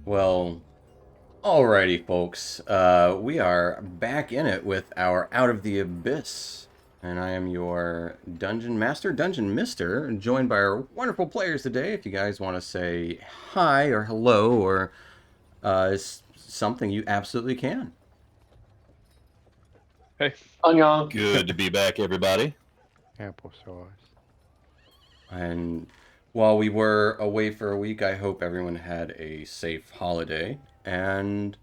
Well, alrighty, folks. We are back in it with our Out of the Abyss. And I am your Dungeon Master, Dungeon Mister, joined by our wonderful players today. If you guys want to say hi or hello or something, you absolutely can. Hey, Annyeong. Good to be back, everybody. ample sauce. And while we were away for a week, I hope everyone had a safe holiday. And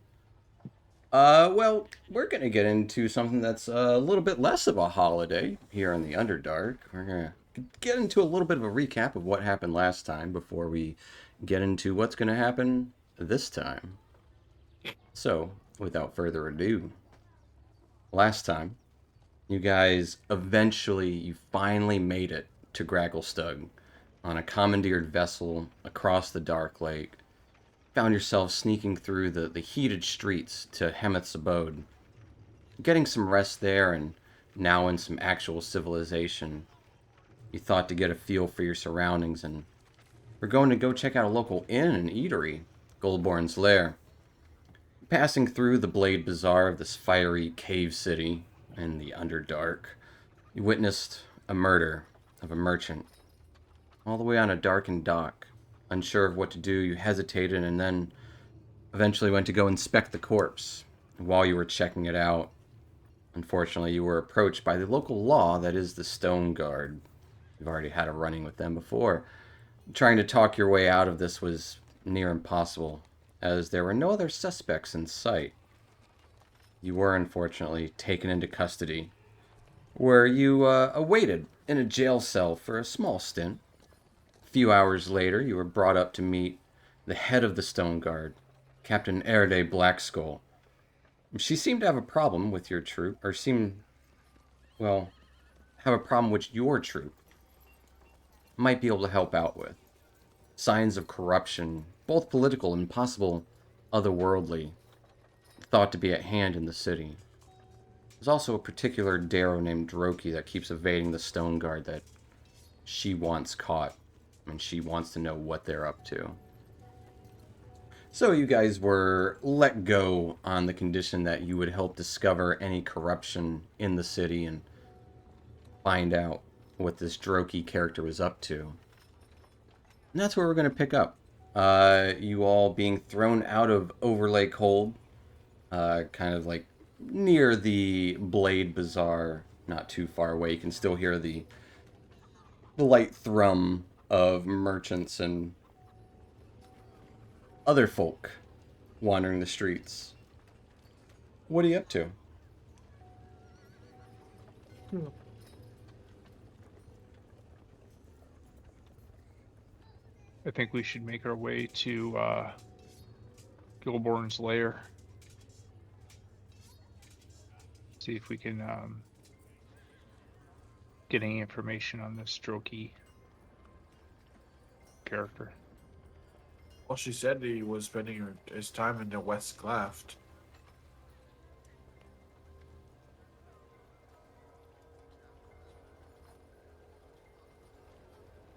well, we're gonna get into something that's a little bit less of a holiday here in the Underdark. We're gonna get into a little bit of a recap of what happened last time before we get into what's gonna happen this time. So, without further ado, last time, you finally made it to Gragglestug on a commandeered vessel across the Dark Lake. Found yourself sneaking through the heated streets to Hemeth's abode, getting some rest there and now in some actual civilization. You thought to get a feel for your surroundings and were going to go check out a local inn and eatery, Goldborn's Lair. Passing through the Blade Bazaar of this fiery cave city in the Underdark, you witnessed a murder of a merchant. All the way on a darkened dock. Unsure of what to do, you hesitated and then eventually went to go inspect the corpse. While you were checking it out, unfortunately, you were approached by the local law that is the Stone Guard. You've already had a running with them before. Trying to talk your way out of this was near impossible, as there were no other suspects in sight. You were unfortunately taken into custody, where you awaited in a jail cell for a small stint. A few hours later, you were brought up to meet the head of the Stone Guard, Captain Erde Blackskull. She seemed to have a problem with your troop, or well, have a problem which your troop might be able to help out with. Signs of corruption, both political and possible otherworldly, thought to be at hand in the city. There's also a particular Darrow named Droki that keeps evading the Stone Guard that she wants caught, and she wants to know what they're up to. So you guys were let go on the condition that you would help discover any corruption in the city and find out what this Droki character was up to. And that's where we're going to pick up. You all being thrown out of Overlake Hold, kind of like near the Blade Bazaar, not too far away. You can still hear the light thrum of merchants and other folk wandering the streets. What are you up to? I think we should make our way to Gilborn's lair. See if we can get any information on this Droki character. Well, she said he was spending his time in the West Cleft.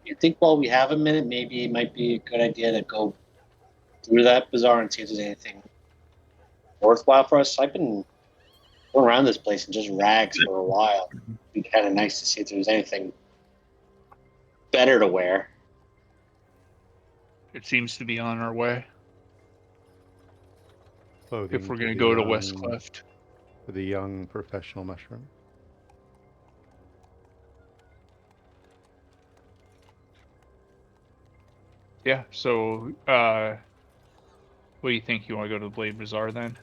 I think while we have a minute, maybe it might be a good idea to go through that bazaar and see if there's anything worthwhile for us. I've been going around this place in just rags for a while. It'd be kind of nice to see if there's anything better to wear. It seems to be on our way. Clothing If we're for going to the go to young- West Cleft. For the young professional mushroom. Yeah, so what do you think? You want to go to the Blade Bazaar then?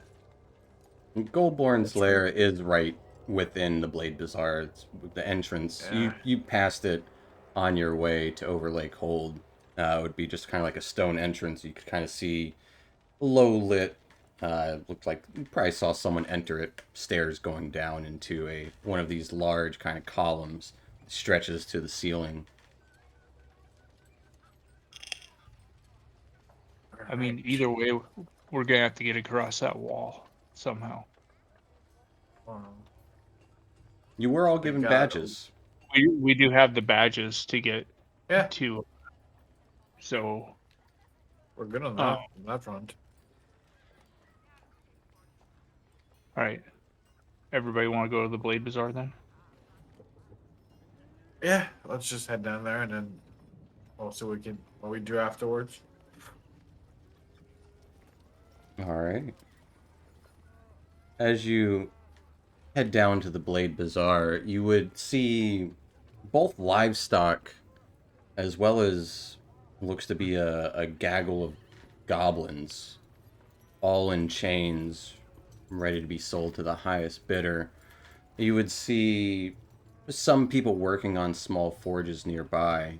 Goldborn's Lair is right within the Blade Bazaar. It's the entrance. Yeah. You passed it on your way to Overlake Hold. It would be just kind of like a stone entrance. You could kind of see low lit. Looked like you probably saw someone enter it. Stairs going down into one of these large kind of columns. Stretches to the ceiling. I mean, either way, we're going to have to get across that wall somehow. You were all given got badges. We do have the badges to get Yeah, to. So we're good on Oh. that front. All right. Everybody want to go to the Blade Bazaar then? Yeah, let's just head down there and then we'll see what we do afterwards. All right. As you head down to the Blade Bazaar, you would see both livestock as well as looks to be a gaggle of goblins, all in chains, ready to be sold to the highest bidder. You would see some people working on small forges nearby,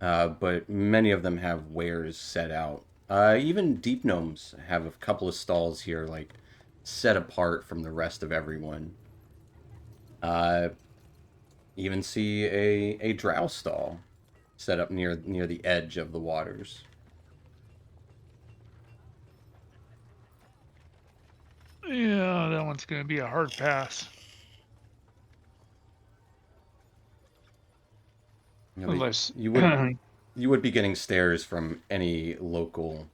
but many of them have wares set out. Even deep gnomes have a couple of stalls here, like set apart from the rest of everyone. Uh, even see a drow stall set up near the edge of the waters. Yeah, that one's going to be a hard pass. You know, Unless you would be getting stares from any local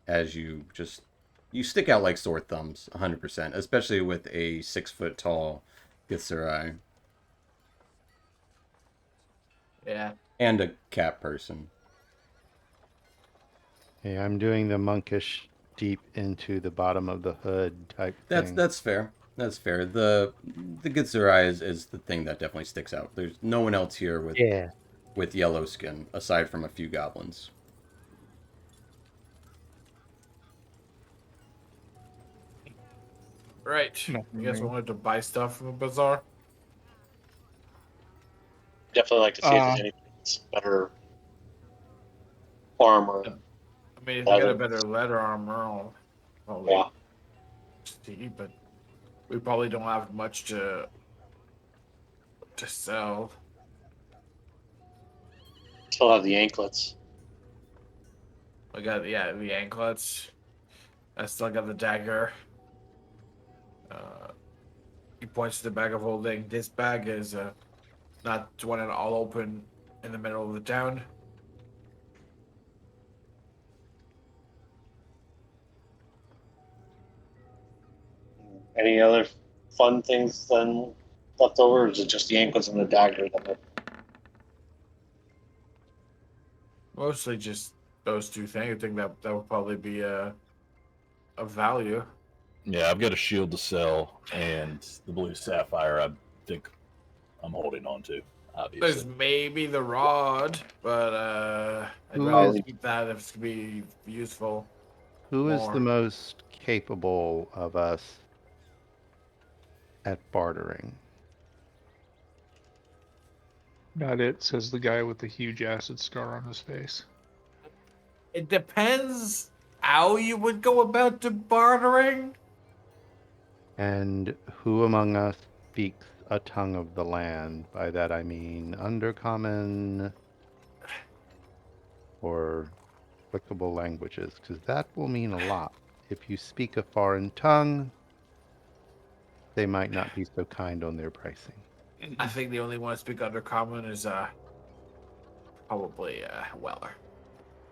as you stick out like sore thumbs, 100%, especially with a 6 foot tall Githzerai Yeah. and a cat person. Hey, I'm doing the monkish deep into the bottom of the hood type thing. That's fair. That's fair. The Githzerai is the thing that definitely sticks out. There's no one else here with yellow skin aside from a few goblins. Right. No, You guys no. wanted to buy stuff from the bazaar? Definitely like to see if there's anything that's better armor. I mean, if you get a better leather armor, I'll probably Yeah. see, but we probably don't have much to sell. Still have the anklets. I got the anklets. I still got the dagger. He points to the bag of holding. This bag is not one at all open in the middle of the town. Any other fun things then left over, or is it just the anklets and the dagger? Mostly just those two things. I think that would probably be of value. Yeah, I've got a shield to sell, and the blue sapphire I think I'm holding on to, There's obviously. maybe the rod, but I'd Who rather is- keep that if it's to be useful. Who is more. the most capable of us at bartering? Not it, says the guy with the huge acid scar on his face. It depends how you would go about the bartering. And who among us speaks a tongue of the land? By that I mean undercommon or applicable languages, because that will mean a lot. If you speak a foreign tongue, they might not be so kind on their pricing. I think the only one to speak undercommon is probably Weller.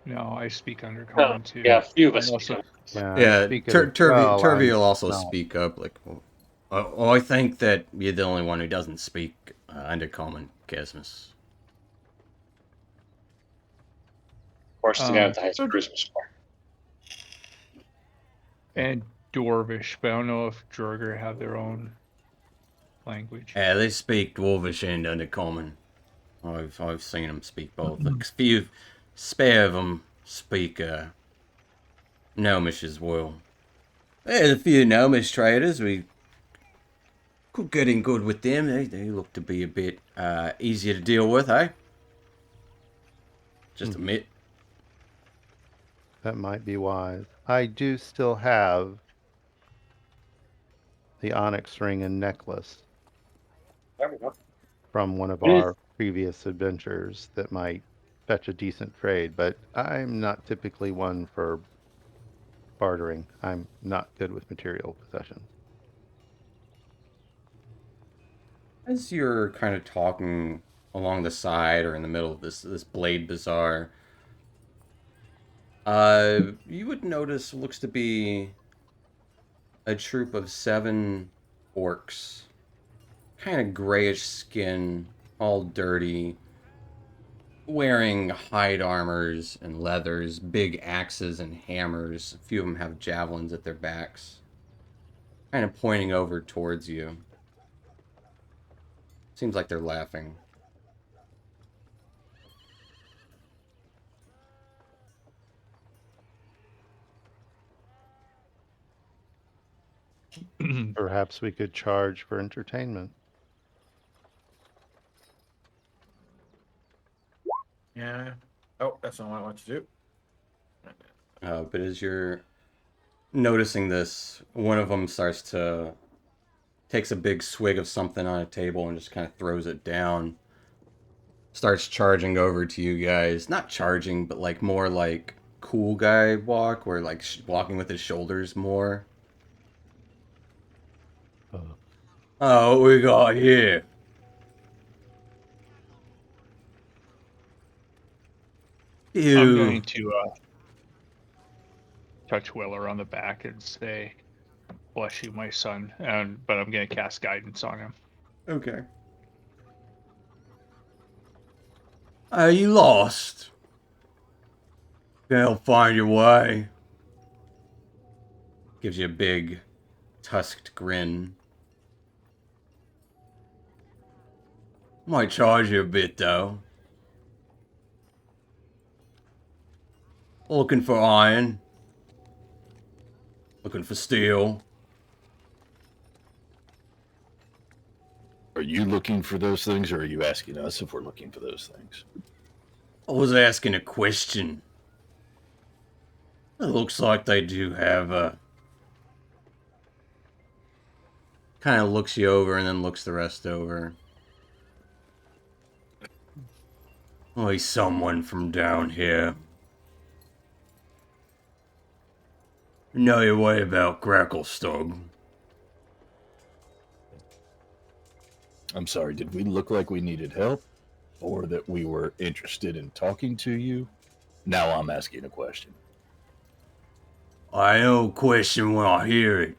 No, I speak undercommon too. Yeah, a few of I'm us. also- Yeah, speak it as Turvey I'm will also not. speak up. Like, I think that you're the only one who doesn't speak undercommon, Kesmus. Of course, the guy with the highest charisma score. and Dwarvish, but I don't know if Durgar have their own language. Yeah, they speak Dwarvish and undercommon. I've seen them speak both. A few spare of them speak Gnomish as well. There's a few Gnomish traders. We could get in good with them. They look to be a bit easier to deal with, eh? Just admit. That might be wise. I do still have the onyx ring and necklace There we go. from one of It is- our previous adventures that might fetch a decent trade, but I'm not typically one for bartering. I'm not good with material possessions. As you're kind of talking along the side or in the middle of this Blade Bazaar, you would notice looks to be a troop of 7 orcs, kind of grayish skin, all dirty, wearing hide armors and leathers, big axes and hammers. A few of them have javelins at their backs, kind of pointing over towards you. Seems like they're laughing. Perhaps we could charge for entertainment. Yeah. Oh, that's not what I want to do. But as you're noticing this, one of them takes a big swig of something on a table and just kind of throws it down. Starts charging over to you guys. Not charging, but like more like cool guy walk, where like walking with his shoulders more. Oh, what we got here? I'm going Ew. to touch Willer on the back and say, "Bless you, my son." But I'm going to cast guidance on him. Okay. Are you lost? Can help find your way. Gives you a big, tusked grin. Might charge you a bit, though. Looking for iron. Looking for steel. Are you looking for those things, or are you asking us if we're looking for those things? I was asking a question. It looks like they do have a... Kind of looks you over and then looks the rest over. Oh, he's someone from down here. Know your way about Gracklestug. I'm sorry, did we look like we needed help? Or that we were interested in talking to you? Now I'm asking a question. I know question when I hear it.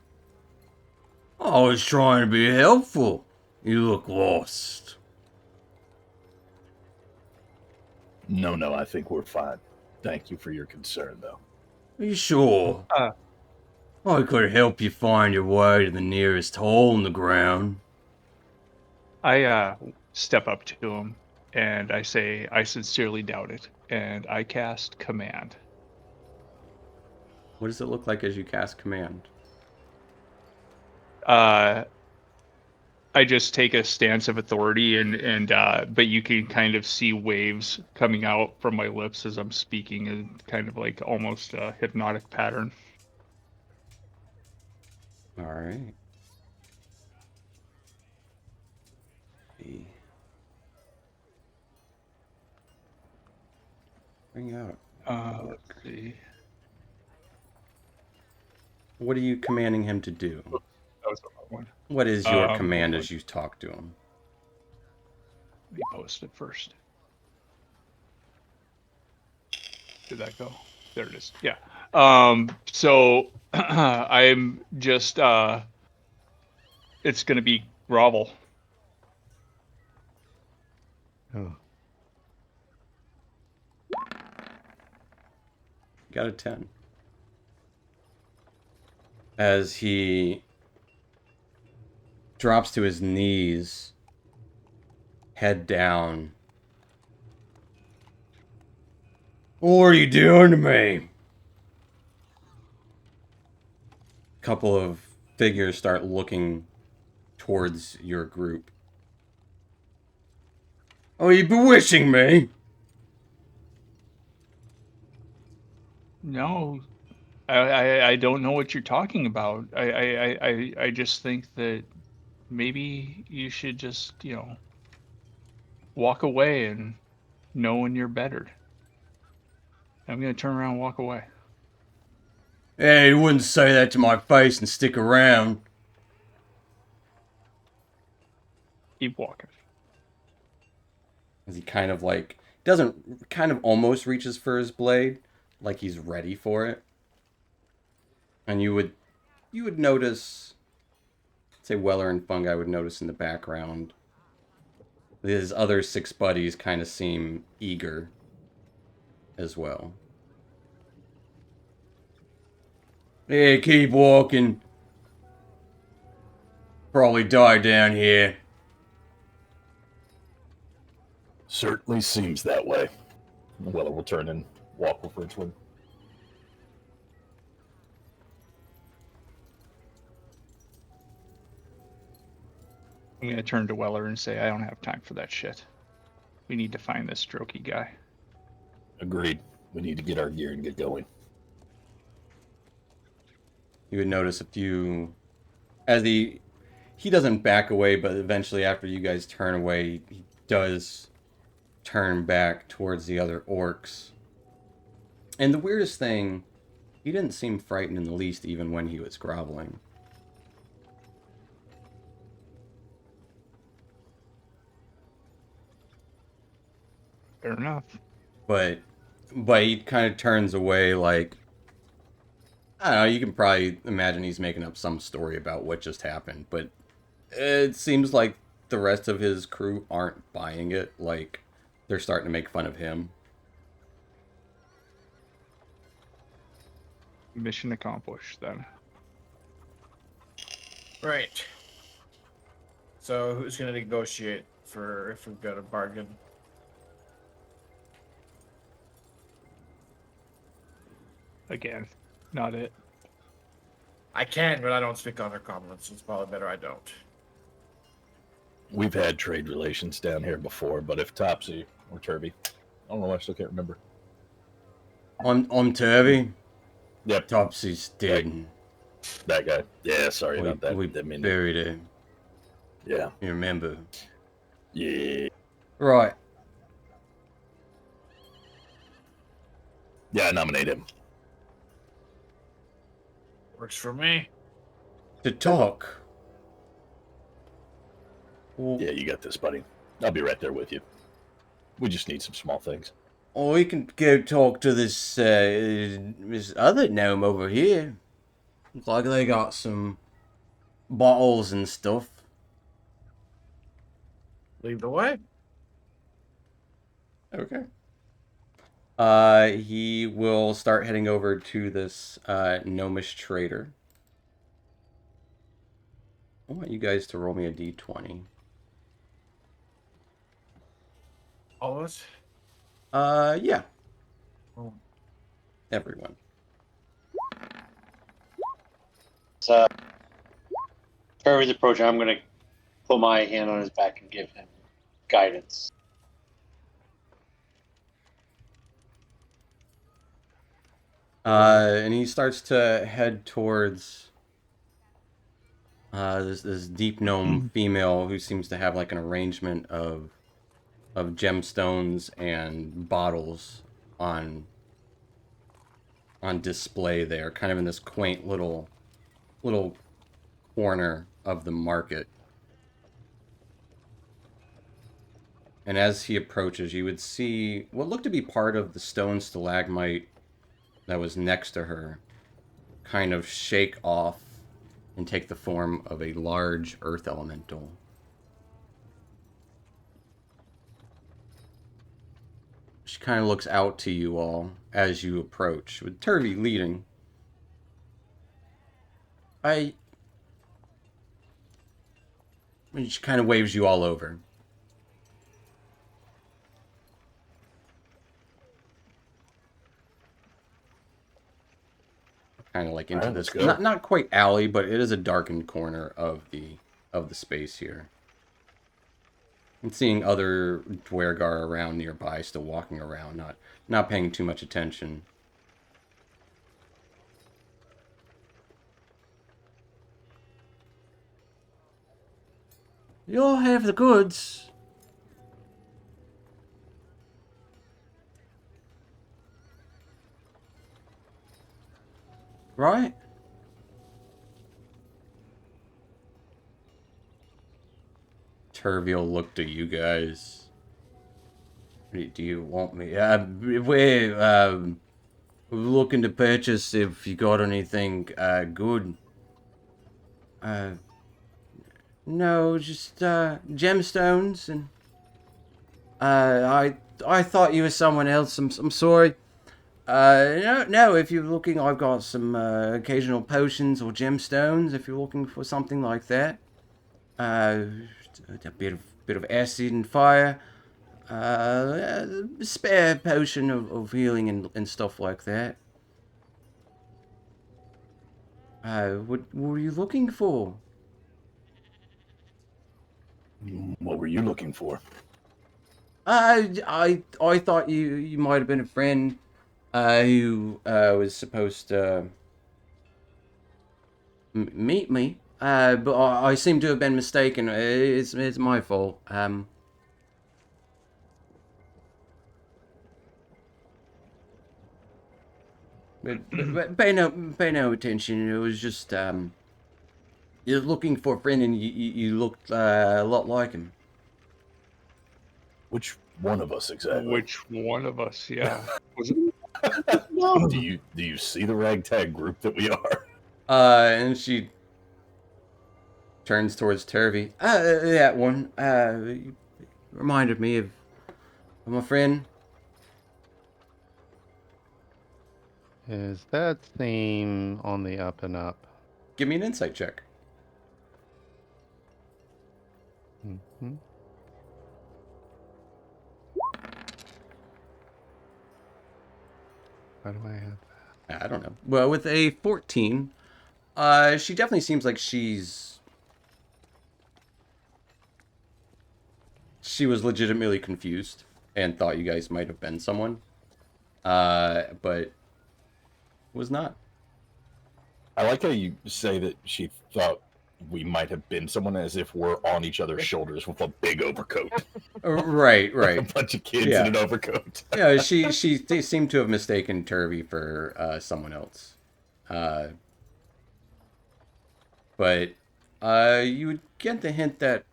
I was trying to be helpful. You look lost. No, I think we're fine. Thank you for your concern, though. Are you sure? I could help you find your way to the nearest hole in the ground. I step up to him and I say, "I sincerely doubt it," and I cast command. What does it look like as you cast command? I just take a stance of authority, and but you can kind of see waves coming out from my lips as I'm speaking, and kind of like almost a hypnotic pattern. Alright. Bring out. Let's see. What are you commanding him to do? That was the wrong one. What is your Um, command hold on. as you talk to him? Let me post it first. Did that go? There it is. Yeah. So I'm just it's gonna be grovel. Oh, Got a 10. As he drops to his knees, head down. What are you doing to me? A couple of figures start looking towards your group. Are you bewitching me? No, I don't know what you're talking about. I just think that maybe you should just, walk away and know when you're bettered. I'm gonna turn around and walk away. Hey, you wouldn't say that to my face and stick around. Keep walking. As he kind of like doesn't kind of almost reaches for his blade, like he's ready for it. And you you would notice, say Weller and Fungi would notice in the background, his other 6 buddies kind of seem eager as well. Yeah, keep walking. Probably die down here. Certainly seems that way. Weller will turn and walk over to him. I'm gonna turn to Weller and say, I don't have time for that shit. We need to find this Strokey guy. Agreed. We need to get our gear and get going. You would notice a few, as he doesn't back away, but eventually after you guys turn away, he does turn back towards the other orcs. And the weirdest thing, he didn't seem frightened in the least, even when he was groveling. Fair enough. But he kind of turns away like, I don't know, you can probably imagine he's making up some story about what just happened, but it seems like the rest of his crew aren't buying it, like they're starting to make fun of him. Mission accomplished then. Right. So who's gonna negotiate for if we've got a bargain? Again, not it. I can, but I don't speak other comments. It's probably better I don't. We've had trade relations down here before, but if Topsy or Turvy, I don't know, I still can't remember. I'm Turvy. Yep, Topsy's dead. that guy. Yeah, sorry about that. We Didn't mean to- buried him. Yeah. You remember? Yeah. Right. Yeah, I nominate him. Works for me. To talk. Well, Yeah, you got this, buddy. I'll be right there with you. We just need some small things. or we can go talk to this other gnome over here. Looks like they got some bottles and stuff. Lead the way. Okay. He will start heading over to this gnomish trader. I want you guys to roll me a d20. All of us. Yeah, Oh. everyone. So, Turvy's approaching. I'm going to put my hand on his back and give him guidance. And he starts to head towards this deep gnome female who seems to have like an arrangement of gemstones and bottles on display there, kind of in this quaint little corner of the market. And as he approaches, you would see what looked to be part of the stone stalagmite that was next to her kind of shake off and take the form of a large earth elemental. She kind of looks out to you all as you approach, with Turvy leading. She kind of waves you all over. Kind of like into Alright, this, let's go. not quite alley, but it is a darkened corner of the space here. And seeing other Dwergar around nearby, still walking around, not paying too much attention. You all have the goods. Right? Turvial looked at you guys. Do you want me? We're looking to purchase if you got anything good. No, just gemstones, and I thought you were someone else. I'm sorry. No. If you're looking, I've got some occasional potions or gemstones. If you're looking for something like that, a bit of acid and fire, a spare potion of healing and stuff like that. What were you looking for? What were you looking for? I thought you might have been a friend who was supposed to meet me. But I seem to have been mistaken. It's my fault. But pay no attention. It was just you're looking for a friend, and you looked a lot like him. Which one of us exactly? Which one of us? Yeah. Was it? Do you see the ragtag group that we are? And she turns towards Turvey. That one. Reminded me of my friend. Is that theme on the up and up? Give me an insight check. Mm-hmm. Why do I have that? I don't know. Well, with a 14, she definitely seems like she was legitimately confused and thought you guys might have been someone, but was not. I like how you say that she thought we might have been someone, as if we're on each other's shoulders with a big overcoat. Right. A bunch of kids Yeah. in an overcoat. Yeah, she seemed to have mistaken Turvey for someone else. But you would get the hint that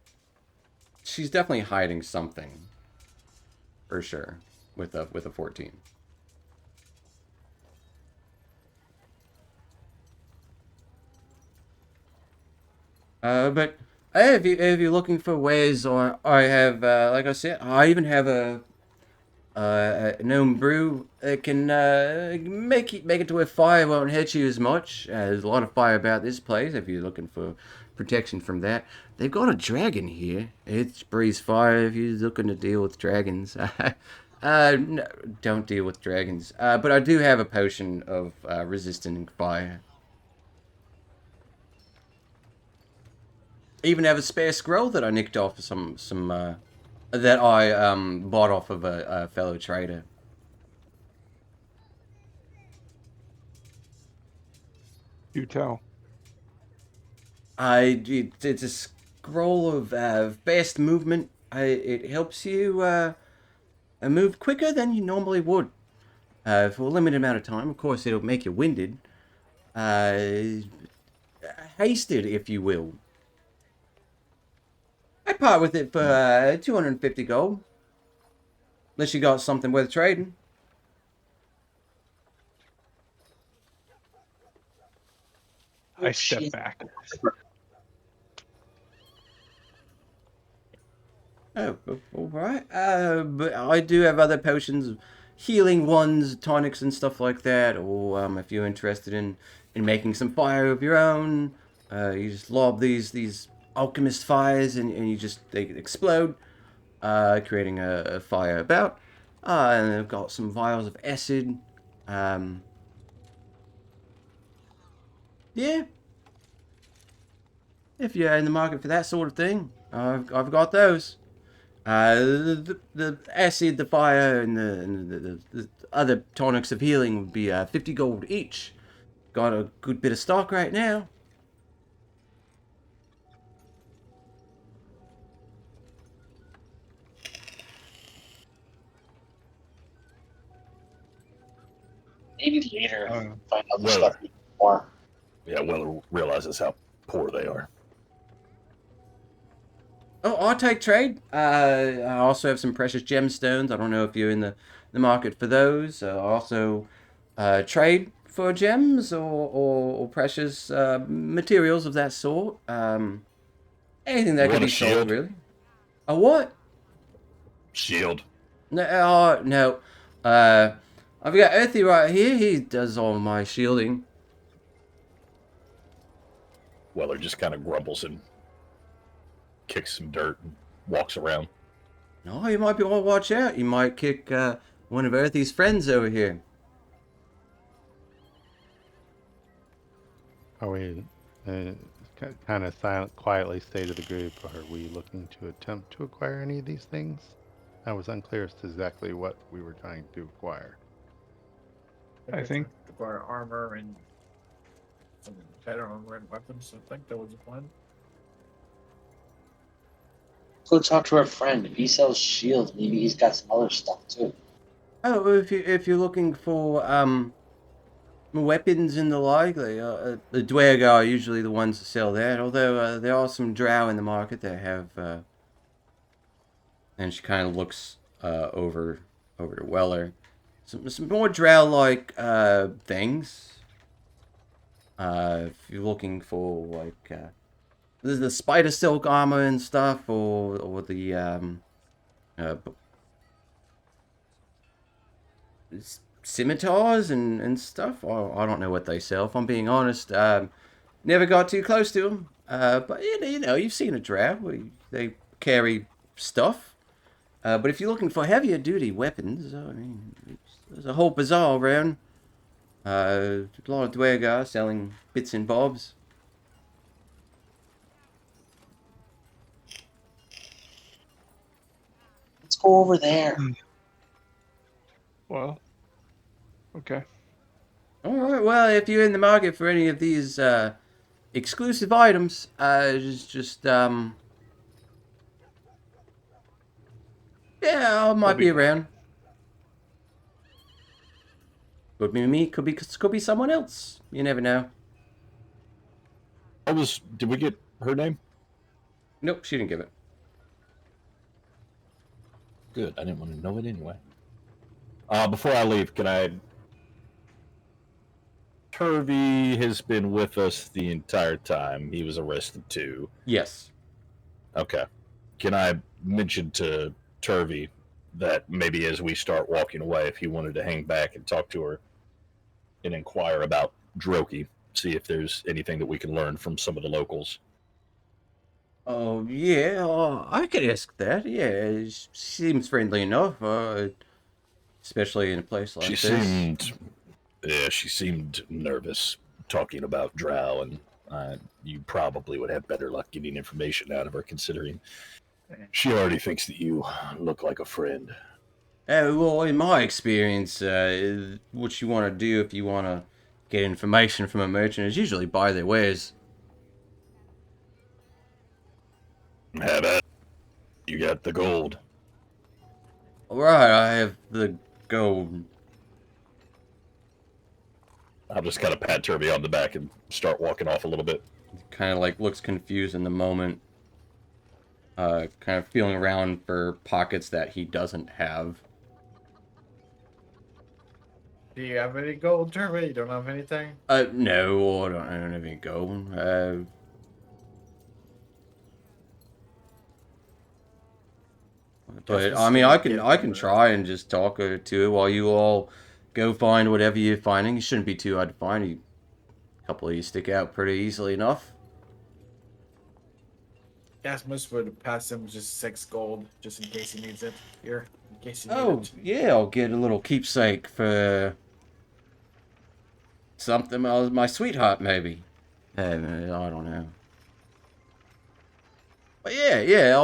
she's definitely hiding something, for sure, with a 14. But hey, if you're looking for ways, or I have, like I said, I even have a gnome brew that can make it to where fire won't hit you as much. There's a lot of fire about this place. If you're looking for protection from that, they've got a dragon here. It breathes fire. If you're looking to deal with dragons, no, don't deal with dragons. But I do have a potion of resisting fire. Even have a spare scroll that I nicked off of some that I bought off of a fellow trader. You tell. It's a scroll of fast movement. It helps you move quicker than you normally would for a limited amount of time. Of course, it'll make you winded, hasted, if you will. I'd part with it for 250 gold. Unless you got something worth trading. I step back. Oh, all right. But I do have other potions, healing ones, tonics, and stuff like that. Or if you're interested in making some fire of your own, you just lob these alchemist fires, and they explode, creating a fire about. And I've got some vials of acid. Yeah. If you're in the market for that sort of thing, I've got those. The acid, the fire, and the other tonics of healing would be 50 gold each. Got a good bit of stock right now. Maybe later, find out the well- stuff more. Yeah, Weller realizes how poor they are. Oh, I'll take trade. I also have some precious gemstones. I don't know if you're in the market for those. Also, trade for gems or precious materials of that sort. Anything that You could want be a sold, shield? really. A what? Shield. No, no. I've got Earthy right here. He does all my shielding. Weller just kind of grumbles and kicks some dirt and walks around. No, you might be want to watch out. You might kick one of Earthy's friends over here. Are we kind of silent, quietly say to the group, are we looking to attempt to acquire any of these things? I was unclear as to exactly what we were trying to acquire. I think- acquire armor and some better armor and weapons. I think that was the plan. Go talk to our friend. If he sells shields, maybe he's got some other stuff too. Oh, if you're looking for weapons and the like, the Dwergar are usually the ones that sell that. Although there are some Drow in the market that have. And she kind of looks over to Weller. Some more Drow-like things. If you're looking for like the spider silk armor and stuff, or the scimitars and stuff. I don't know what they sell, if I'm being honest. Never got too close to them. But you know, you've seen a Drow. They carry stuff. But if you're looking for heavier duty weapons, I mean, there's a whole bazaar around. A lot of Dwergar selling bits and bobs. Let's go over there. Well, okay. Alright, well, if you're in the market for any of these exclusive items, yeah, I might be around. Could be me, could be someone else. You never know. Did we get her name? Nope, she didn't give it. Good. I didn't want to know it anyway. Before I leave, Turvey has been with us the entire time. He was arrested too. Yes. Okay. Can I mention to Turvey that maybe as we start walking away, if he wanted to hang back and talk to her and inquire about Droki, see if there's anything that we can learn from some of the locals? Oh, yeah, I could ask that. Yeah, she seems friendly enough, especially in a place like this. She seemed nervous talking about Drow, and you probably would have better luck getting information out of her, considering she already thinks that you look like a friend. Well, in my experience, what you want to do if you want to get information from a merchant is usually buy their wares. How about you got the gold? Right, I have the gold. I'll just kind of pat Turvey on the back and start walking off a little bit. Kind of like looks confused in the moment. Kind of feeling around for pockets that he doesn't have. Do you have any gold, Turvey? You don't have anything? No, I don't have any gold. But I mean, I can try and just talk to her while you all go find whatever you're finding. It shouldn't be too hard to find. A couple of you stick out pretty easily enough. Gasmus would pass him just 6 gold, just in case he needs it. Here, in case you need Oh, it. yeah, I'll get a little keepsake for something. My sweetheart, maybe. I don't know. But yeah,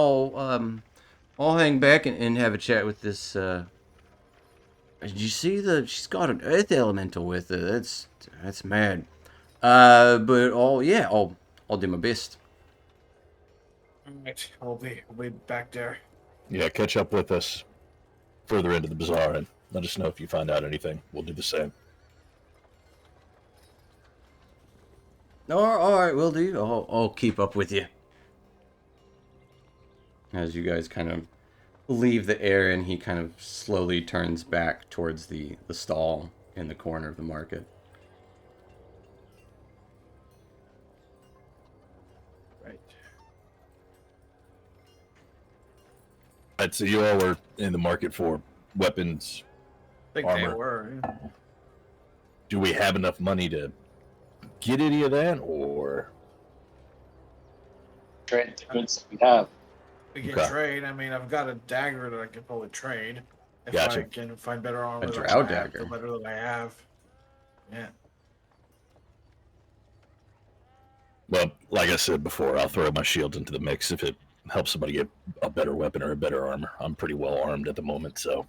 I'll hang back and have a chat with this. Did you see she's got an earth elemental with her. That's mad. But I'll do my best. Alright, we'll be back there. Yeah, catch up with us further into the bazaar and let us know if you find out anything. We'll do the same. All right, will do. I'll keep up with you. As you guys kind of leave the area, and he kind of slowly turns back towards the stall in the corner of the market. Right. Right, so you all were in the market for weapons. I think they Armor. were. Yeah. Do we have enough money to get any of that, or Trade the goods that we have. We can Okay. trade. I mean, I've got a dagger that I can probably trade. If Gotcha. I can find better armor, A than drow I have, dagger. the better that I have. Yeah. well, like I said before, I'll throw my shield into the mix if it helps somebody get a better weapon or a better armor. I'm pretty well armed at the moment, so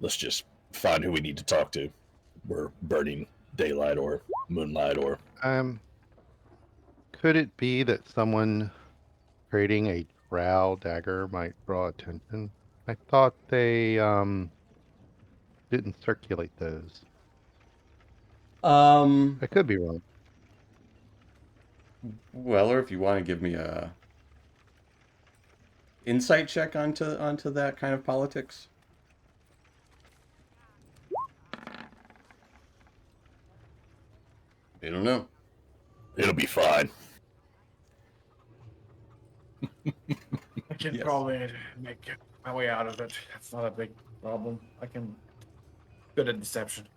let's just find who we need to talk to. We're burning daylight or moonlight or Could it be that someone trading a drow dagger might draw attention? I thought they didn't circulate those. I could be wrong. Weller, if you want to give me a insight check onto that kind of politics. I don't know. it'll be fine. I can Yes. probably make my way out of it. That's not a big problem. I can. Good at deception.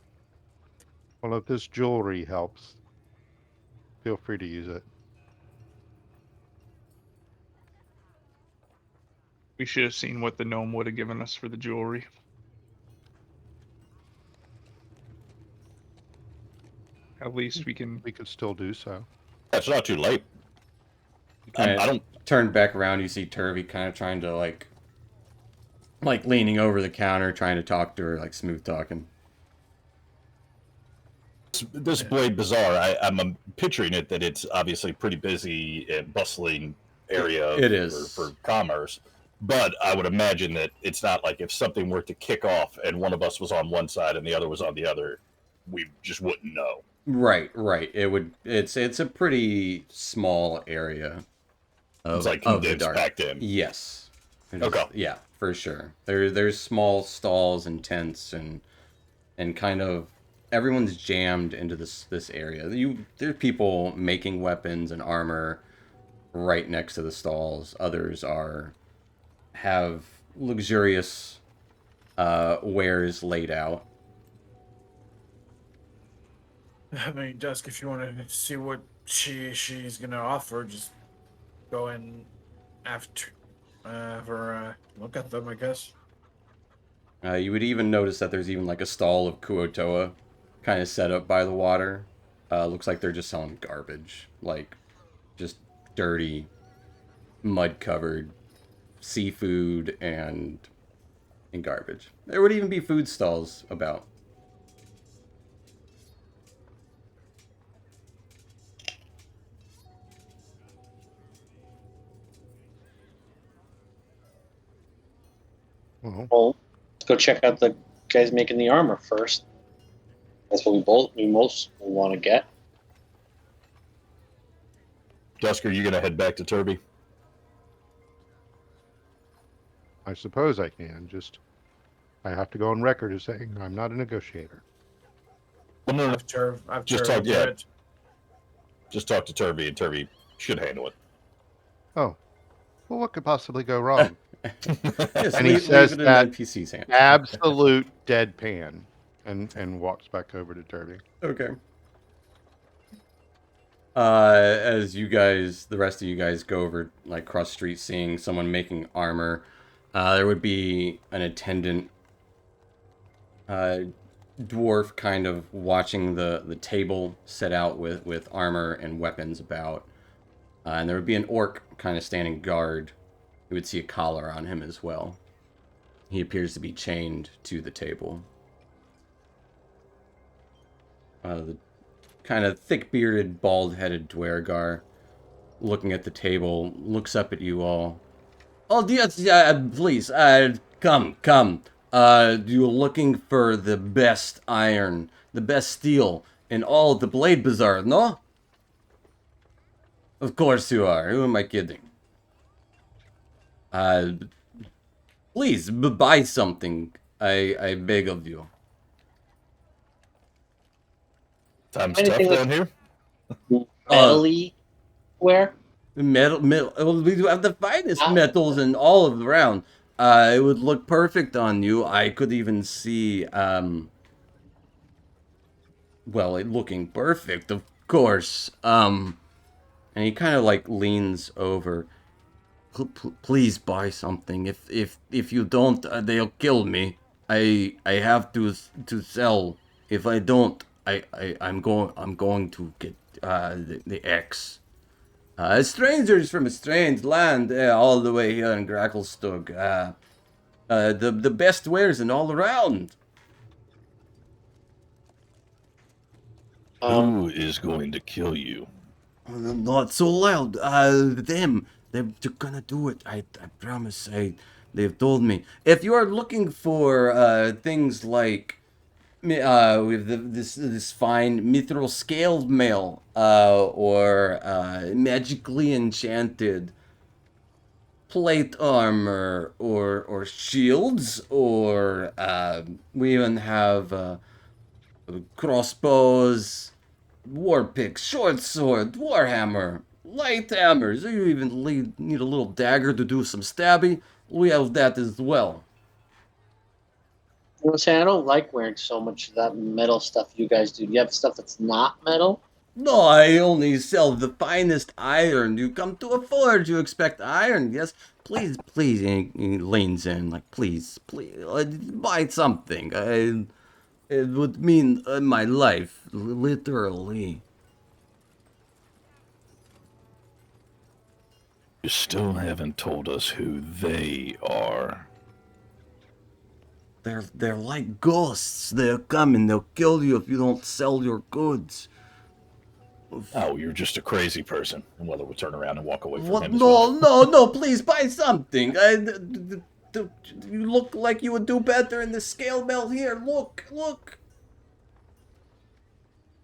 Well, if this jewelry helps, feel free to use it. We should have seen what the gnome would have given us for the jewelry. At least we can. We could still do so. It's not too late. Kinda I don't. turn back around. You see Turvey kind of trying to like leaning over the counter, trying to talk to her, like smooth talking. This Blade Bazaar, I'm picturing it that it's obviously pretty busy and bustling area It is. for commerce. But I would imagine that it's not like if something were to kick off and one of us was on one side and the other was on the other, we just wouldn't know. Right. It would. It's a pretty small area. It's like of the condensed dark. packed in. Yes. It Okay. is- yeah, for sure. There's small stalls and tents and kind of everyone's jammed into this area. There's people making weapons and armor right next to the stalls. Others have luxurious wares laid out. I mean, Dusk, if you want to see what she's gonna offer, just go in after look at them, I guess. You would even notice that there's even like a stall of Kuotoa kind of set up by the water. Looks like they're just selling garbage, like just dirty, mud-covered seafood and garbage. There would even be food stalls about. Well, let's go check out the guys making the armor first. That's what we most want to get. Dusker, you gonna head back to Turby? I suppose I can. Just, I have to go on record as saying I'm not a negotiator. Well, no, I've Just Turvey talk- do yeah. it. just talk to Turby, and Turby should handle it. Oh, well, what could possibly go wrong? Yes, And he leave says it in that the NPC's hand. Absolute deadpan, and walks back over to Derby. Okay. As you guys, the rest of you guys go over, like, cross street seeing someone making armor, there would be an attendant, dwarf kind of watching the table set out with armor and weapons about. And there would be an orc kind of standing guard. You would see a collar on him as well. He appears to be chained to the table. The kind of thick-bearded, bald-headed Dwergar, looking at the table, looks up at you all. Oh, yes, please, come. You're looking for the best iron, the best steel in all the Blade Bazaar, no? Of course you are. Who am I kidding? Please, buy something. I beg of you. Time's tough Anything down here. Metally ware? Metal. Well, we do have the finest Ah. metals in all of the round. It would look perfect on you. I could even see, well, it looking perfect, of course. And he kind of like leans over. Please buy something. If you don't, they'll kill me. I have to sell. If I don't, I'm going to get the X. Strangers from a strange land, all the way here in Gracklestug. The best wares in all around. Who is going to kill you? Not so loud. They're gonna do it. I promise. They've told me. If you are looking for things like with this fine mithril scaled mail, or magically enchanted plate armor, or shields, or we even have crossbows, war picks, short sword, warhammer, light hammers. You even need a little dagger to do some stabby. We have that as well. You know, say I don't like wearing so much of that metal stuff you guys do. You have stuff that's not metal? No, I only sell the finest iron. You come to a forge, you expect iron. Yes, please, please. And he leans in, like, please, buy something. It would mean my life, literally. You still haven't told us who they are. They're like ghosts. They'll come and they'll kill you if you don't sell your goods. Oh, you're just a crazy person. And whether we turn around and walk away from What? him as well. No, please buy something. You look like you would do better in the scale mill here. Look.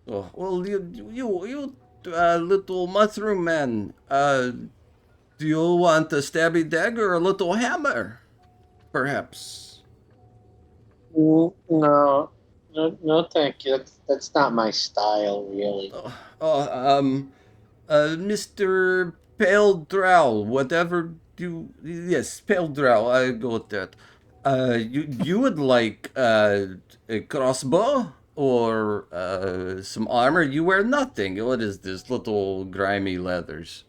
Oh, well, you little mushroom man. Do you want a stabby dagger or a little hammer? Perhaps. No, thank you. That's not my style, really. Mr. Pale Drow, whatever you... Yes, Pale Drow, I go with that. You would like a crossbow or some armor? You wear nothing. What is this? Little grimy leathers.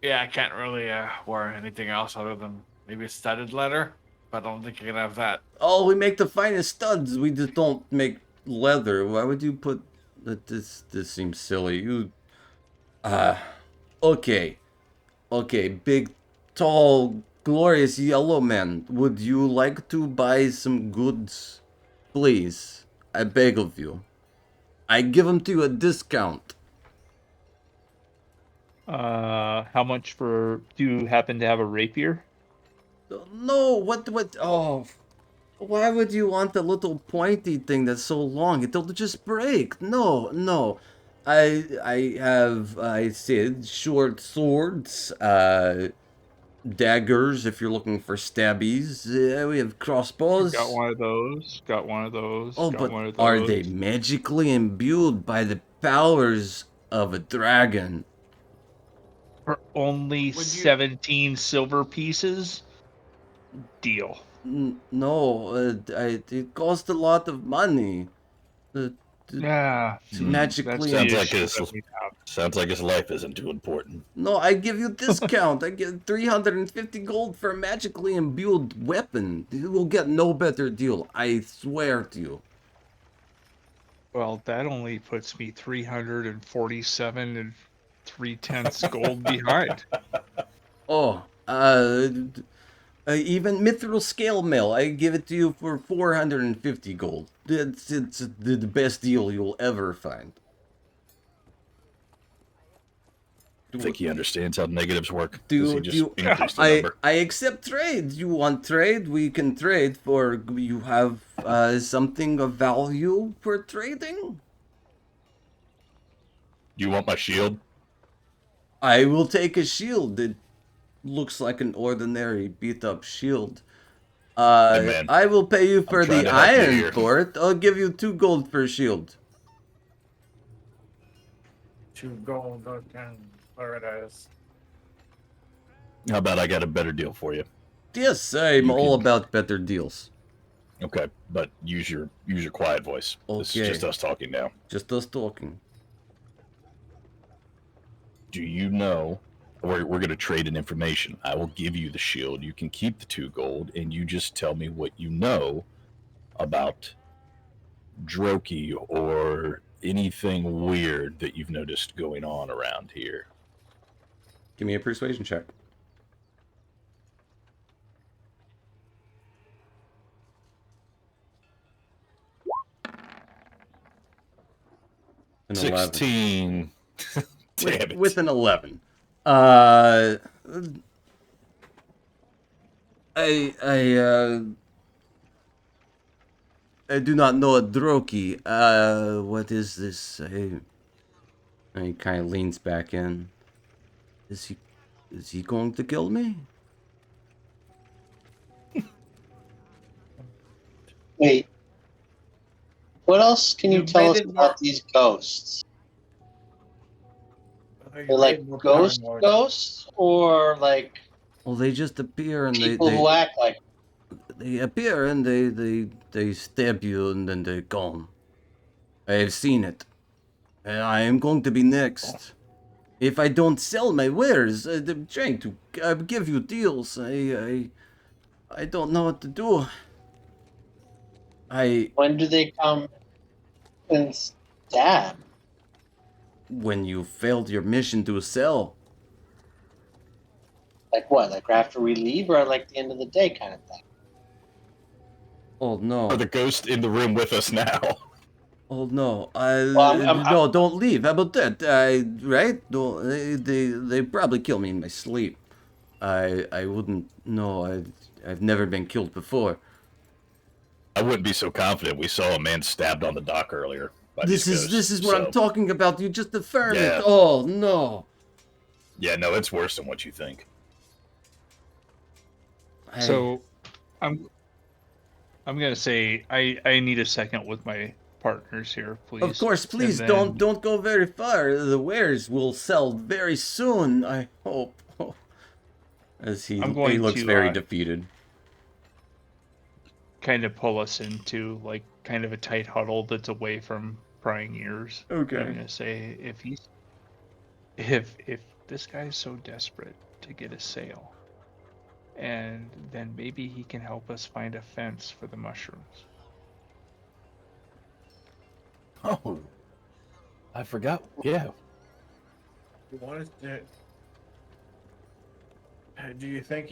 Yeah, I can't really wear anything else other than maybe a studded leather, but I don't think you can have that. Oh, we make the finest studs. We just don't make leather. Why would you put... This seems silly. You... Okay. Okay, big, tall, glorious yellow man. Would you like to buy some goods? Please. I beg of you. I give them to you at discount. How much for? Do you happen to have a rapier? No, what, oh... Why would you want the little pointy thing that's so long? It'll just break. No. I have, I said, short swords, daggers if you're looking for stabbies. We have crossbows. Got one of those. Oh, got but one of are those. they magically imbued by the powers of a dragon? For only Would you- 17 silver pieces? Deal. No, it costs a lot of money. Yeah. To magically... Sounds the like issue this- that we have. Sounds like his life isn't too important. No, I give you discount. I get 350 gold for a magically imbued weapon. You will get no better deal. I swear to you. Well, that only puts me 347 and 3/10 gold behind. Oh, even mithril scale mail, I give it to you for 450 gold. It's the best deal you'll ever find. I think he understands how negatives work. Does he just increase the I number? accept trade. You want trade? We can trade for... You have something of value for trading? Do you want my shield? I will take a shield. looks like an ordinary beat-up shield. Hey, man. I will pay you for trying the to help you iron here. for it. I'll give you 2 gold for a shield. 2 gold, okay. There it is. How about I got a better deal for you? Yes, I'm You all can- about better deals. Okay, but use your quiet voice. This Okay. is just us talking now. Just us talking. Do you know? We're going to trade in information. I will give you the shield. You can keep the 2 gold, and you just tell me what you know about Droki or anything weird that you've noticed going on around here. Give me a persuasion check. An 11. 16. Damn it. With an 11. I do not know a Droki. What is this? And he kind of leans back in. Is he going to kill me? Wait. What else can you You tell made us it about more- these ghosts? You They're like made more ghost paranoid. ghosts, or like Well, they just appear and people who act like. they appear and they stab you and then they're gone. I have seen it. And I am going to be next. If I don't sell my wares, I'm trying to give you deals. I don't know what to do. When do they come and stab? When you failed your mission to sell, Like what? Like after we leave, or like the end of the day kind of thing? oh no, Or the ghost in the room with us now. oh no, I'm- don't leave. How about that? Right? No, they probably kill me in my sleep. I wouldn't. No, I've never been killed before. I wouldn't be so confident. We saw a man stabbed on the dock earlier. By This these is ghosts, what so- I'm talking about. You just affirmed Yeah. it. Oh no. Yeah, no, it's worse than what you think. So, I'm gonna say I need a second with my partners here, please. Of course, please And then- don't go very far. The wares will sell very soon. I hope. As he I'm going looks to, very defeated. kind of pull us into like kind of a tight huddle that's away from prying ears. Okay. I'm gonna say if this guy's so desperate to get a sale, and then maybe he can help us find a fence for the mushrooms. Oh, I forgot. Yeah. You want us to... Do you think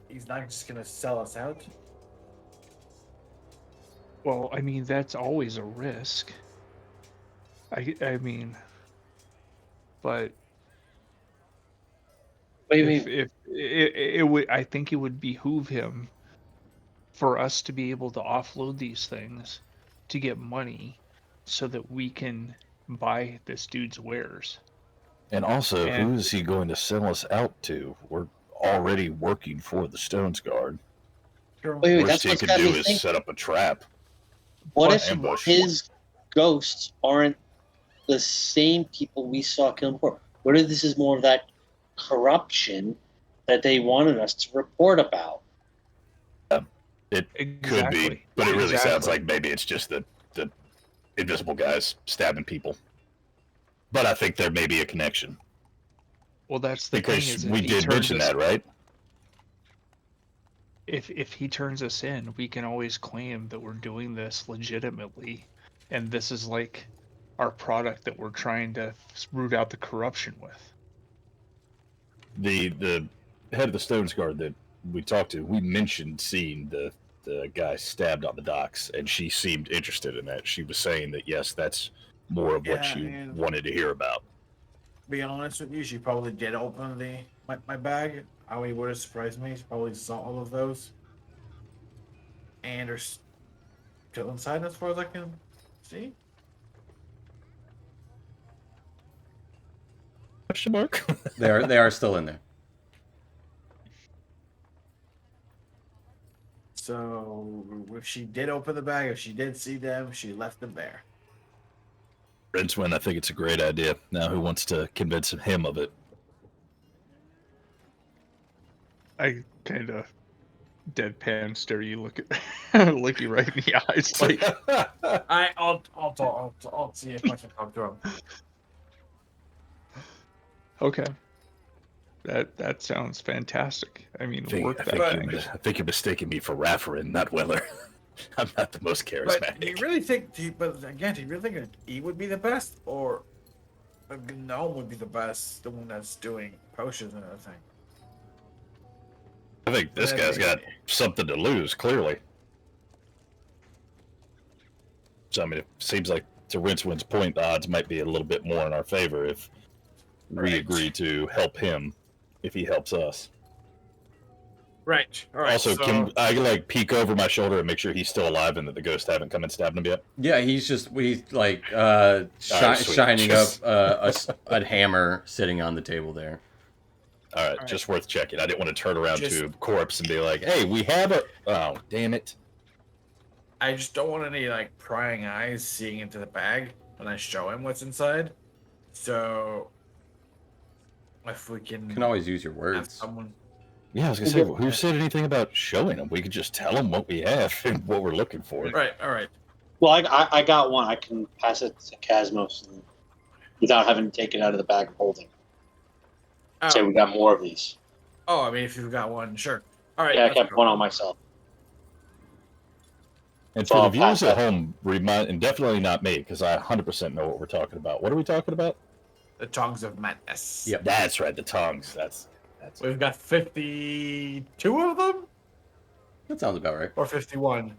he's not just gonna sell us out? Well, I mean that's always a risk. I mean, but Wait. if it would, I think it would behoove him for us to be able to offload these things to get money so that we can buy this dude's wares. And also, And- who is he going to sell us out to? We're already working for the Stones Guard. Sure. Wait, Worst that's he what's could got do me is thinking. set up a trap. What What if ambush? his ghosts aren't the same people we saw kill him before? What if this is more of that corruption that they wanted us to report about? It could be, but it really sounds like maybe it's just the invisible guys stabbing people. But I think there may be a connection Well, that's the thing. because Is if we he did turns mention us- that, right? If he turns us in, we can always claim that we're doing this legitimately, and this is like our product that we're trying to root out the corruption with. The head of the Stones Guard that we talked to, we mentioned seeing the guy stabbed on the docks, and she seemed interested in that. She was saying that yes, that's more of what Yeah, you and- wanted to hear about. Be honest with you, she probably did open my bag. I mean, would have surprised me. She probably saw all of those. And are still inside as far as I can see. Question mark? They are still in there. So if she did open the bag, if she did see them, she left them there. Rincewind, I think it's a great idea. Now, who wants to convince him of it? I kind of deadpan stare you, look at look you right in the eyes, like I'll see if I can talk to him. okay, that sounds fantastic. I mean, work that. I think you're mistaking me for Raffarin, not Weller. I'm not the most But charismatic. do you really think? Do you really think that E would be the best, or a gnome would be the best? The one that's doing potions and everything. I think this guy's got something to lose, clearly. So, I mean, it seems like, to Rincewind's point, the odds might be a little bit more in our favor if we Right. agree to help him if he helps us. Right. All right. Also, so, can I, like, peek over my shoulder and make sure he's still alive and that the ghosts haven't come and stabbed him yet? Yeah, he's just shining sweet. up a hammer sitting on the table there. All right, right. just worth checking. I didn't want to turn around Just- to Corpse and be like, hey, we have a... Oh, damn it. I just don't want any like prying eyes seeing into the bag when I show him what's inside. So if we You can always use your have words. someone. Yeah, I was going to say, who said anything about showing him? We could just tell him what we have and what we're looking for. Right. All right. Well, I got one. I can pass it to Casmos and, without having to take it out of the bag of holding. Say we got more of these. Oh, I mean, if you've got one, sure. All right. Yeah, I let's kept go. one on myself. And So for the I'll viewers pass at that. home, remind, and definitely not me, because I 100% know what we're talking about. What are we talking about? The tongues of madness. Yep. That's right, the tongues. That's We've got 52 of them, That sounds about right. or 51.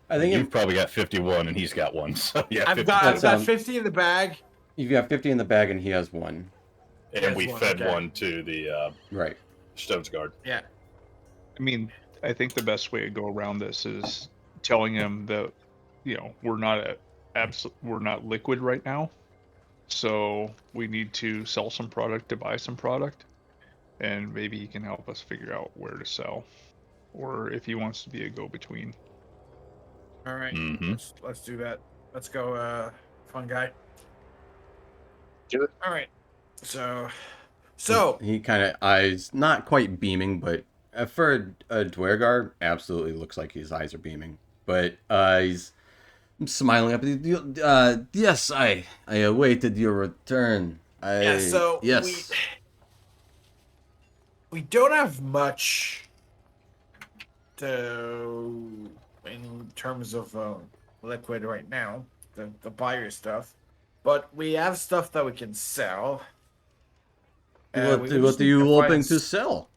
I think You've probably got 51 and he's got one. So yeah, I've 50. got That sounds- 50 in the bag. you've got 50 in the bag and he has one. And we That's one, fed okay. one to the Right. Stones Guard. Yeah. I mean, I think the best way to go around this is telling him that, we're not liquid right now, so we need to sell some product to buy some product, and maybe he can help us figure out where to sell, or if he wants to be a go-between. All right. Mm-hmm. Let's do that. Let's go, fun guy. Do it. All right. So He kind of eyes, not quite beaming, but for a Dwergar, absolutely looks like his eyes are beaming. But he's smiling up. Yes, I awaited your return. Yes. we don't have much to in terms of liquid right now, the buyer stuff, but we have stuff that we can sell. What are you hoping to sell?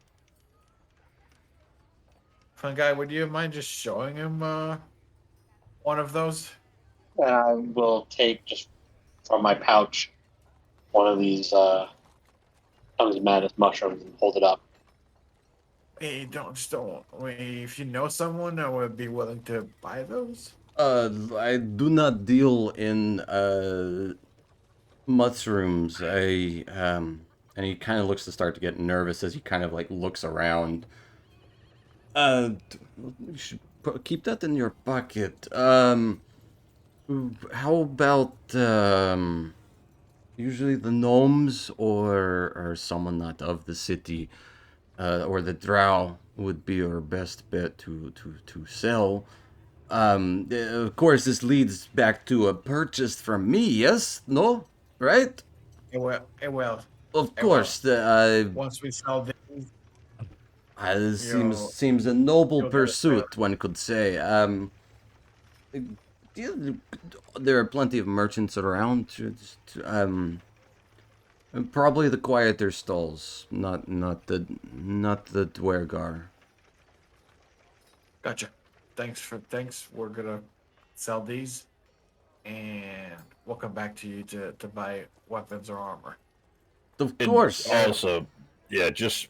Fun guy, would you mind just showing him one of those? And I will take just from my pouch one of these tongues of madness mushrooms and hold it up. Hey, if you know someone that would be willing to buy those. I do not deal in mushrooms. And he kind of looks to start to get nervous as he kind of like looks around. You should keep that in your pocket. How about usually the gnomes or someone not of the city, or the drow would be our best bet to sell. Of course, this leads back to a purchase from me. Yes? No? Right? It will. Of It course. Once we sell these, This You'll- seems a noble you'll get a pursuit, one could say. There are plenty of merchants around. Probably the quieter stalls, not the Dwergar. gotcha. Thanks. We're gonna sell these, and we'll come back to you to buy weapons or armor. Of And course. Also, yeah, just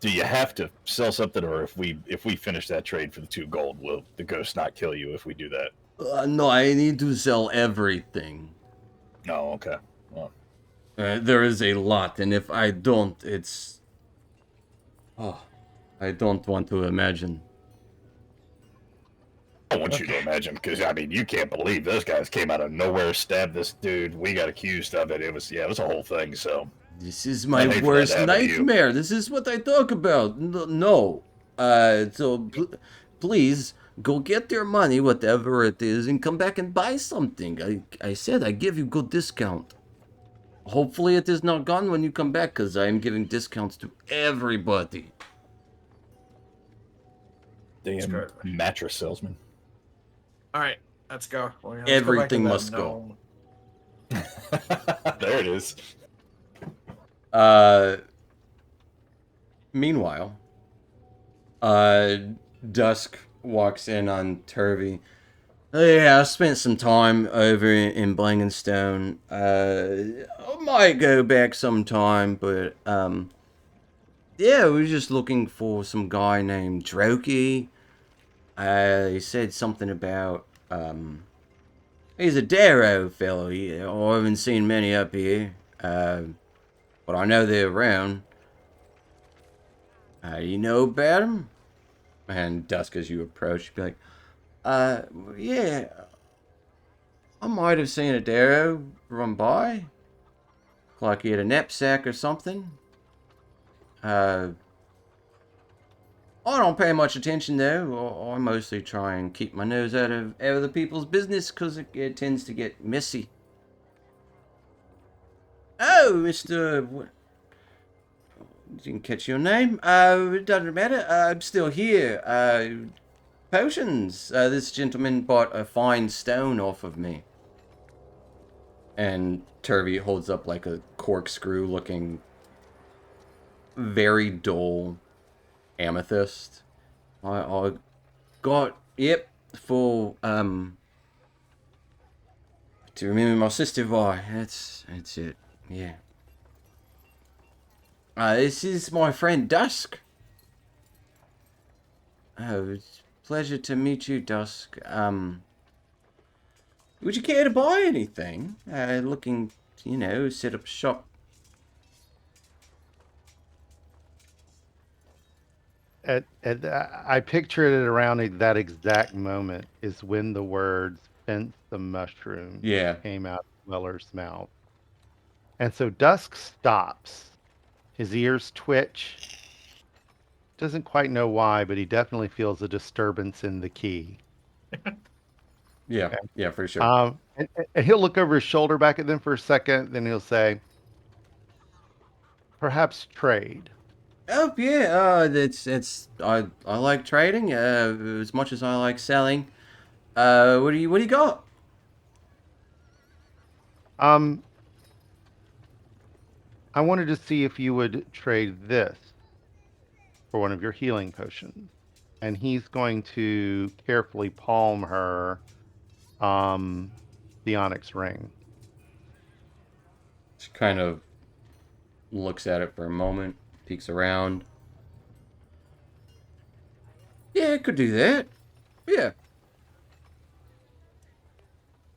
do you have to sell something, or if we finish that trade for the 2 gold, will the ghost not kill you if we do that? No, I need to sell everything. No, okay. Well, There is a lot, and if I don't, it's Oh, I don't want to imagine. I want you to imagine, because I mean, you can't believe those guys came out of nowhere, stabbed this dude. We got accused of it. It was a whole thing. So This is my I'd hate for that to worst happen to you. nightmare. This is what I talk about. No. Please go get your money, whatever it is, and come back and buy something. I said I give you good discount. Hopefully it is not gone when you come back, because I am giving discounts to everybody. damn good. mattress salesman. All right, let's go. Let's go back to Everything that must go. gnome. There it is. Meanwhile, Dusk walks in on Turvy. Oh, yeah, I spent some time over in Blankenstone. I might go back sometime, but, yeah, we were just looking for some guy named Droki. He said something about, he's a Darrow fellow. I haven't seen many up here, but I know they're around. You know about him? And Dusk, as you approach, be like, yeah, I might have seen a Darrow run by. Like he had a knapsack or something. I don't pay much attention though. I mostly try and keep my nose out of other people's business because it tends to get messy. Oh, Mr. Didn't catch your name. It doesn't matter. I'm still here. Potions. This gentleman bought a fine stone off of me. And Turvy holds up like a corkscrew looking very dull amethyst. I got, yep, for, to remember my sister by. That's it. Yeah. This is my friend Dusk. Oh, it's a pleasure to meet you, Dusk. Would you care to buy anything? Looking, set up shop. I pictured it around that exact moment is when the words "fence the mushroom" Yeah. came out of Weller's mouth. And so Dusk stops. His ears twitch. Doesn't quite know why, but he definitely feels a disturbance in the key. Yeah, Okay. yeah, for sure. And he'll look over his shoulder back at them for a second, then he'll say, "Perhaps trade." Oh yeah, I like trading as much as I like selling. What do you got? I wanted to see if you would trade this for one of your healing potions. And he's going to carefully palm her the onyx ring. She kind of looks at it for a moment, peeks around. Yeah, I could do that. Yeah.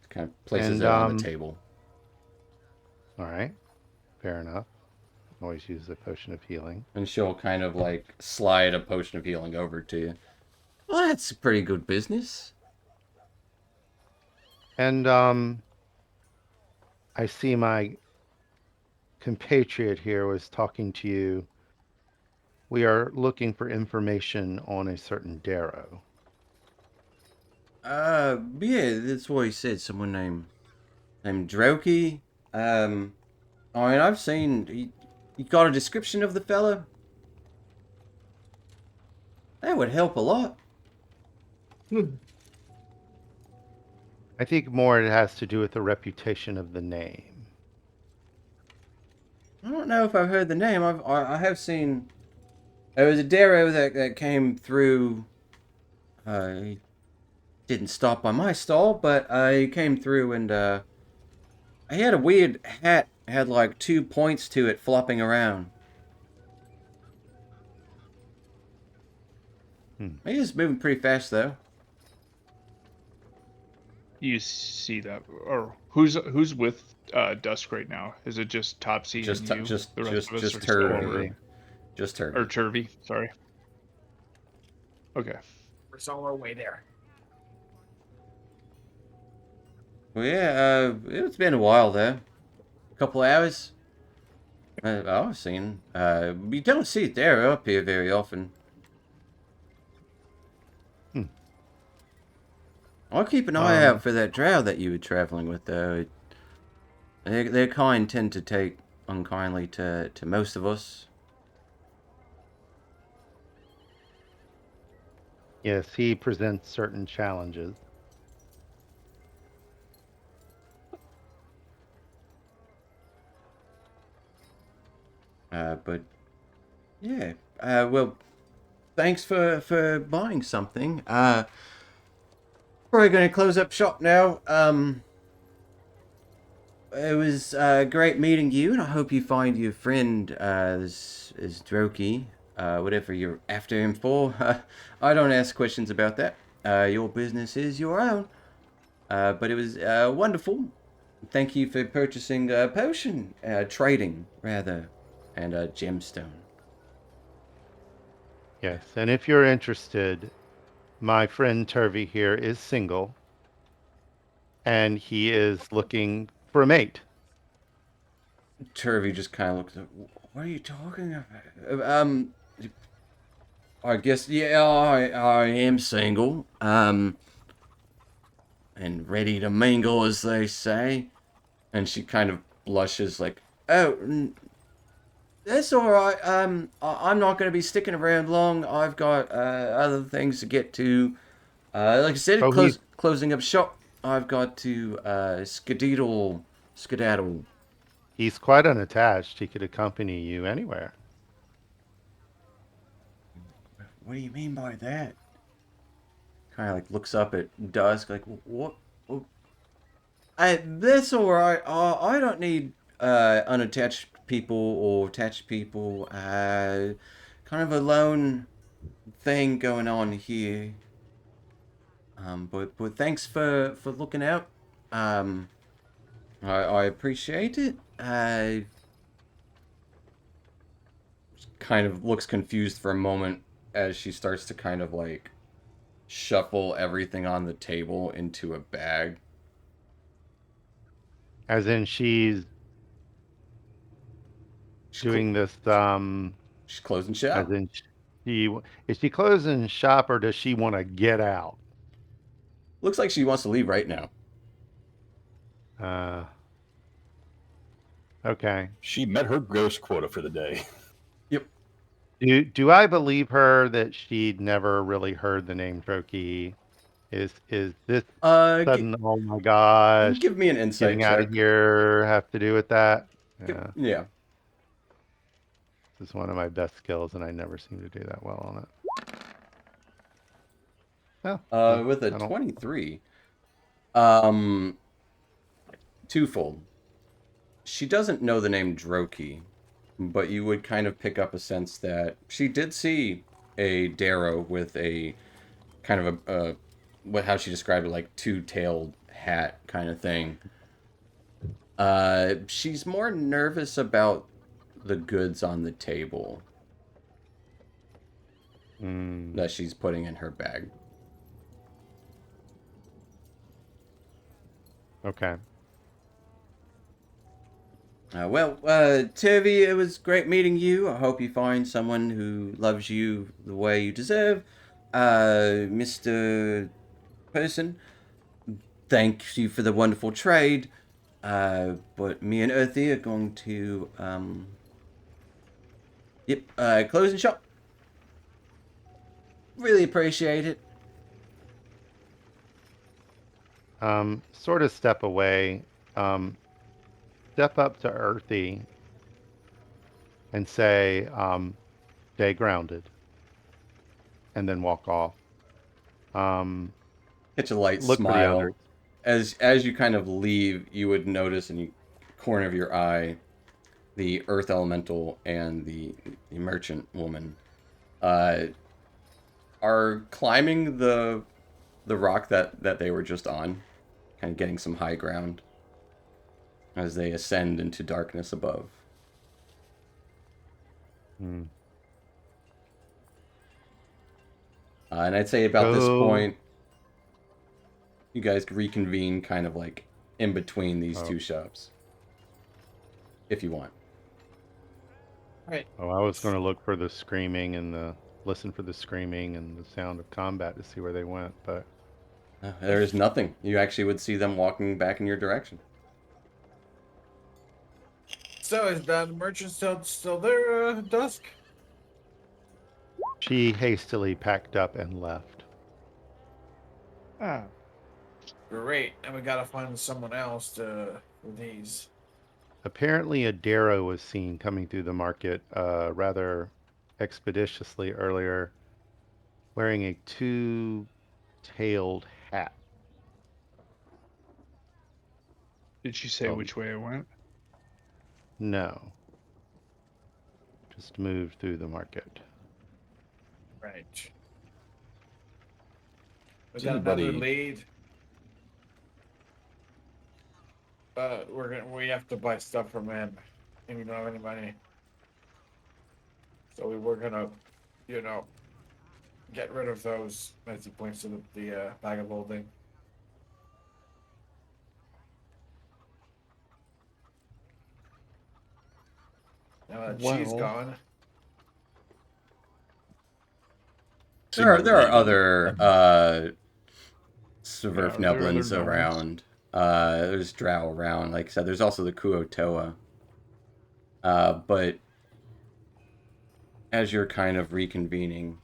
Kind of places it on the table. All right. Fair enough. Always use a potion of healing. And she'll kind of like slide a potion of healing over to you. Well, that's a pretty good business. And I see my compatriot here was talking to you. We are looking for information on a certain Darrow. Yeah, that's what he said. Someone named Droki. I mean, I've seen. You got a description of the fella? That would help a lot. I think more it has to do with the reputation of the name. I don't know if I've heard the name. I have seen. There was a Darrow that came through. He didn't stop by my stall, but he came through and he had a weird hat. Had like 2 points to it flopping around. He was moving pretty fast though. You see that, or who's with Dusk right now? Is it just Topsy Just and you? just The rest of us just are still her. over. Just her. Or Turvey, sorry. Okay. We're somewhere way there. Well, yeah, it's been a while though. A couple hours. I was seeing. You don't see it there up here very often. Hmm. I'll keep an eye Um, out for that drow that you were traveling with, though. Their kind tend to take unkindly to most of us. Yes, he presents certain challenges. But yeah. Well, thanks for buying something. Probably going to close up shop now. It was great meeting you, and I hope you find your friend is Droki, whatever you're after him for. I don't ask questions about that. Your business is your own. But it was wonderful. Thank you for purchasing a potion, trading rather, and a gemstone. Yes, and if you're interested, my friend Turvey here is single, and he is looking for a mate. Turvey just kind of looks up. What are you talking about? I guess, yeah, I am single. And ready to mingle, as they say. And she kind of blushes like, oh, that's all right. I'm not going to be sticking around long. I've got other things to get to. Like I said, Oh, closing up shop. I've got to skedaddle. he's quite unattached. He could accompany you anywhere. What do you mean by that? Kind of like looks up at Dusk, like, what? That's all right. I don't need unattached people or attached people. Kind of a lone thing going on here. But thanks for looking out. I appreciate it. Kind of looks confused for a moment as she starts to kind of like shuffle everything on the table into a bag. As in, she's doing this. She's closing As shop. in, is she closing shop or does she want to get out? Looks like she wants to leave right now. Okay. She met her ghost quota for the day. Yep. Do I believe her that she'd never really heard the name Droki? Is this sudden, oh my gosh, Give me an insight getting out check. of here have to do with that? Yeah. This is one of my best skills, and I never seem to do that well on it. Oh, With a I don't- 23. Twofold. She doesn't know the name Droki, but you would kind of pick up a sense that she did see a Darrow with a kind of how she described it, like two-tailed hat kind of thing. She's more nervous about the goods on the table that she's putting in her bag. Okay. Turvey, it was great meeting you. I hope you find someone who loves you the way you deserve. Mr. Person, thank you for the wonderful trade. But me and Earthy are going to, closing shop. Really appreciate it. Sort of step away. Step up to Earthy and say, stay grounded. And then walk off. Catch a light Look for the smile. others. As you kind of leave, you would notice in the corner of your eye the earth elemental and the merchant woman are climbing the rock that they were just on, kind of getting some high ground as they ascend into darkness above. And I'd say about this Go. point, you guys reconvene kind of like in between these Oh. two shops. If you want. Right. Oh, I was going to look for the screaming and listen for the screaming and the sound of combat to see where they went, but There is nothing. You actually would see them walking back in your direction. So is that merchant still there, Dusk? she hastily packed up and left. Ah, Great. And we gotta find someone else for these. Apparently, a Darrow was seen coming through the market rather expeditiously earlier, wearing a two-tailed hat. did she say Oh. which way I went? No. Just moved through the market. Right. We Does got another anybody- lead. We have to buy stuff from him, and we don't have any money. So we were gonna, get rid of those as he points to the bag of holding. Now that she's Well. gone, There are Signal other Yeah, there are Sverfneblins other around. There's Drow around. Like I said, there's also the Kuotoa. But as you're kind of reconvening,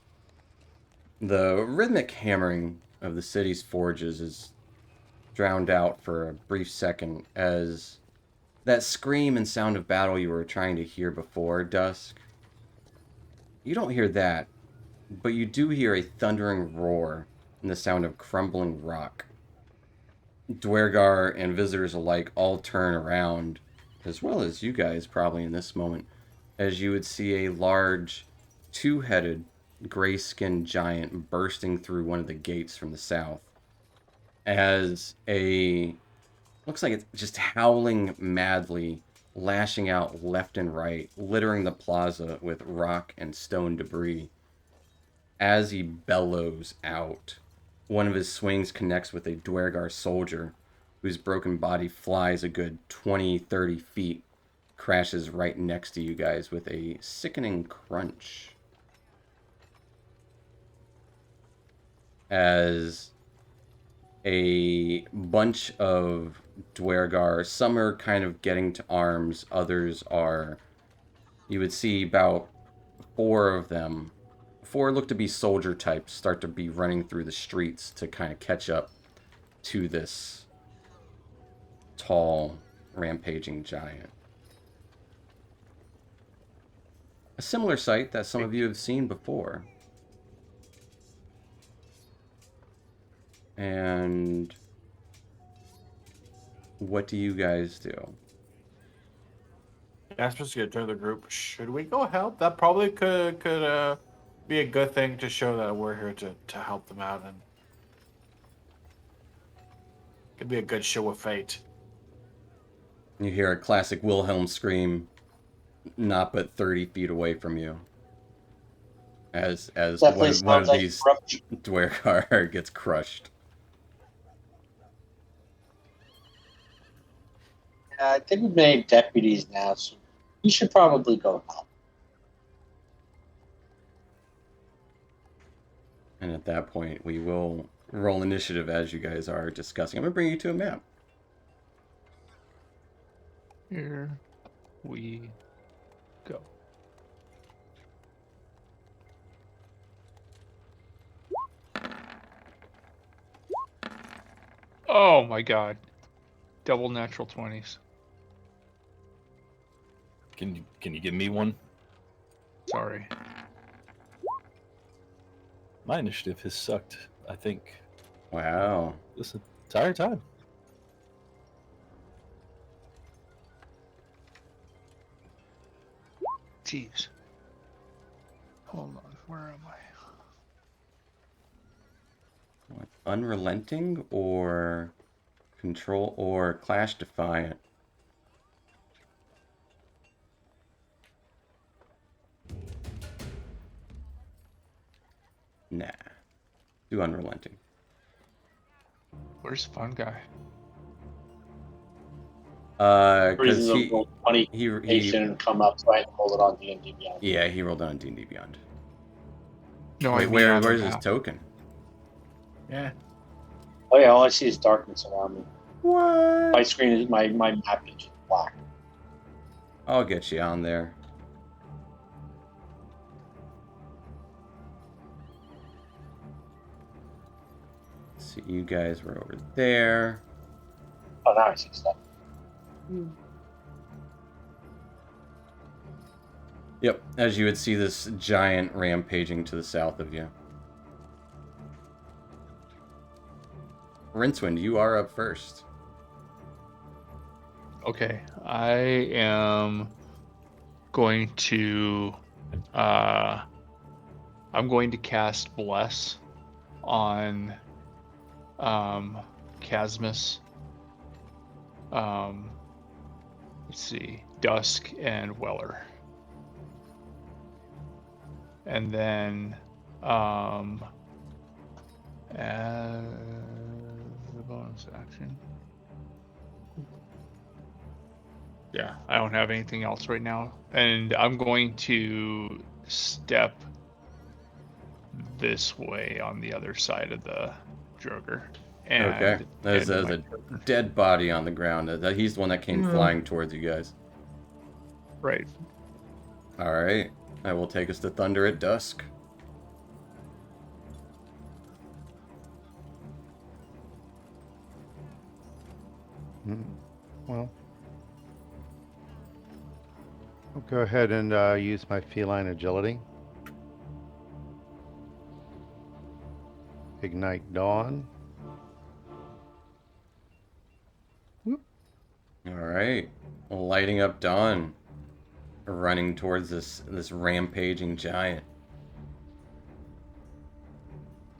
the rhythmic hammering of the city's forges is drowned out for a brief second as that scream and sound of battle you were trying to hear before, Dusk. You don't hear that, but you do hear a thundering roar and the sound of crumbling rock. Dwergar and visitors alike all turn around, as well as you guys probably in this moment, as you would see a large, two-headed, gray-skinned giant bursting through one of the gates from the south. As looks like it's just howling madly, lashing out left and right, littering the plaza with rock and stone debris. As he bellows out, one of his swings connects with a Dwergar soldier, whose broken body flies a good 20-30 feet, crashes right next to you guys with a sickening crunch. As a bunch of Dwergar, some are kind of getting to arms, others are, you would see about 4 of them. 4 look to be soldier types, start to be running through the streets to kind of catch up to this tall, rampaging giant. A similar sight that some of you have seen before. And what do you guys do? Jasper's gonna turn to the group. Should we go help? That probably could be a good thing to show that we're here to help them out, and could be a good show of fate. You hear a classic Wilhelm scream, not but 30 feet away from you. As Definitely one sounds of like these corruption. Dwergar gets crushed. I think we've made deputies now, so we should probably go help. And at that point, we will roll initiative as you guys are discussing. I'm going to bring you to a map. Here we go. Oh my god. Double natural 20s. Can you give me one? Sorry. My initiative has sucked, I think, Wow. this entire time. Jeez. Hold on. Where am I? What, unrelenting or control or clash defiant? Nah. Do unrelenting. Where's Fun Guy? Because Reasons of roll 20 he nation and come up, so I had to roll it on D&D Beyond. yeah, he rolled on D&D Beyond. No, Wait, I mean on the where's his map. token? Yeah. Oh yeah, all I see is darkness around me. What? My screen is my map is just black. I'll get you on there. So you guys were over there. Oh, now I see stuff. Yep, as you would see this giant rampaging to the south of you. Rincewind, you are up first. Okay, I am going to I'm going to cast Bless on Casmus. Let's see, Dusk and Weller. And then as a bonus action. Yeah, I don't have anything else right now. And I'm going to step this way on the other side of the Droger. And Okay, there's end my a turn. dead body on the ground. He's the one that came flying towards you guys. Right. All right, that will take us to Thunder at Dusk. Well, I'll go ahead and use my feline agility. Ignite Dawn. All right, lighting up Dawn, running towards this rampaging giant.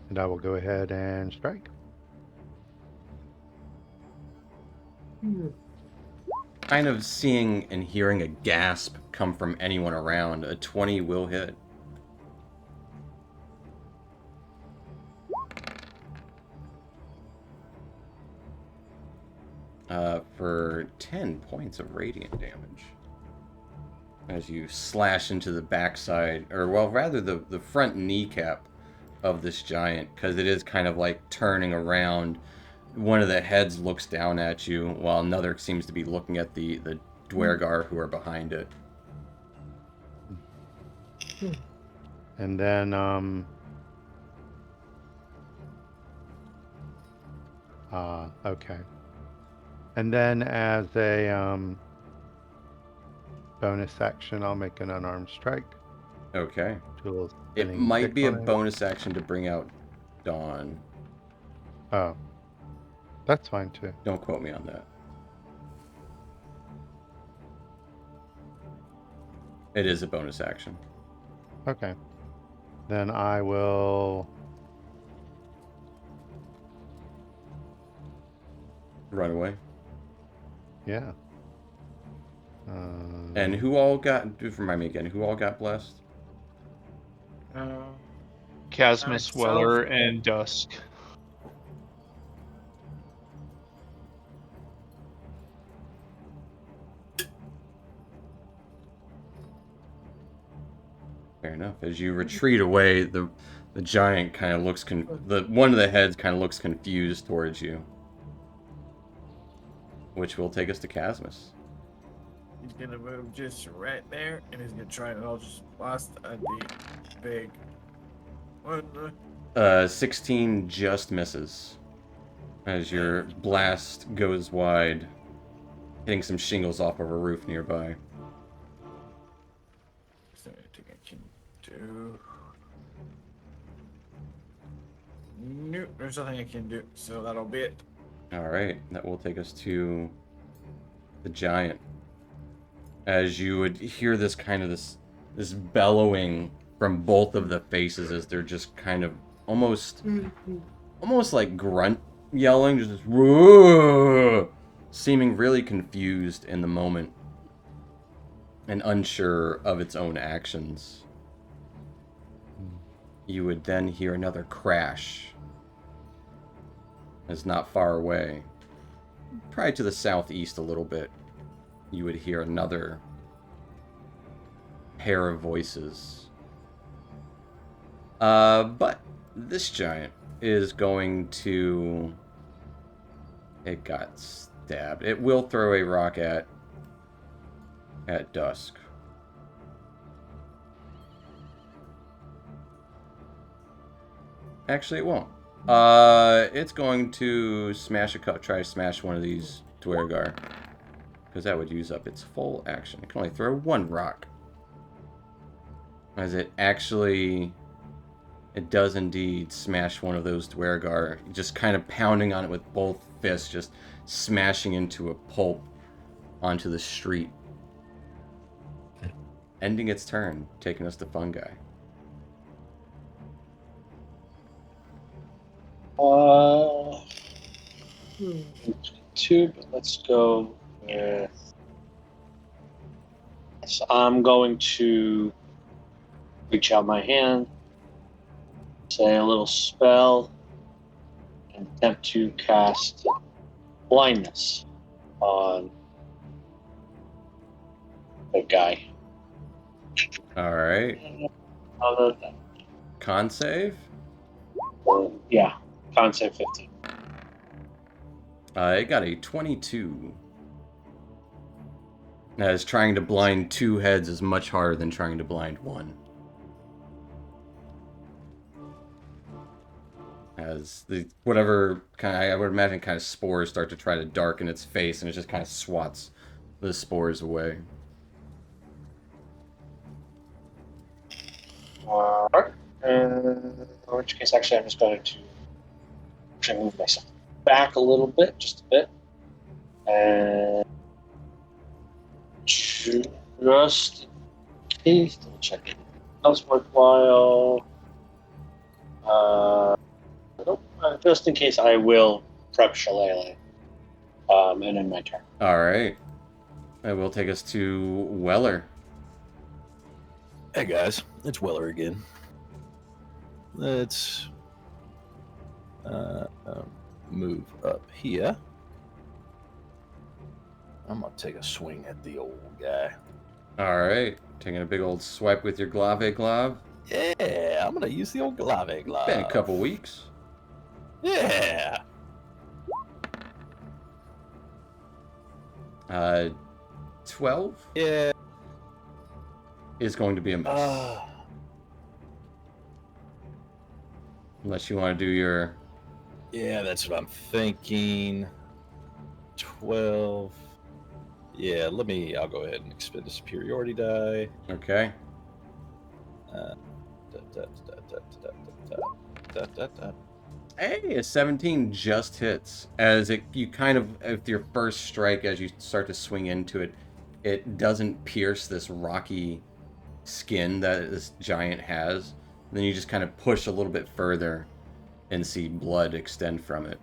And I will go ahead and strike. Kind of seeing and hearing a gasp come from anyone around. A 20 will hit. For 10 points of radiant damage. As you slash into the backside, or well, rather the front kneecap of this giant, because it is kind of like turning around. One of the heads looks down at you, while another seems to be looking at the Dwergar who are behind it. And then okay. And then as a bonus action, I'll make an unarmed strike. Okay. Tool It spinning might stick be a on it. bonus action to bring out Dawn. Oh, that's fine too. Don't quote me on that. It is a bonus action. Okay. Then I will. Run away. Yeah. And who all got? Remind me again. Who all got blessed? Casmus, Myself. Weller, and Dusk. Fair enough. As you retreat away, the giant kind of looks one of the heads kind of looks confused towards you, which will take us to Casmus. He's gonna move just right there, and he's gonna try and I'll just blast at the big. What the? 16 just misses as your blast goes wide, hitting some shingles off of a roof nearby. Is there anything I can do? Nope, there's nothing I can do, so that'll be it. All right, that will take us to the giant. As you would hear this kind of this bellowing from both of the faces as they're just kind of almost like grunt yelling, just whoa, seeming really confused in the moment and unsure of its own actions. you would then hear another crash. It's not far away. Probably to the southeast a little bit. You would hear another pair of voices. But this giant is going to... It got stabbed. It will throw a rock at Dusk. Actually, it won't. It's going to smash try to smash one of these Dwergar. Because that would use up its full action. It can only throw one rock. As it actually... It does indeed smash one of those Dwergar. Just kind of pounding on it with both fists. Just smashing into a pulp onto the street. Ending its turn. Taking us to Fungi. Two, but let's go with. So I'm going to reach out my hand, say a little spell, and attempt to cast blindness on the guy. Alright. Other than, Con save? yeah, con save 15. It got a 22. As trying to blind 2 heads is much harder than trying to blind 1. As the whatever kind of, I would imagine kind of spores start to try to darken its face, and it just kind of swats the spores away. Alright. In which case, actually, I'm just going to move myself back a little bit, just a bit. And just in case, double check it. Else worthwhile. Just in case, I will prep Shillelagh. And then my turn. Alright. That will take us to Weller. Hey guys, it's Weller again. Let's move up here. I'm gonna take a swing at the old guy. Alright. Taking a big old swipe with your Glave Glove. Yeah, I'm gonna use the old Glave Glove. Been a couple weeks. Yeah. 12 Yeah. is going to be a miss. Unless you want to do your... Yeah, that's what I'm thinking. 12. Yeah, I'll go ahead and expend a superiority die. Okay. Hey, a 17 just hits. As you kind of, with your first strike, as you start to swing into it, it doesn't pierce this rocky skin that this giant has. Then you just kind of push a little bit further and see blood extend from it.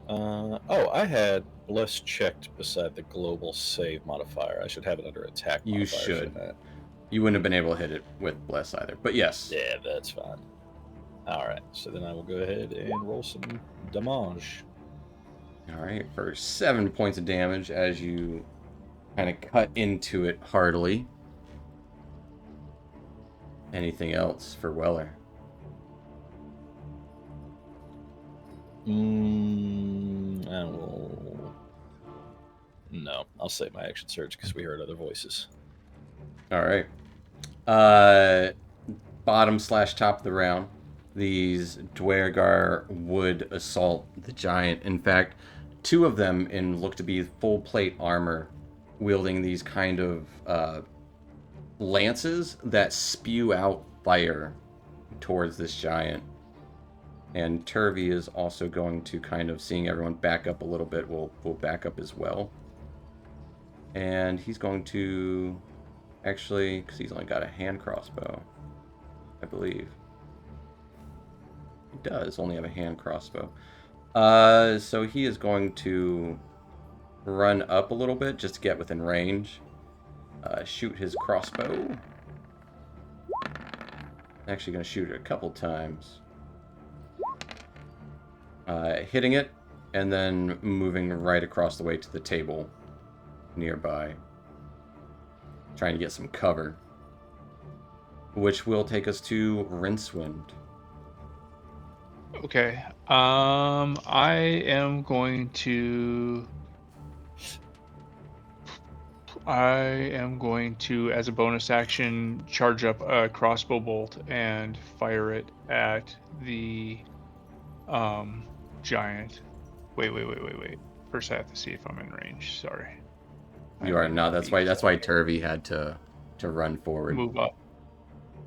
I had Bless checked beside the global save modifier. I should have it under attack modifier. You should. shouldn't I? You wouldn't have been able to hit it with Bless either. But yes. Yeah, that's fine. Alright, so then I will go ahead and roll some damage. Alright, for 7 points of damage as you kind of cut into it heartily. Anything else for Weller? I will... No, I'll save my action surge because we heard other voices. Alright. Bottom/top of the round. These Dwergar would assault the giant. In fact, 2 of them look to be full plate armor, wielding these kind of lances that spew out fire towards this giant. And Turvey is also going to kind of, seeing everyone back up a little bit, will back up as well. And he's going to actually, because he's only got a hand crossbow, I believe. He does only have a hand crossbow. So he is going to run up a little bit just to get within range. Shoot his crossbow. Actually going to shoot it a couple times. Hitting it, and then moving right across the way to the table nearby. Trying to get some cover. Which will take us to Rincewind. Okay. I am going to. As a bonus action, charge up a crossbow bolt and fire it at the giant. Wait. First, I have to see if I'm in range. Sorry. You are not. That's why Turvey had to run forward. Move up.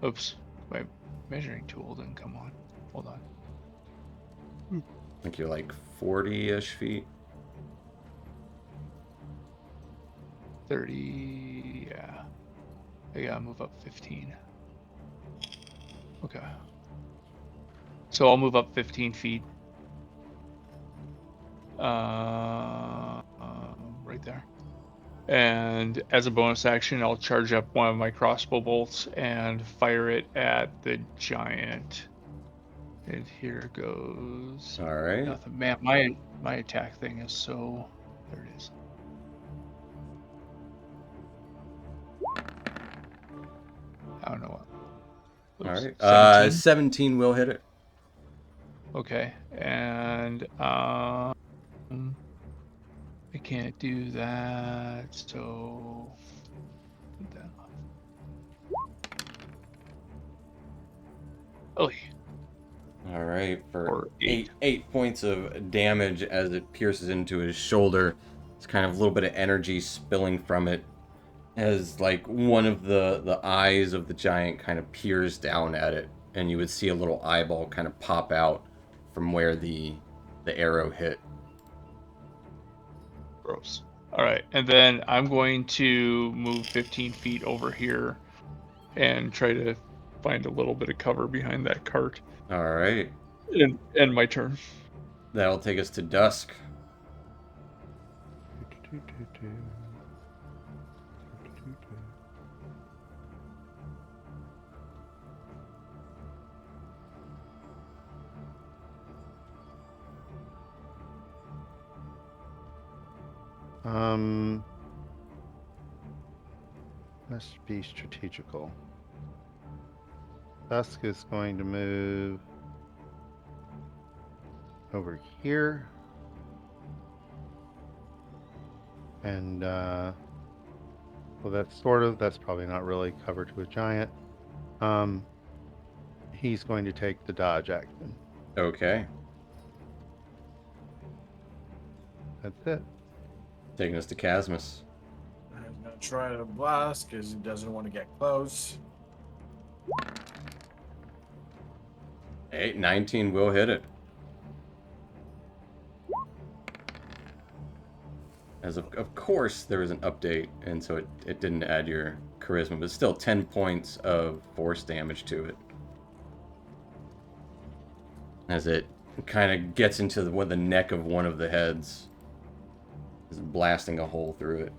Oops. My measuring tool didn't come on. Hold on. I think you're like 40-ish feet. 30. Yeah. I gotta move up 15. Okay. So I'll move up 15 feet. Right there. And as a bonus action, I'll charge up one of my crossbow bolts and fire it at the giant. And here goes. All right. Nothing. Man, my attack thing is so. There it is. I don't know what. All Oops, right. 17? 17 will hit it. Okay, and I can't do that, so put that on. Oh, All right, for Or eight. eight points of damage as it pierces into his shoulder. It's kind of a little bit of energy spilling from it as like one of the eyes of the giant kind of peers down at it, and you would see a little eyeball kind of pop out from where the arrow hit. Gross. All right, and then I'm going to move 15 feet over here and try to find a little bit of cover behind that cart. All right, And my turn. that'll take us to Dusk. Must be strategical. Dusk is going to move over here. And, well, that's probably not really cover to a giant. He's going to take the dodge action. Okay, That's it. taking us to Casmus. I'm gonna try to blast because he doesn't want to get close. 19 will hit it. As of course there was an update, and so it didn't add your charisma, but still 10 points of force damage to it. As it kind of gets into the neck of one of the heads. Is blasting a hole through it.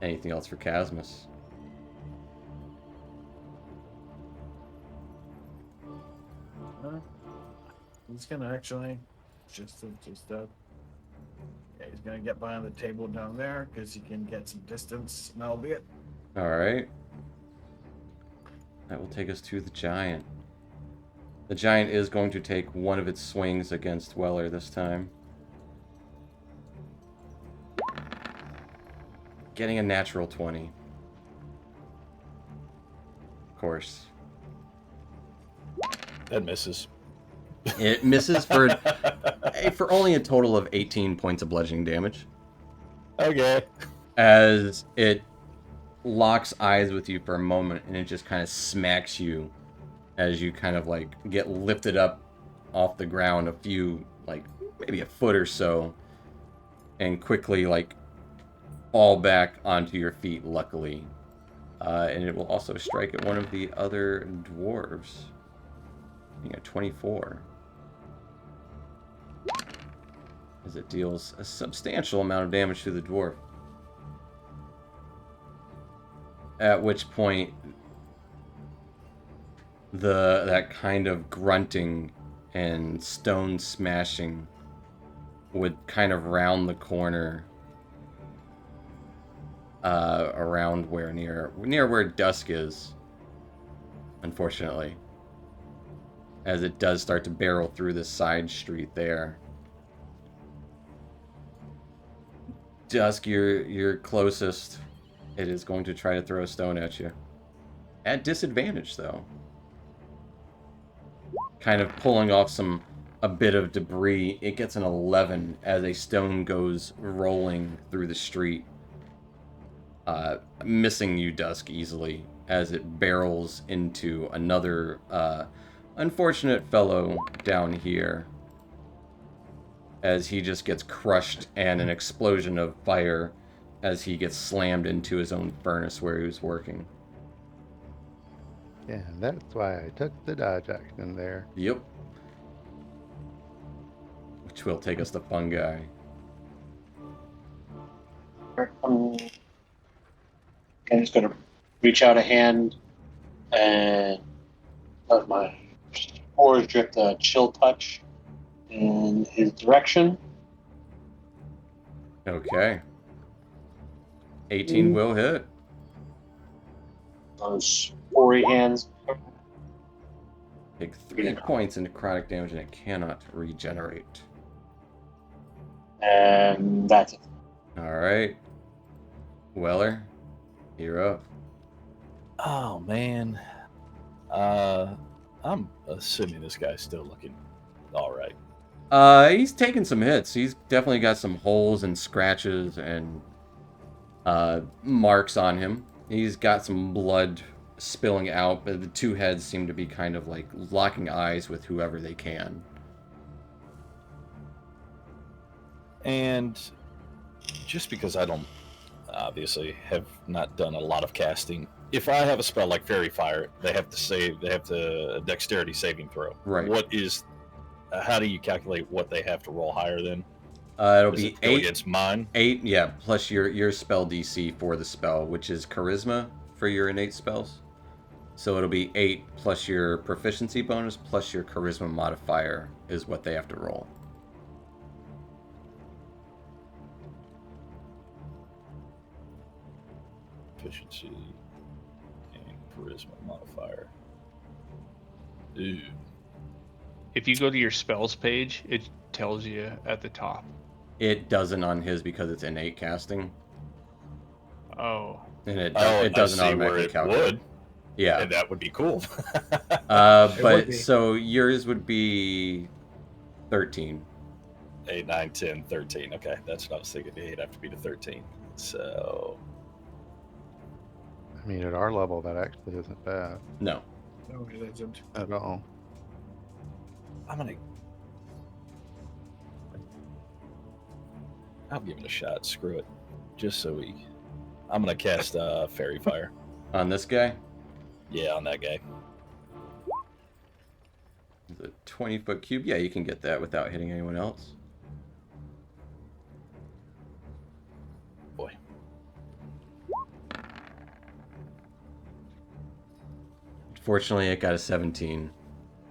Anything else for Casmus? He's gonna actually just yeah, he's gonna get behind the table down there because he can get some distance, and that'll be it. All right. That will take us to the giant. The giant is going to take one of its swings against Weller this time. Getting a natural 20. Of course. That misses. It misses for only a total of 18 points of bludgeoning damage. Okay. As it locks eyes with you for a moment, and it just kind of smacks you as you kind of like get lifted up off the ground a few, like maybe a foot or so, and quickly like fall back onto your feet, luckily. And it will also strike at one of the other dwarves. Being a 24. As it deals a substantial amount of damage to the dwarf. At which point, that kind of grunting and stone smashing would kind of round the corner around where near where dusk is, unfortunately, as it does start to barrel through the side street there. Dusk, you're closest. It is going to try to throw a stone at you. At disadvantage, though. Kind of pulling off a bit of debris. It gets an 11 as a stone goes rolling through the street. Missing you, Dusk, easily as it barrels into another unfortunate fellow down here. As he just gets crushed and an explosion of fire as he gets slammed into his own furnace where he was working. Yeah, that's why I took the dodge action there. Yep. Which will take us to Fungi. I'm just gonna reach out a hand and let my spores drip the chill touch in his direction. Okay. 18 will hit. Those spory hands. Take 3 points into necrotic damage and it cannot regenerate. And that's it. Alright. Weller, you're up. Oh man. I'm assuming this guy's still looking all right. He's taken some hits. He's definitely got some holes and scratches and marks on him. He's got some blood spilling out, but the two heads seem to be kind of like locking eyes with whoever they can. And just because I don't obviously have not done a lot of casting, if I have a spell like Fairy Fire, they have to a dexterity saving throw. Right. What is how do you calculate what they have to roll higher then? It'll Does be it go 8. against mine? 8, yeah, plus your spell DC for the spell, which is Charisma for your innate spells. So it'll be 8 plus your proficiency bonus plus your Charisma modifier is what they have to roll. Efficiency and charisma modifier. Ooh. If you go to your spells page, it tells you at the top. It doesn't on his because it's innate casting, Oh. and it I doesn't see where automatically it calculate. would. Yeah. And that would be cool. would But be. so yours would be 13. 8, 9, 10, 13. Okay, that's what I was thinking. It'd have to be to 13. So I mean, at our level, that actually isn't bad No. No, it isn't. at all. I'll give it a shot. Screw it. Just so I'm gonna cast Fairy Fire. On this guy, Yeah, on that guy. the 20-foot cube. Yeah, you can get that without hitting anyone else. Boy. Fortunately, it got a 17.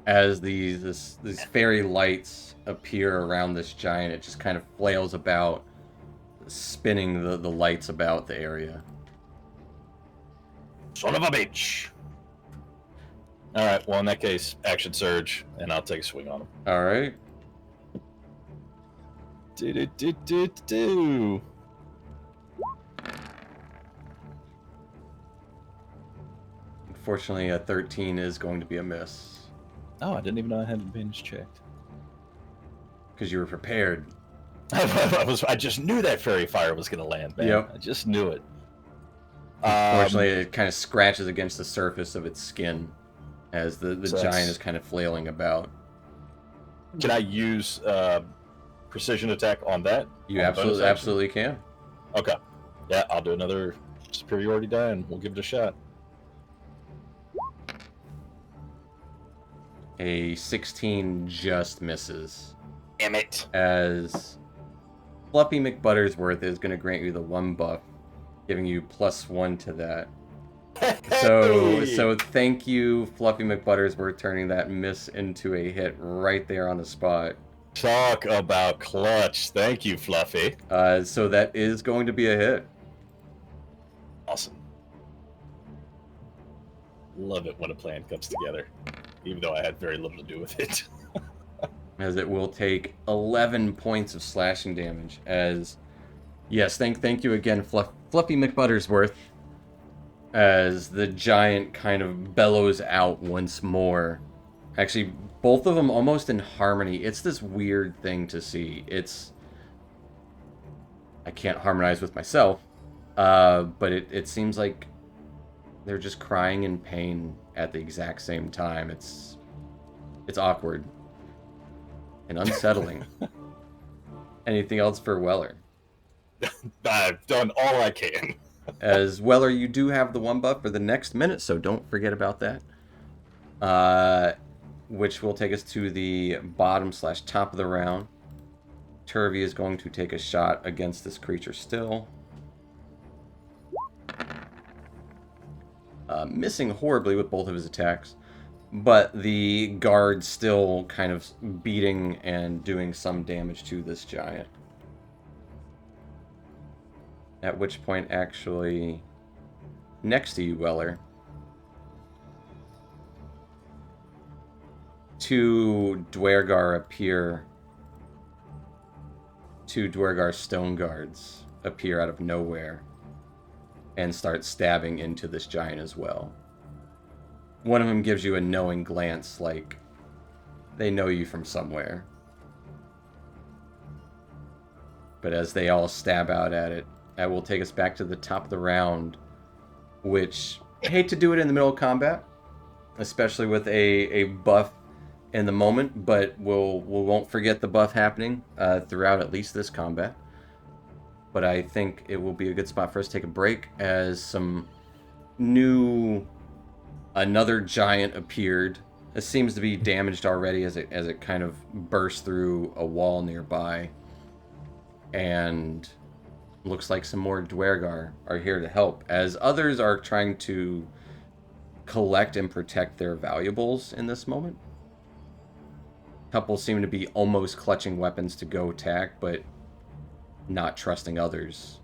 As these fairy lights appear around this giant, it just kind of flails about, spinning the lights about the area. Son of a bitch. All right. Well, in that case, action surge, and I'll take a swing on him. All right. Do. Unfortunately, a 13 is going to be a miss Oh, I didn't even know I had advantage checked. because you were prepared. I just knew that Fairy Fire was going to land, man. Yep. I just knew it. Unfortunately, it kind of scratches against the surface of its skin as the So giant that's- is kind of flailing about. Can I use precision attack on that? You On the bonus action? absolutely can. Okay. Yeah, I'll do another superiority die, and we'll give it a shot. A 16 just misses. Damn it. As Fluffy McButtersworth is going to grant you the 1 buff, giving you +1 to that. So thank you, Fluffy McButtersworth, turning that miss into a hit right there on the spot. Talk about clutch. Thank you, Fluffy. So that is going to be a hit. Awesome. Love it when a plan comes together, even though I had very little to do with it. As it will take 11 points of slashing damage. As, yes, thank you again, Fluffy McButtersworth. As the giant kind of bellows out once more. Actually, both of them almost in harmony. It's this weird thing to see. I can't harmonize with myself, but it seems like they're just crying in pain at the exact same time. It's awkward and unsettling. Anything else for Weller? I've done all I can. As Weller, you do have the 1 buff for the next minute, so don't forget about that. Which will take us to the bottom/top of the round. Turvey is going to take a shot against this creature still. Missing horribly with both of his attacks. But the guard still kind of beating and doing some damage to this giant. At which point, actually, next to you, Weller, 2 Dwergar appear. 2 Dwergar stone guards appear out of nowhere and start stabbing into this giant as well. One of them gives you a knowing glance, like they know you from somewhere. But as they all stab out at it, that will take us back to the top of the round, which, I hate to do it in the middle of combat, especially with a buff in the moment, but we won't forget the buff happening throughout at least this combat. But I think it will be a good spot for us to take a break as another giant appeared. It seems to be damaged already as it kind of burst through a wall nearby. And looks like some more Dwergar are here to help, as others are trying to collect and protect their valuables in this moment. Couple seem to be almost clutching weapons to go attack, but not trusting others.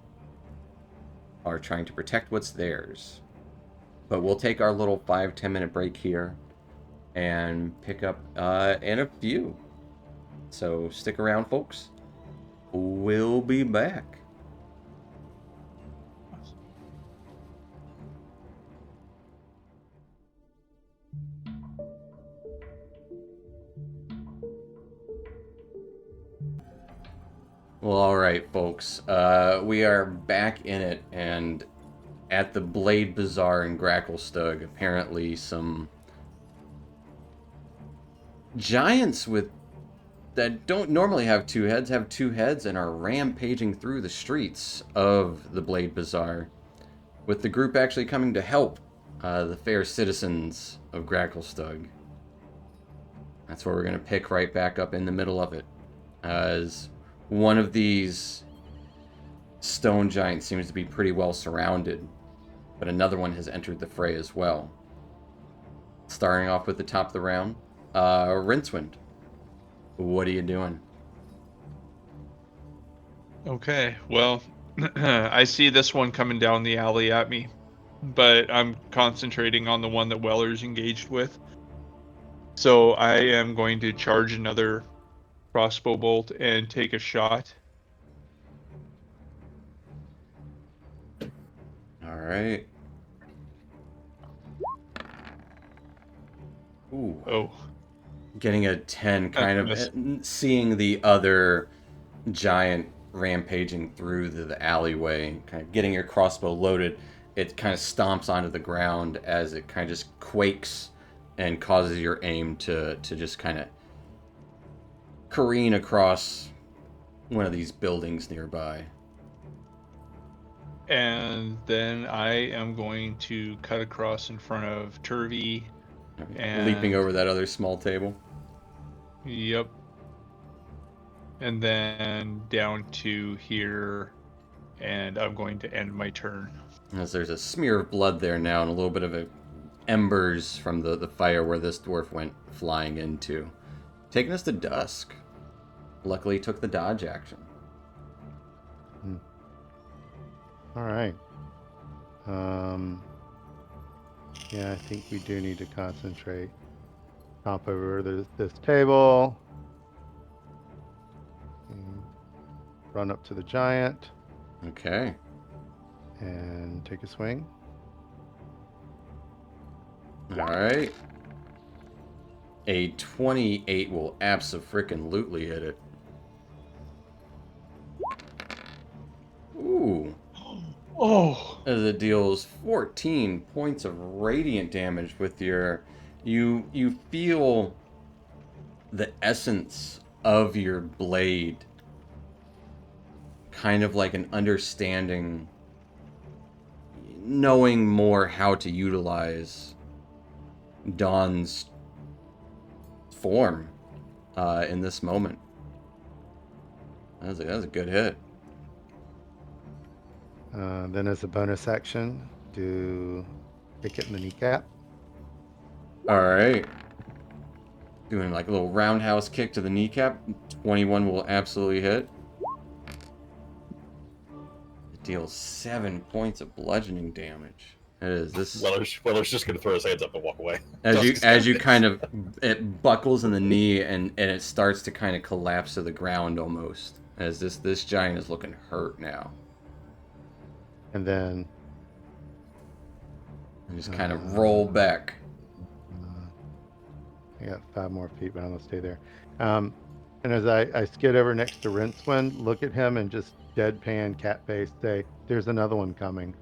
Are trying to protect what's theirs. But we'll take our little 5-10 minute break here and pick up in a few. So stick around, folks. We'll be back. Well, alright, folks. We are back in it, and at the Blade Bazaar in Gracklestugh, apparently some giants that don't normally have 2 heads have 2 heads and are rampaging through the streets of the Blade Bazaar, with the group actually coming to help the fair citizens of Gracklestugh. That's where we're going to pick right back up in the middle of it, as one of these stone giants seems to be pretty well surrounded, but another one has entered the fray as well. Starting off with the top of the round, Rincewind, what are you doing? Okay, well, I see this one coming down the alley at me, but I'm concentrating on the one that Weller's engaged with. So I am going to charge another crossbow bolt and take a shot. All right. Ooh. Oh. Getting a 10, kind of seeing the other giant rampaging through the alleyway, kind of getting your crossbow loaded, it kind of stomps onto the ground as it kind of just quakes and causes your aim to just kind of careen across one of these buildings nearby. And then I am going to cut across in front of Turvey. And leaping over that other small table. Yep. And then down to here and I'm going to end my turn. As there's a smear of blood there now and a little bit of embers from the fire where this dwarf went flying into. Taking us to dusk. Luckily took the dodge action. All right. Yeah, I think we do need to concentrate. Hop over this table. Run up to the giant Okay. and take a swing. Alright. A 28 will abso-frickin-lutely hit it. Ooh. Oh, As it deals 14 points of radiant damage with your... You feel the essence of your blade. Kind of like an understanding, knowing more how to utilize Dawn's form in this moment. That was a good hit. Then as a bonus action, do kick it in the kneecap. Alright. Doing like a little roundhouse kick to the kneecap. 21 will absolutely hit. It deals 7 points of bludgeoning damage. It is this. Weller's just gonna throw his hands up and walk away. As you kind of, it buckles in the knee and it starts to kind of collapse to the ground almost. As this giant is looking hurt now. And then And just kind of roll back. I got 5 more feet, but I'm gonna stay there. And as I skid over next to Rincewind, look at him and just deadpan cat face say, "There's another one coming."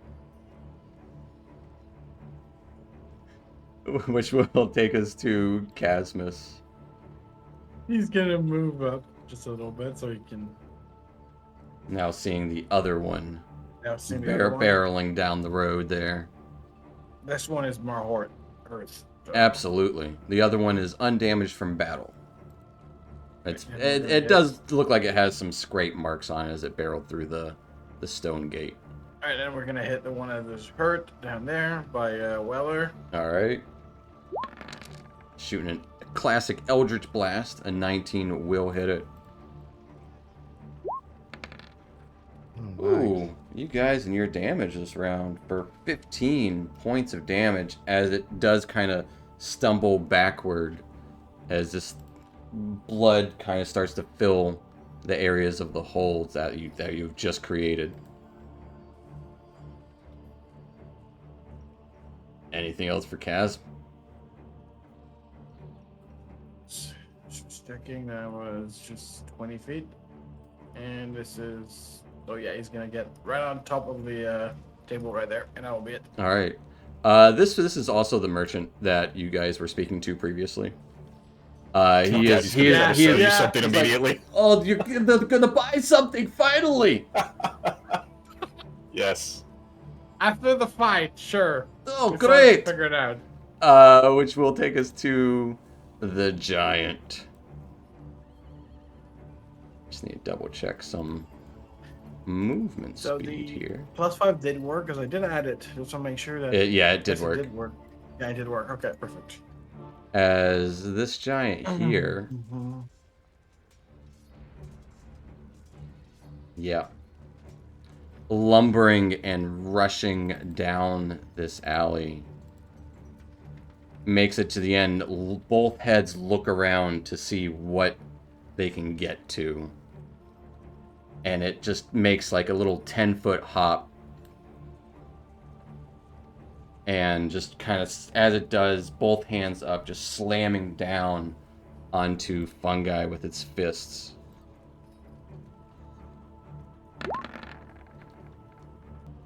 Which will take us to Casmus. He's gonna move up just a little bit so he can Now seeing the other one now see the other one. barreling down the road there. This one is more Earth. So. Absolutely. The other one is undamaged from battle. It does look like it has some scrape marks on it as it barreled through the stone gate. Alright, then we're gonna hit the one that is hurt down there by Weller. Alright. Shooting a classic Eldritch Blast. A 19 will hit it. Oh, Ooh, nice. you guys and your damage this round for 15 points of damage as it does kind of stumble backward as this blood kind of starts to fill the areas of the holes that you've just created. Anything else for Kaz? Sticking, that was just 20 feet. And this is... Oh yeah, he's gonna get right on top of the table right there, and that will be it. All right. This is also the merchant that you guys were speaking to previously. He is Sell you yeah. something He's like, immediately. oh, you're gonna buy something finally! Yes. After the fight, sure. Oh, Just wanted to great! Figure it out. Which will take us to the giant. Just need to double check some movement So speed the here. +5 did work because I did add it. Just want to make sure that. Yeah, it did Yes, work. It did work. Yeah, it did work. Okay, perfect. As this giant here, yeah, lumbering and rushing down this alley, makes it to the end. Both heads look around to see what they can get to. And it just makes like a little 10-foot hop. And just kind of, as it does, both hands up, just slamming down onto Fungi with its fists.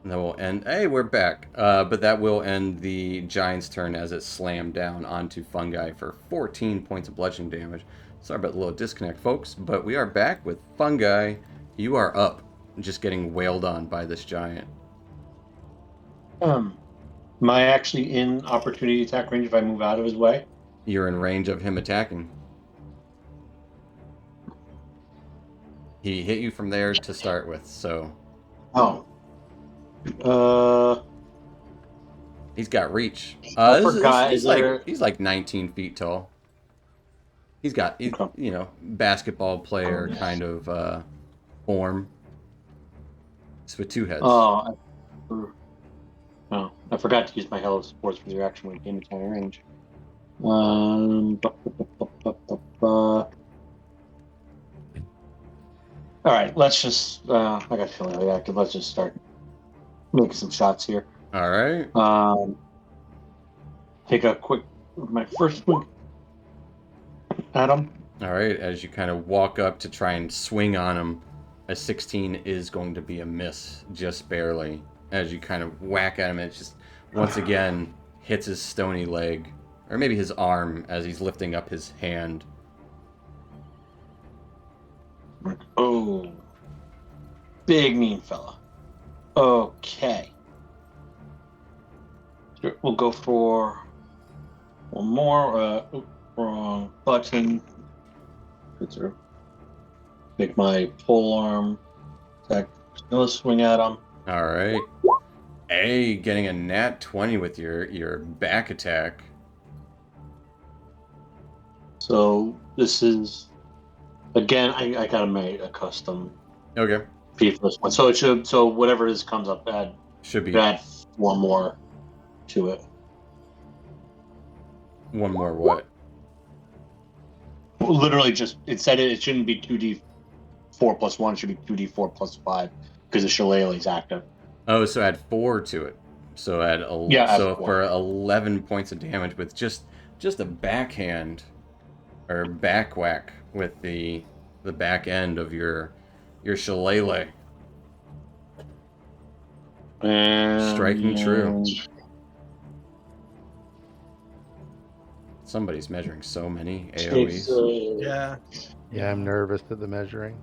And that will end. Hey, we're back. But that will end the giant's turn as it slammed down onto Fungi for 14 points of bludgeoning damage. Sorry about the little disconnect, folks, but we are back with Fungi. You are up, just getting wailed on by this giant. Am I actually in opportunity attack range if I move out of his way? You're in range of him attacking. He hit you from there to start with, so... Oh. He's got reach. I forgot, He's is there- he's like 19 feet tall. He's Okay. you know, basketball player kind of form. It's with 2 heads. I forgot to use my Hello Sports for the action when it came to counter range. All right, let's just. I got feeling reactive. Let's just start making some shots here. All right. Take a quick. My first swing at him. All right. As you kind of walk up to try and swing on him, a 16 is going to be a miss, just barely. As you kind of whack at him, it just once again hits his stony leg, or maybe his arm, as he's lifting up his hand. Oh, big mean fella. Okay. We'll go for one more. Wrong button. Good through. Make my pole arm attack. Let's swing at him. All right. Hey, getting a nat 20 with your back attack. So this is again. I gotta make a custom Okay. P for this one. So it should. So whatever this comes up, Should be add one more to it. one more what? Literally, just it said it shouldn't be 2d4 plus 1. It should be 2d4 plus 5 because the shillelagh is active. Oh, so add 4 to it. So add Yeah, so add 4. for 11 points of damage with just a backhand or back whack with the back end of your shillelagh. Striking true. Somebody's measuring so many AoEs. Yeah. Yeah, I'm nervous at the measuring.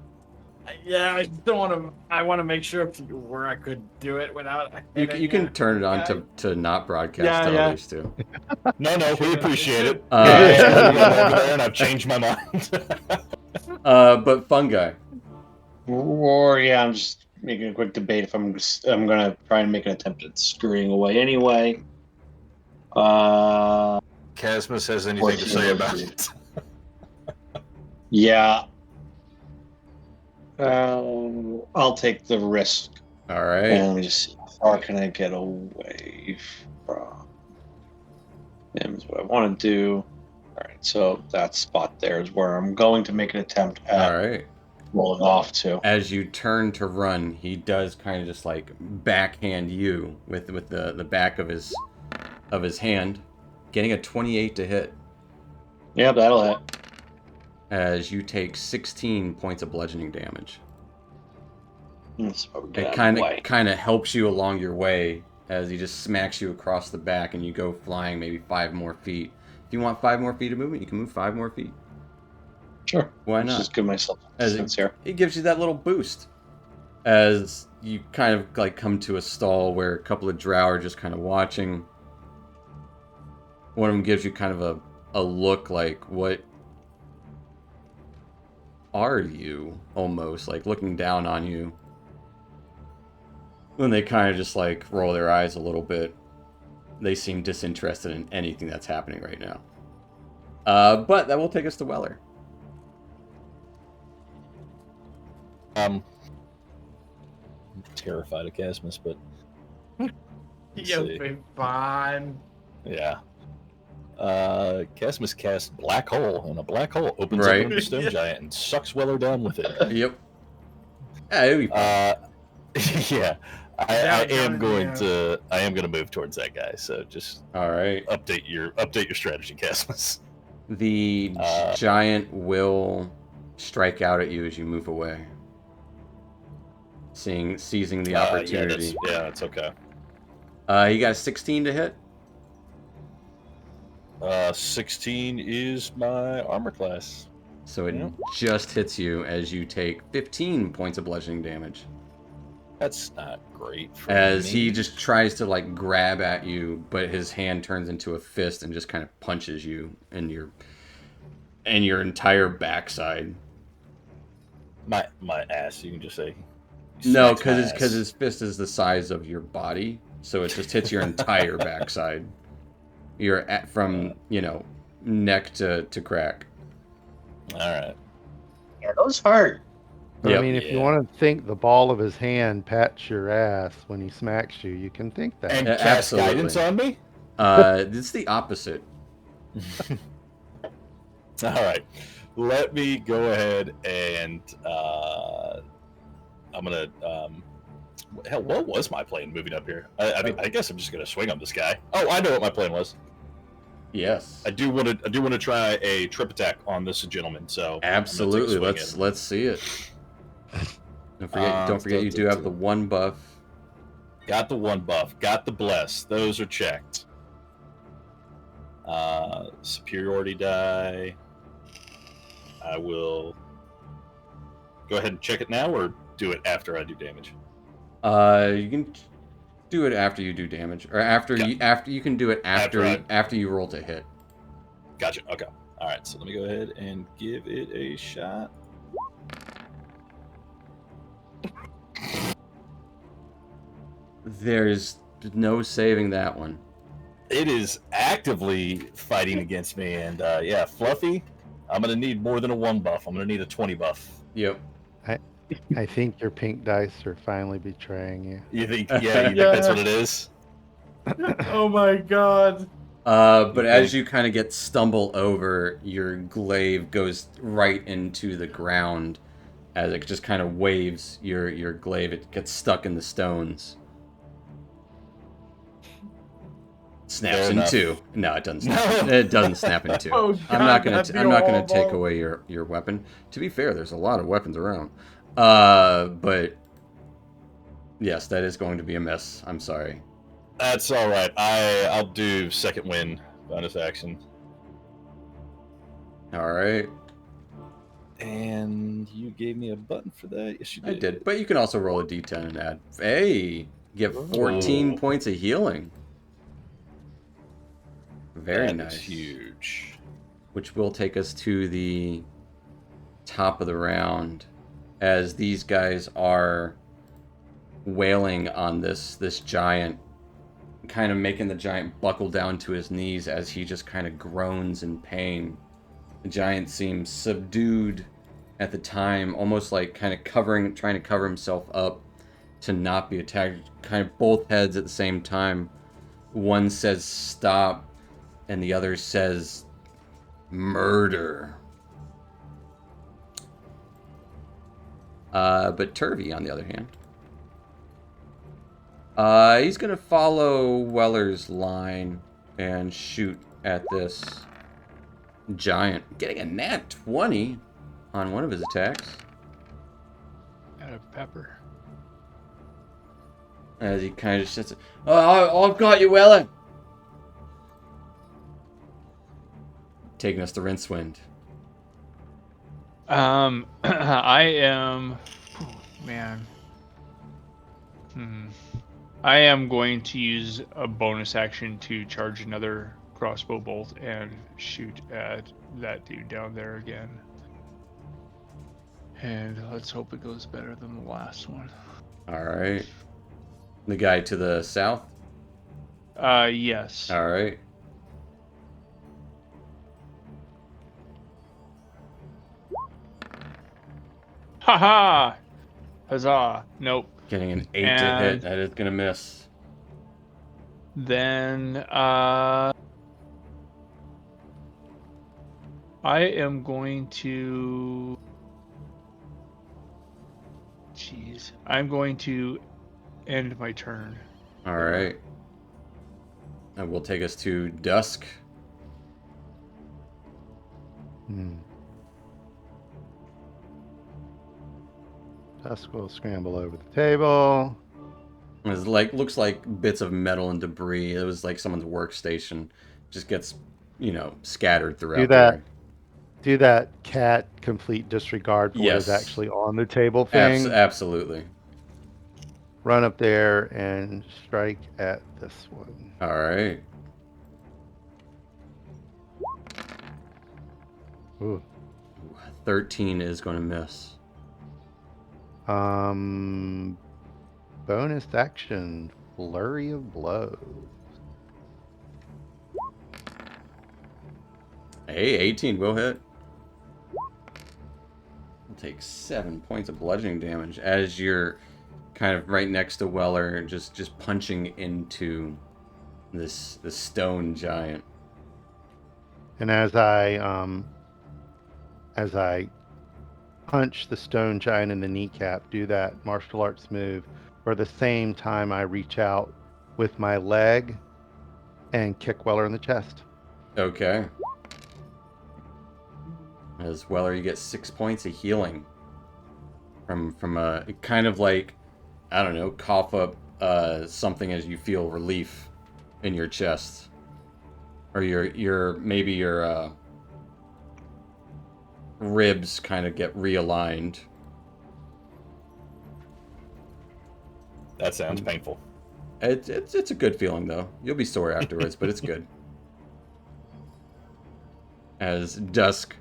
Yeah, I just don't want to. I want to make sure where I could do it without. You can turn it on to not broadcast Yeah, yeah. others too. No, we appreciate it. Uh, I'm over there, and I've changed my mind. But fungi. Or yeah, I'm just making a quick debate if I'm gonna try and make an attempt at scurrying away anyway. Casmus has anything to say about it? Yeah. I'll take the risk. All right. And let me just see how far can I get away from him is what I want to do. All right, so that spot there is where I'm going to make an attempt at All right. rolling off to. As you turn to run, he does kind of just like backhand you with the back of his hand, getting a 28 to hit. Yeah, that'll hit. As you take 16 points of bludgeoning damage. Let's probably get It out of kind the way. of helps you along your way as he just smacks you across the back and you go flying maybe 5 more feet. If you want 5 more feet of movement, you can move 5 more feet. Sure. Why Let's not? just give myself a As sense here. it gives you that little boost as you kind of like come to a stall where a couple of drow are just kind of watching. One of them gives you kind of a look like, what are you? Almost like looking down on you. Then they kind of just like roll their eyes a little bit. They seem disinterested in anything that's happening right now. But that will take us to Weller. I'm terrified of Casmus, but You'll see. be fine. yeah. Casmus casts Black Hole, and a black hole opens Right. up into the stone giant and sucks Weller down with it. Yep. Yeah, it'll be fine. Yeah. I Yeah, am going yeah. to move towards that guy. So just All right. update your strategy, Casmus. The giant will strike out at you as you move away. Seizing the opportunity. Yeah, that's okay. You got a 16 to hit. 16 is my armor class. So it Yeah. just hits you as you take 15 points of bludgeoning damage. That's not great. For As me. he just tries to like grab at you, but his hand turns into a fist and just kind of punches you in your entire backside. my ass, you can just say, No, Smacks my because ass. his fist is the size of your body, so it just hits your entire backside. You're at from neck to crack. All right. Yeah, those hurt. But Yep. I mean, if you Yeah. want to think the ball of his hand pats your ass when he smacks you, you can think that. And cast Absolutely. guidance on me. It's the opposite. All right. Let me go ahead and I'm gonna hell. What was my plan moving up here? I mean, I guess I'm just gonna swing on this guy. Oh, I know what my plan was. Yes. I do want to try a trip attack on this gentleman. So Absolutely. I'm gonna take a swing Let's see it. Don't forget you do have the one buff. Got the one buff. Got the bless. Those are checked. Superiority die. I will go ahead and check it now, or do it after I do damage. You can do it after you do damage, or after you can do it after you roll to hit. Gotcha. Okay. All right. So let me go ahead and give it a shot. There's no saving that one. It is actively fighting against me, and yeah, Fluffy, I'm gonna need more than a 1 buff. I'm gonna need a 20 buff. Yep. I think your pink dice are finally betraying you. You think? Yeah, you think that's what it is? Oh my god. But as you kind of stumble over, your glaive goes right into the ground as it just kind of waves your glaive. It gets stuck in the stones. Snaps Fair in enough. two. No, it doesn't snap. It doesn't snap in two. Oh, I'm not gonna that'd be I'm not gonna horrible. take away your weapon. To be fair, there's a lot of weapons around. But yes, that is going to be a miss. I'm sorry. That's all right. I'll do second win bonus action. All right, And you gave me a button for that. Yes, you I did. did. But you can also roll a d10 and add. Hey, get 14 Ooh. points of healing. Very That nice. is huge. Which will take us to the top of the round, as these guys are wailing on this giant, kind of making the giant buckle down to his knees as he just kind of groans in pain. The giant seems subdued at the time, almost like kind of trying to cover himself up to not be attacked. Kind of both heads at the same time. One says stop, and the other says murder. But Turvey, on the other hand, he's gonna follow Weller's line and shoot at this giant, getting a nat 20 on one of his attacks. Out of pepper. As he kind of just sits, oh, I've got you, Weller. Taking us to Rincewind. I am, man. I am going to use a bonus action to charge another crossbow bolt and shoot at that dude down there again. And let's hope it goes better than the last one. All right. The guy to the south. Yes. All right. Haha! Huzzah! Nope. Getting an 8 to hit. And- That is gonna miss. Then I am going to. Jeez. I'm going to end my turn. All right. That will take us to Dusk. Dusk will scramble over the table. It's looks like bits of metal and debris. It was like someone's workstation. Just gets, scattered throughout. Do that. there. Do that cat complete disregard for what is Yes. actually on the table thing. Absolutely. Run up there and strike at this one. All right. Ooh. 13 is going to miss. Bonus action, flurry of blows. Hey, 18 will hit. I'll take 7 points of bludgeoning damage as you're kind of right next to Weller, just punching into this stone giant. And as I punch the stone giant in the kneecap, do that martial arts move, or the same time I reach out with my leg and kick Weller in the chest. Okay. As Weller, you get 6 points of healing from a kind of like, I don't know, cough up something as you feel relief in your chest, or your maybe your ribs kind of get realigned. That sounds painful. It's a good feeling though. You'll be sore afterwards, but it's good. As Dusk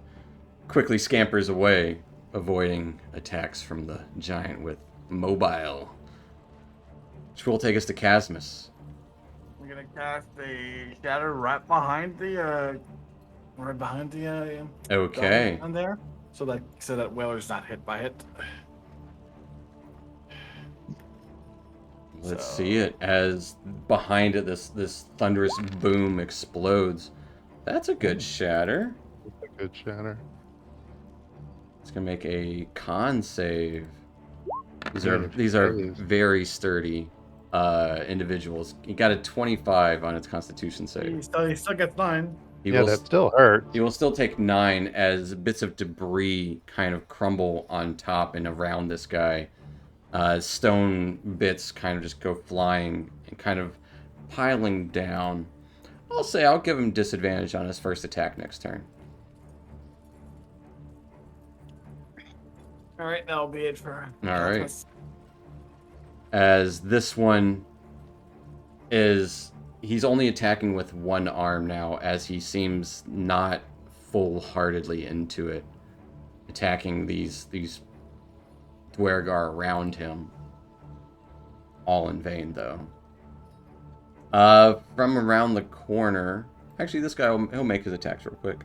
quickly scampers away, avoiding attacks from the giant with mobile. Which will take us to Casmus. I'm gonna cast a shatter right behind the Okay. on there, so that Weller's not hit by it. Let's So- see it as behind it this thunderous boom explodes. That's a good shatter. A good shatter. It's gonna make a con save. These are Advantage these are saves. very sturdy individuals. He got a 25 on its Constitution save. He still gets 9. He Yeah, will that still hurts. he will still take 9 as bits of debris kind of crumble on top and around this guy. Stone bits kind of just go flying and kind of piling down. I'll give him disadvantage on his first attack next turn. All right, that'll be it for. All right. As this one he's only attacking with one arm now, as he seems not full-heartedly into it, attacking these Dwergar around him. All in vain, though. From around the corner, actually, this guy he'll make his attacks real quick.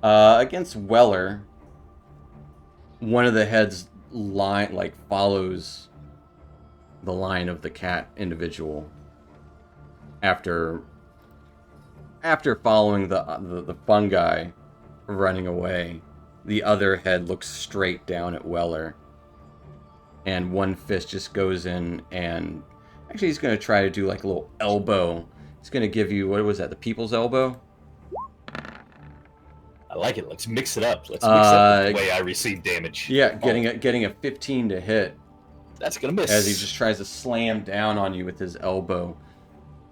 Against Weller, one of the heads follows the line of the cat individual after following the fungi running away. The other head looks straight down at Weller, and one fist just goes in, and actually he's going to try to do like a little elbow. He's going to give you, what was that, the people's elbow? I like it. Let's mix it up. Let's mix up the way I receive damage. Yeah, getting a 15 to hit. That's gonna miss. As he just tries to slam down on you with his elbow.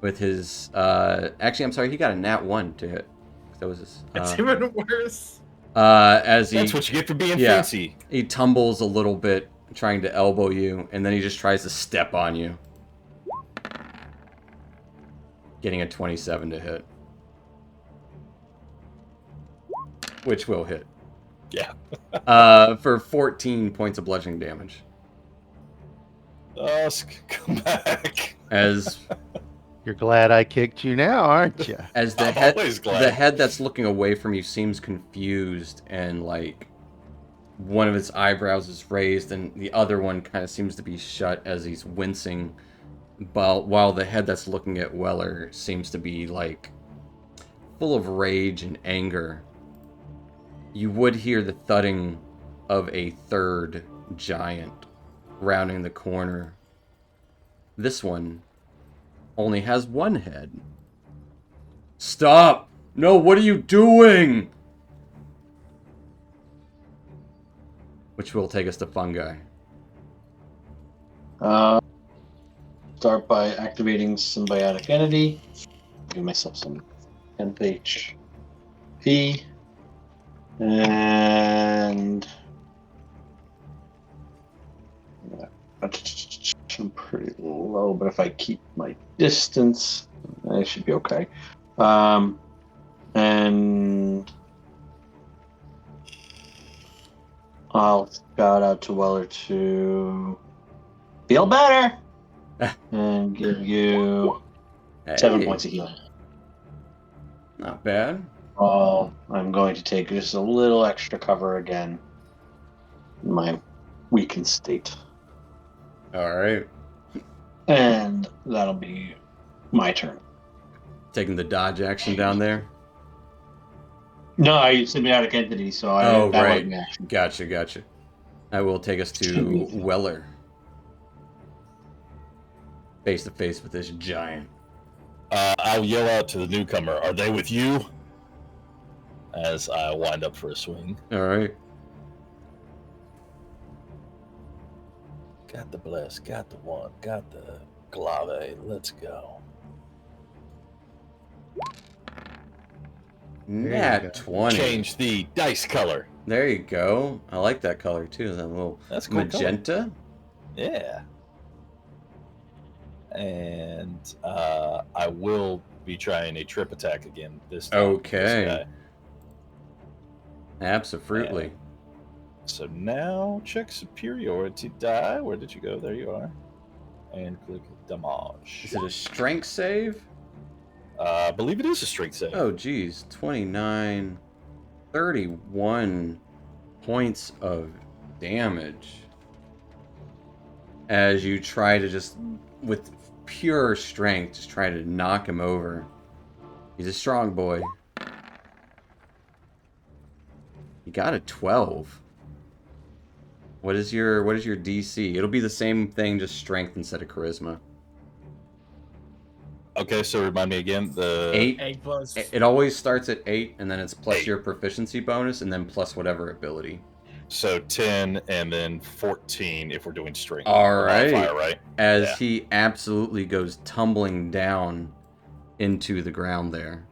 With his actually, I'm sorry, he got a nat 1 to hit. That was his It's even worse. as he That's what you get for being yeah. fancy. He tumbles a little bit trying to elbow you, and then he just tries to step on you. Getting a 27 to hit. Which will hit. Yeah. For 14 points of bludgeoning damage. Dusk, come back. As You're glad I kicked you now, aren't you? as the I'm head always glad. the head that's looking away from you seems confused, and like one of its eyebrows is raised and the other one kind of seems to be shut as he's wincing, while the head that's looking at Weller seems to be like full of rage and anger. You would hear the thudding of a third giant rounding the corner. This one only has one head. Stop! No, what are you doing? Which will take us to Fungi. Start by activating Symbiotic Entity. Give myself some temp HP. And I'm pretty low, but if I keep my distance, I should be okay. And I'll shout out to Weller to feel better and give you 7 Hey, points of healing. not bad. I'm going to take just a little extra cover again in my weakened state. All right. And that'll be my turn. Taking the dodge action down there. No, I symbiotic entity, so Oh, that right. wasn't an action. Gotcha. I will take us to Weller. Face to face with this giant. I'll yell out to the newcomer, "Are they with you?" As I wind up for a swing. All right. Got the bless, got the one, got the glave. Let's go. you Nat go. 20. Change the dice color. There you go. I like that color too. That little That's a cool color. magenta. Yeah. And I will be trying a trip attack again this time. with this Okay. guy. Absolutely. So now check superiority die. Where did you go? There you are. And click damage. Is it a strength save? I believe it is a strength save. Oh, geez. 29, 31 points of damage. As you try to just, with pure strength, just try to knock him over. He's a strong boy. You got a 12. What is your DC? It'll be the same thing, just strength instead of charisma. Okay, so remind me again. The 8. 8 plus. It always starts at 8, and then it's plus 8. your proficiency bonus, and then plus whatever ability. So 10 and then 14 if we're doing strength. All right. Modifier, right? As Yeah. he absolutely goes tumbling down into the ground there.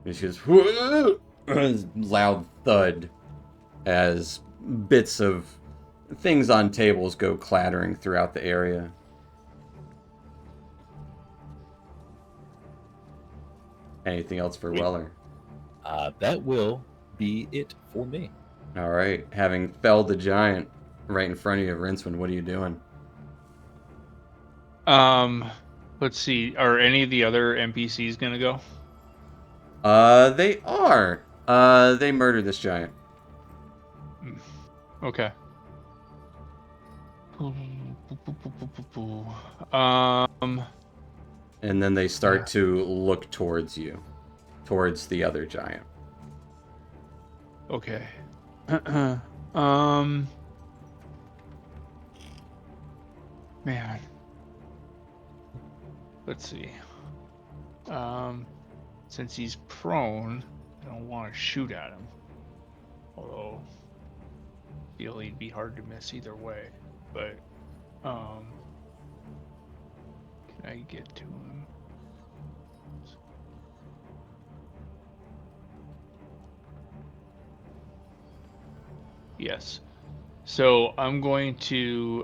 He just goes, loud thud as bits of things on tables go clattering throughout the area. Anything else for Sweet. Weller? That will be it for me. All right. Having felled the giant right in front of you, Rincewind, what are you doing? Let's see. Are any of the other NPCs gonna go? They are. They murdered this giant. Okay. Um. And then they start Yeah. to look towards you, towards the other giant. Okay. Man. Let's see. Since he's prone, I don't want to shoot at him. Although, I feel he'd be hard to miss either way. But, can I get to him? Yes. So I'm going to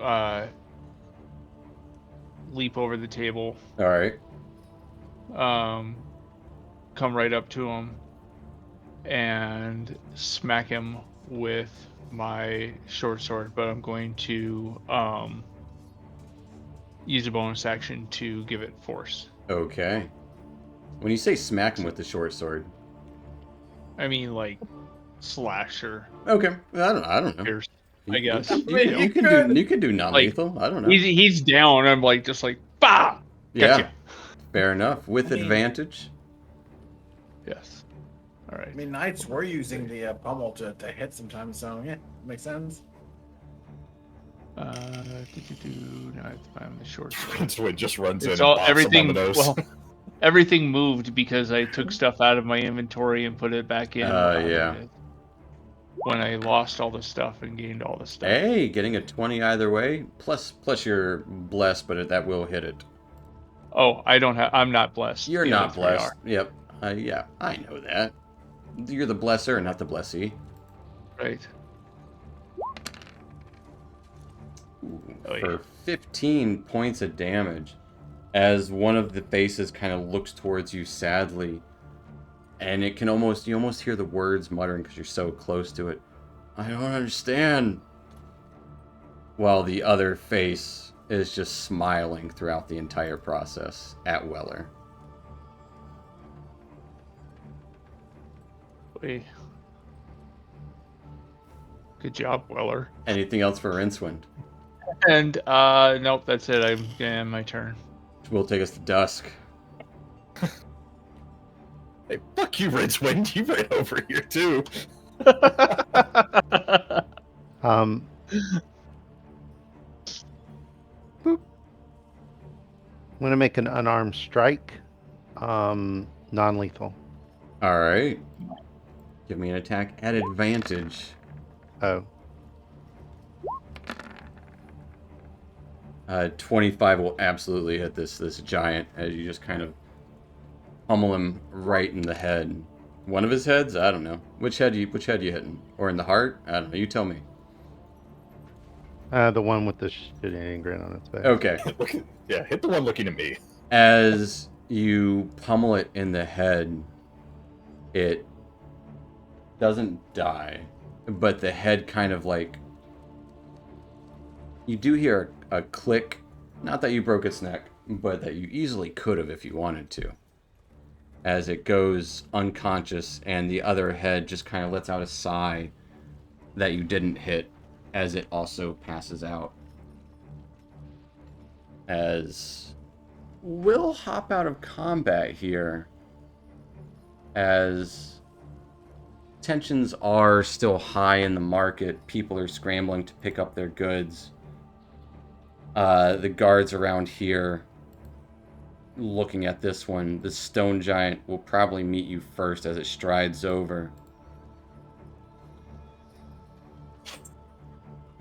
leap over the table, All right. come right up to him, and smack him with my short sword. But I'm going to use a bonus action to give it force. Okay. When you say smack him with the short sword. I mean, like, slash or Okay. I don't know. pierce, I guess. You can do non-lethal. I don't know. He's down. I'm like, just like, bah! Yeah. Gotcha. Fair enough. With I mean- advantage. Yes. All right. I mean, knights were using the pommel to hit sometimes, so yeah, makes sense. Now it's I'm the short sword. Rincewind just runs in It's and all bops everything. him on the nose. Well, everything moved because I took stuff out of my inventory and put it back in. Yeah. When I lost all the stuff and gained all the stuff. Hey, getting a 20 either way. Plus your bless, but that will hit it. Oh, I don't have. I'm not blessed. You're The not other three blessed. are. Yep. Yeah, I know that. You're the blesser, not the blessee. Right. Ooh, Oh, for yeah. 15 points of damage, as one of the faces kind of looks towards you sadly, and you almost hear the words muttering because you're so close to it. I don't understand. While the other face is just smiling throughout the entire process at Weller. Wait. Good job, Weller. Anything else for Rincewind? And nope, that's it. I'm yeah, my turn. Which will take us to Dusk. Hey, fuck you, Rincewind. You right over here too. Um, boop. I'm gonna make an unarmed strike. Non-lethal. Alright. Give me an attack at advantage. Oh, 25 will absolutely hit this giant as you just kind of pummel him right in the head. One of his heads? I don't know. Which head you hitting? Or in the heart? I don't know. You tell me. the one with the shit-eating grin on its face. Okay. Yeah, hit the one looking at me. As you pummel it in the head, it doesn't die, but the head kind of like... You do hear a click. Not that you broke its neck, but that you easily could have if you wanted to. As it goes unconscious, and the other head just kind of lets out a sigh that you didn't hit as it also passes out. As we'll hop out of combat here, as tensions are still high in the market, people are scrambling to pick up their goods. The guards around here, looking at this one, the stone giant will probably meet you first as it strides over.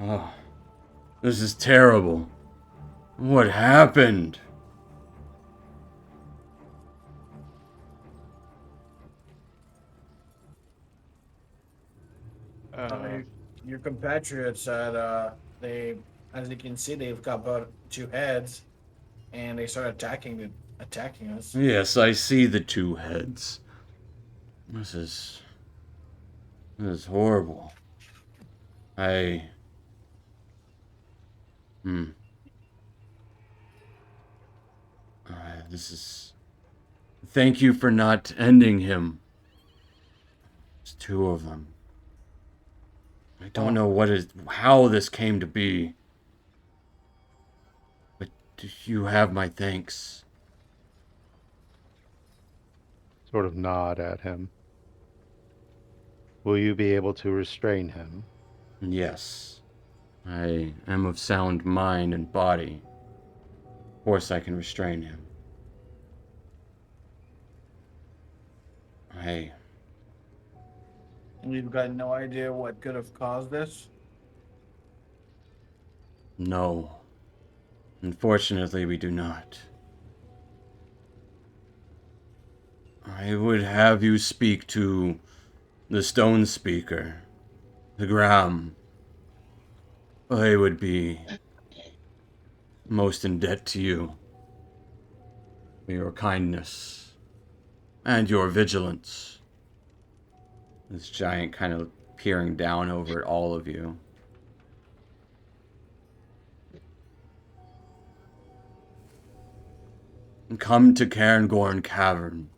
Oh, this is terrible. What happened? Your compatriots had they, as you can see, they've got about 2 heads, and they start attacking us. Yes, I see the 2 heads. This is horrible. This is... Thank you for not ending him. There's 2 of them. I don't know how this came to be. But you have my thanks. Sort of nod at him. Will you be able to restrain him? Yes. I am of sound mind and body. Of course I can restrain him. We've got no idea what could have caused this. No. Unfortunately, we do not. I would have you speak to the Stone Speaker, the Graham. I would be most in debt to you for your kindness and your vigilance. This giant kind of peering down over at all of you. Come to Cairngorm Cavern.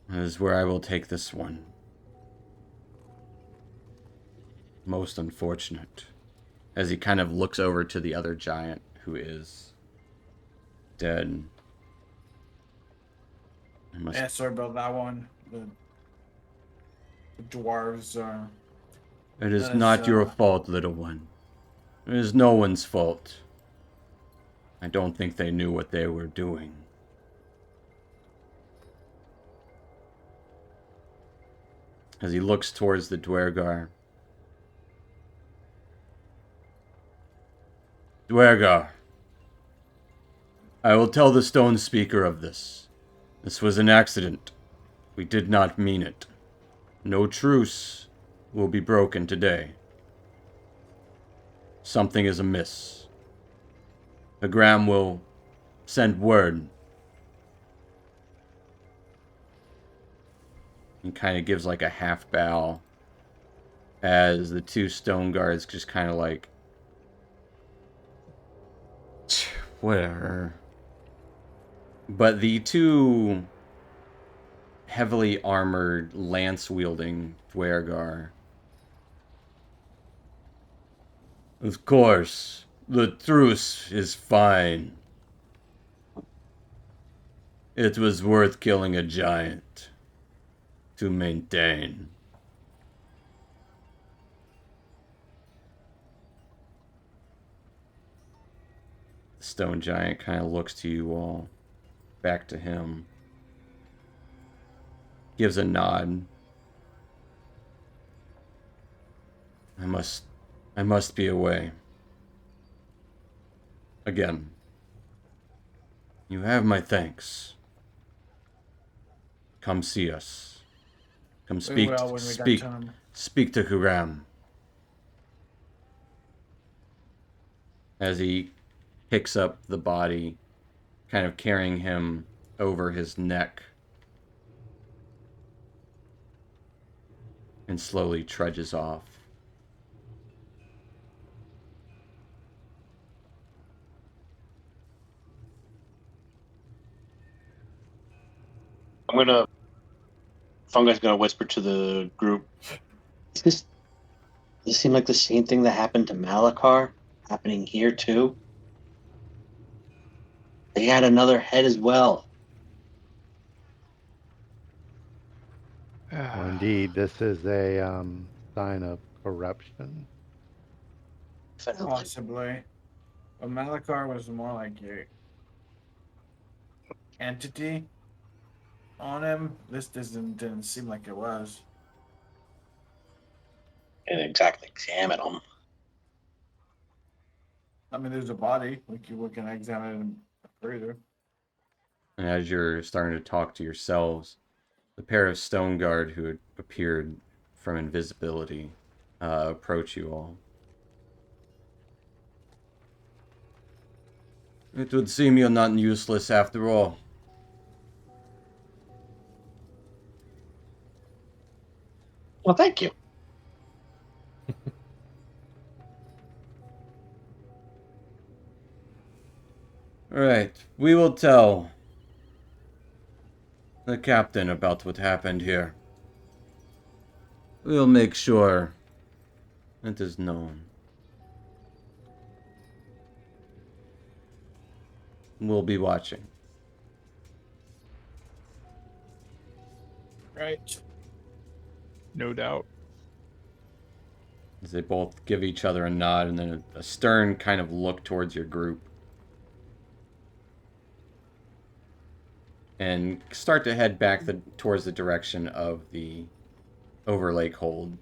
That is where I will take this one. Most unfortunate. As he kind of looks over to the other giant who is dead. Yeah, sorry about that one. The dwarves are... It is That is, not your fault, little one. It is no one's fault. I don't think they knew what they were doing. As he looks towards the Dwergar. Dwergar, I will tell the Stone Speaker of this. This was an accident. We did not mean it. No truce will be broken today. Something is amiss. The Graham will send word. He kind of gives like a half bow as the two stone guards just kind of like, whatever. But the two heavily armored, lance-wielding Duergar. Of course, the truce is fine. It was worth killing a giant to maintain. The stone giant kind of looks to you all, back to him. Gives a nod. I must be away. Again. You have my thanks. Come see us. Come We speak will when we speak get time. speak to Kuram. As he picks up the body, kind of carrying him over his neck, and slowly trudges off. Fungus gonna whisper to the group. Does this seem like the same thing that happened to Malachar happening here too? They had another head as well. Well, indeed, this is a sign of corruption. Possibly. But Malachar was more like a entity on him. This didn't seem like it was. And exactly examine them. I mean, there's a body. We can examine it further. And as you're starting to talk to yourselves, the pair of stone guard who had appeared from invisibility approach you all. It would seem you're not useless after all. Well, thank you. Alright, we will tell the captain about what happened here. We'll make sure it is known. We'll be watching. Right. No doubt. As they both give each other a nod and then a stern kind of look towards your group. And start to head back towards the direction of the Overlake hold.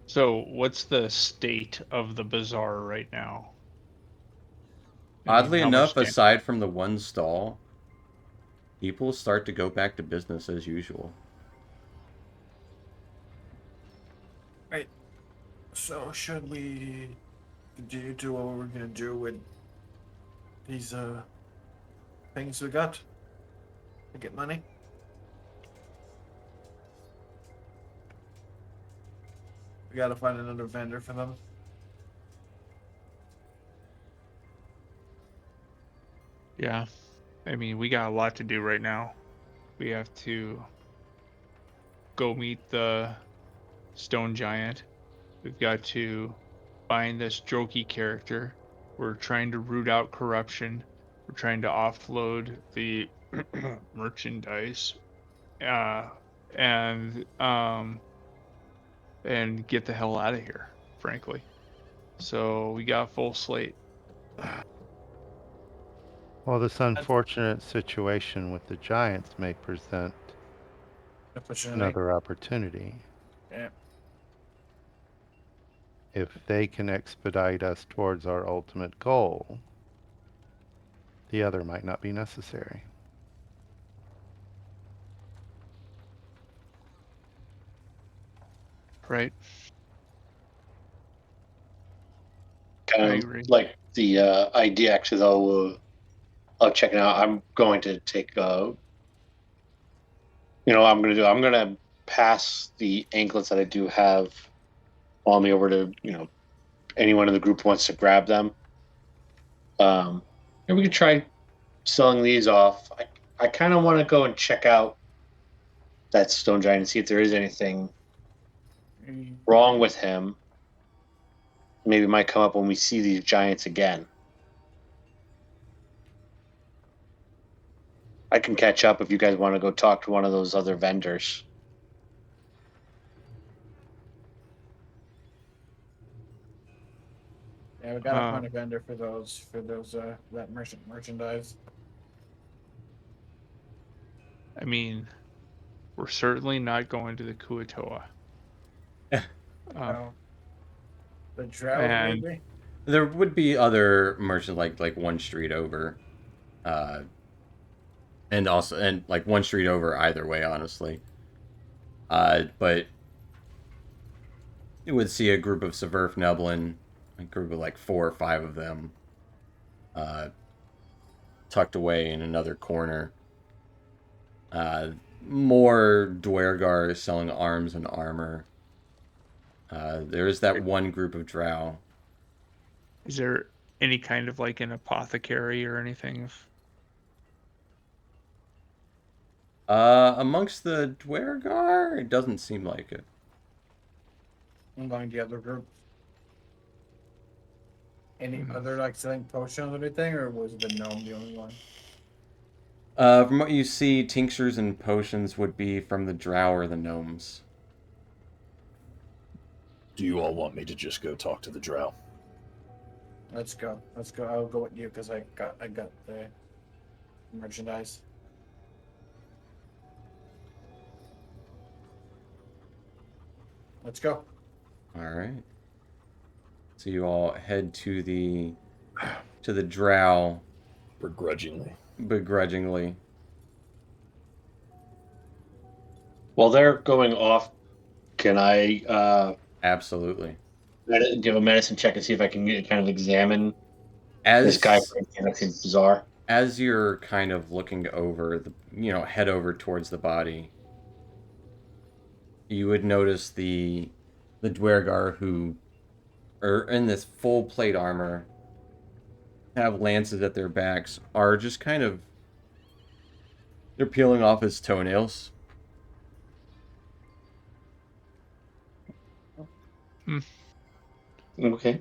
So, what's the state of the bazaar right now? I mean, Oddly how enough, much aside from the one stall, people start to go back to business as usual. So should we continue to what we're gonna do with these things we got to get money? We gotta find another vendor for them. Yeah. I mean, we got a lot to do right now. We have to go meet the stone giant. We've got to find this Droki character. We're trying to root out corruption. We're trying to offload the merchandise, and get the hell out of here, frankly. So we got a full slate. Well, this unfortunate situation with the giants may present another opportunity. Yeah. If they can expedite us towards our ultimate goal, the other might not be necessary. Right. Kind I of agree. like the idea, actually, though, of checking out. I'm going to take You know what I'm gonna do? I'm gonna pass the anklets that I do have on me over to anyone in the group who wants to grab them. And we could try selling these off. I kind of want to go and check out that stone giant and see if there is anything wrong with him. Maybe it might come up when we see these giants again. I can catch up if you guys want to go talk to one of those other vendors. Yeah, we gotta find a vendor for those that merchandise. I mean, we're certainly not going to the Kuatoa. No. The drought, and- maybe. There would be other merchants like one street over, and like one street over either way, honestly. But you would see a group of Severf Neblin, a group of like 4 or 5 of them, tucked away in another corner. More Dwergar selling arms and armor. There is that one group of Drow. Is there any kind of like an apothecary or anything? Amongst the Dwergar, it doesn't seem like it. Among the other groups. Any other like selling potions or anything, or was the gnome the only one? From what you see, tinctures and potions would be from the Drow or the gnomes. Do you all want me to just go talk to the drow? Let's go. I'll go with you because I got the merchandise. Let's go. All right. So you all head to the Drow Begrudgingly. begrudgingly. While they're going off, can I Absolutely. give a medicine check and see if I can kind of examine As this guy for anything bizarre? as you're kind of looking over head over towards the body, you would notice the Dwergar who are in this full plate armor, have lances at their backs, are just kind of, they're peeling off his toenails. Okay.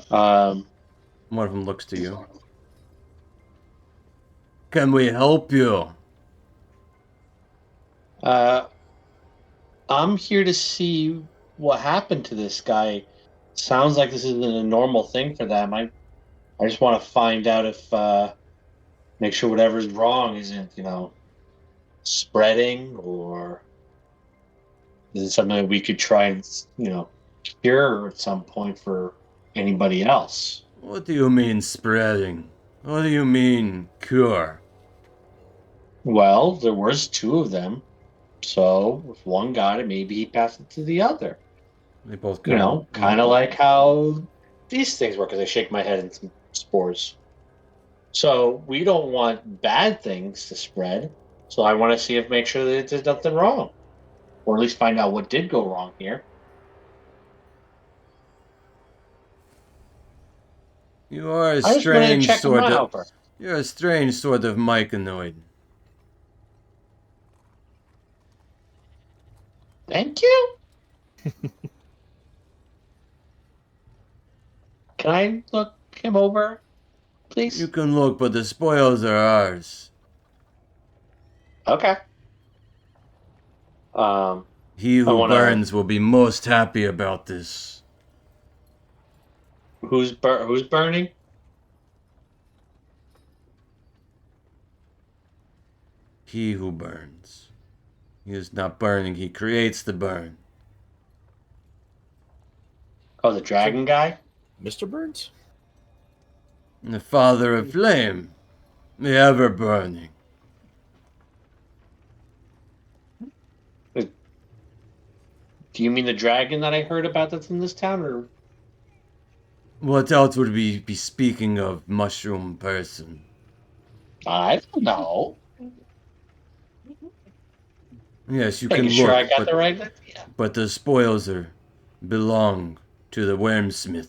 One of them looks to you. Can we help you? I'm here to see what happened to this guy. Sounds like this isn't a normal thing for them. I just want to find out if make sure whatever's wrong isn't, spreading, or is it something that we could try and, cure at some point for anybody else? What do you mean spreading? What do you mean cure? Well, there was 2 of them. So if one got it, maybe he passed it to the other. They both Kind of like how these things work, as I shake my head in some spores. So we don't want bad things to spread. So I want to make sure that there's nothing wrong, or at least find out what did go wrong here. You are a I just wanted to strange check him sort out. of. You're a strange sort of myconoid. Thank you. Can I look him over, please? You can look, but the spoils are ours. Okay. He who wanna- burns will be most happy about this. Who's burning? He who burns. He is not burning, he creates the burn. Oh, the dragon guy? Mr. Burns? The father of flame, the ever burning. Do you mean the dragon that I heard about that's in this town, or? What else would we be speaking of, mushroom person? I don't know. Yes, you can Making sure I look, got but, the right. Yeah. but the spoils belong to the wormsmith.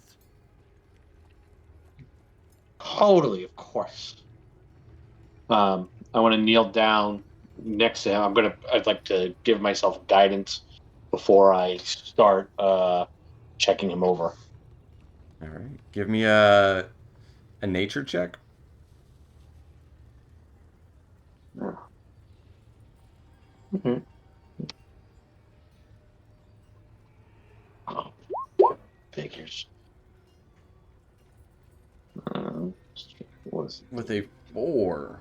Totally, of course. I want to kneel down next to him. I'd like to give myself guidance before I start checking him over. All right. Give me a nature check. Mm-hmm. Oh, figures. Was With a 4.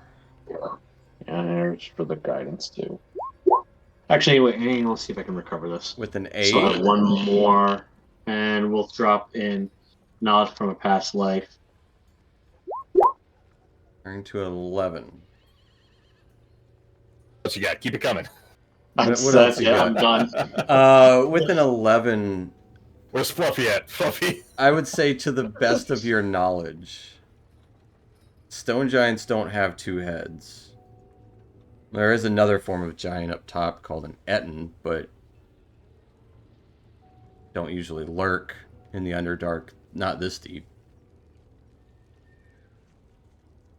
and for the guidance too. Actually, wait, hang on, let's see if I can recover this. With an So I 8. have one more, and we'll drop in knowledge from a past life. Turn to 11. What you got? Keep it coming. What else you I'm got? done. With an 11, Where's Fluffy at? Fluffy. I would say to the best of your knowledge, stone giants don't have 2 heads. There is another form of giant up top called an Etten, but don't usually lurk in the Underdark, not this deep.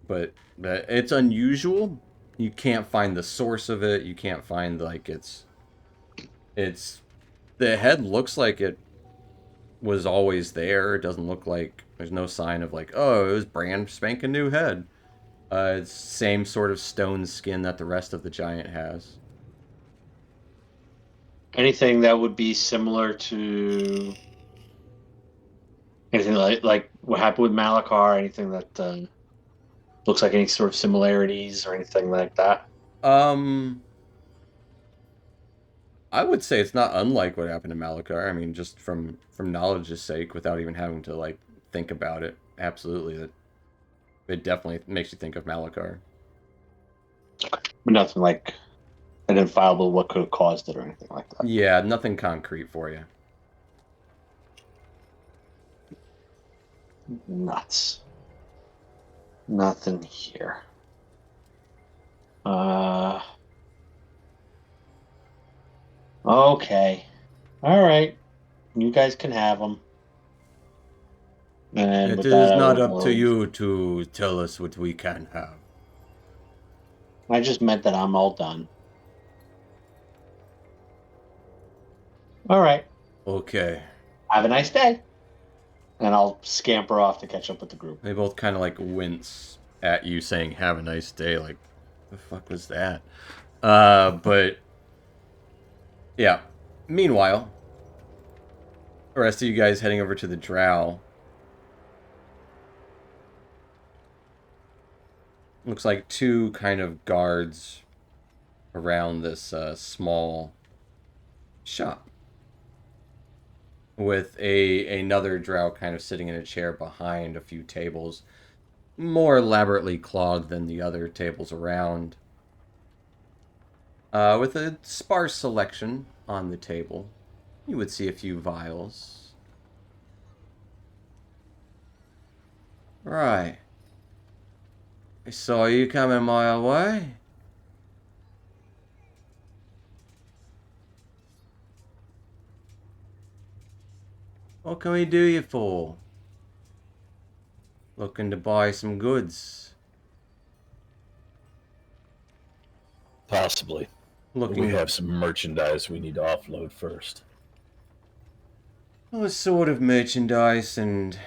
But it's unusual. You can't find the source of it. You can't find, like, it's the head looks like it was always there. It doesn't look like there's no sign of, like, oh, it was brand spanking new head. It's same sort of stone skin that the rest of the giant has. Anything that would be similar to anything like what happened with Malachar? Anything that looks like any sort of similarities or anything like that? I would say it's not unlike what happened to Malachar. I mean, just from knowledge's sake, without even having to, like, think about it. Absolutely, that it definitely makes you think of Malachar. But nothing like identifiable what could have caused it or anything like that. Yeah, nothing concrete for you. Nuts. Nothing here. Okay. All right. You guys can have them. And It with is that, I not will up to go. you to tell us what we can have. I just meant that I'm all done. All right. Okay. Have a nice day. And I'll scamper off to catch up with the group. They both kind of, like, wince at you saying, have a nice day. Like, the fuck was that? But, yeah. Meanwhile, the rest of you guys heading over to the Drow. Looks like 2 kind of guards around this small shop. With another drow kind of sitting in a chair behind a few tables, more elaborately clogged than the other tables around. With a sparse selection on the table. You would see a few vials. Right. I saw you coming my way. What can we do you for? Looking to buy some goods. Possibly. Looking. We have some merchandise we need to offload first. What sort of merchandise, and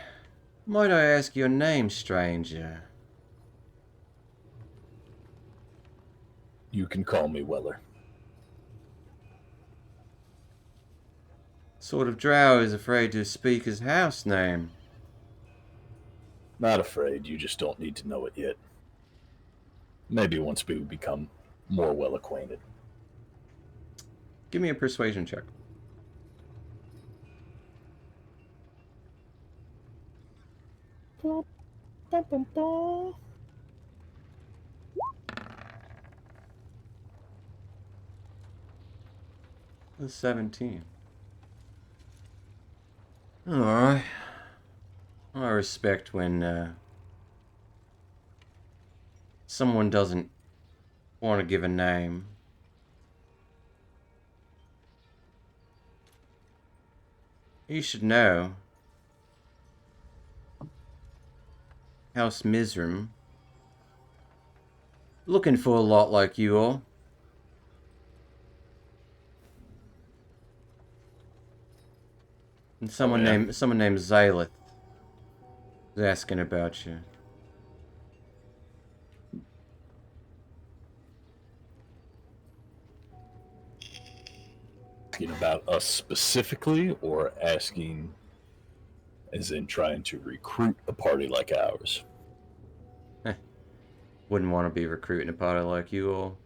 might I ask your name, stranger? You can call me Weller. Sort of drow is afraid to speak his house name. Not afraid, you just don't need to know it yet. Maybe once we become more well acquainted. Give me a persuasion check. A 17. Alright. I respect when someone doesn't want to give a name. You should know. House Mizram. Looking for a lot like you all. And someone yeah? named Zalith was asking about you. Asking about us specifically, or asking as in trying to recruit a party like ours? Wouldn't want to be recruiting a party like you all.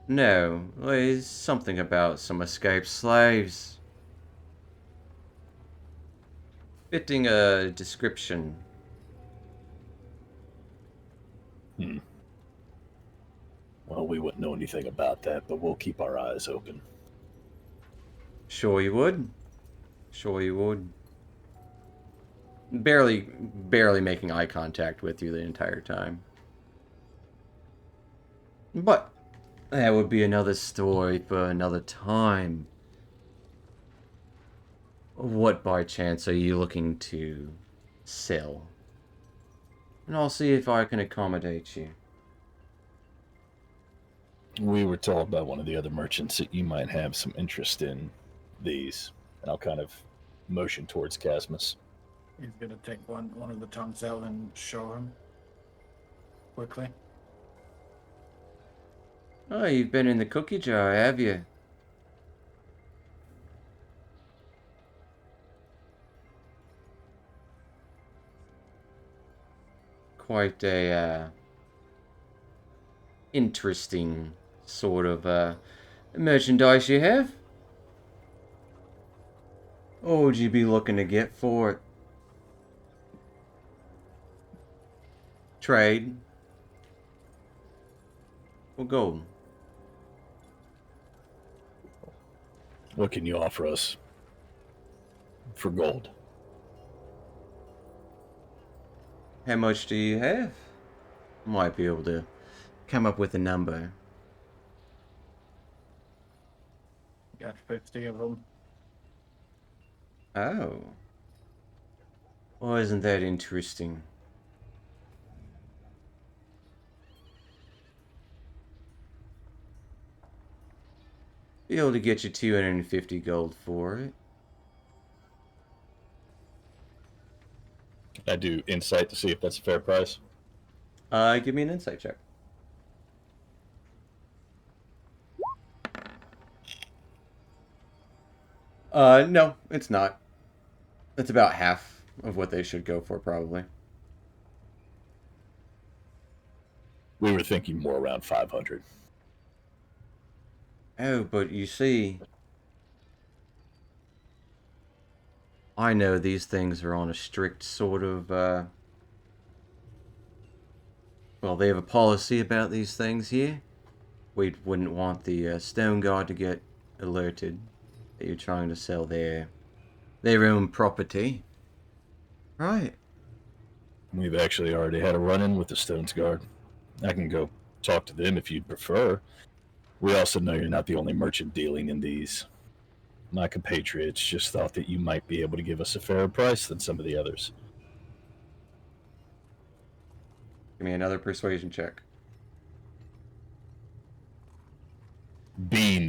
No, there's something about some escaped slaves. Fitting a description. Well, we wouldn't know anything about that, but we'll keep our eyes open. Sure you would. Sure you would. Barely making eye contact with you the entire time. But that would be another story for another time. What by chance are you looking to sell? And I'll see if I can accommodate you. We were told by one of the other merchants that you might have some interest in these, and I'll kind of motion towards Casmus. He's gonna take one of the tongues out and show him quickly. Oh, you've been in the cookie jar, have you? Quite a interesting sort of merchandise you have. What would you be looking to get for it? Trade? Or gold? What can you offer us for gold? How much do you have? Might be able to come up with a number. Got 50 of them. Oh. Well, isn't that interesting? Be able to get you 250 gold for it. I do insight to see if that's a fair price. Give me an insight check. No, it's not. It's about half of what they should go for, probably. We were thinking more around 500. Oh, but you see, I know these things are on a strict sort of, well, they have a policy about these things here. We wouldn't want the Stone Guard to get alerted that you're trying to sell their own property. Right. We've actually already had a run-in with the Stones Guard. I can go talk to them if you'd prefer. We also know you're not the only merchant dealing in these. My compatriots just thought that you might be able to give us a fairer price than some of the others. Give me another persuasion check. I'm going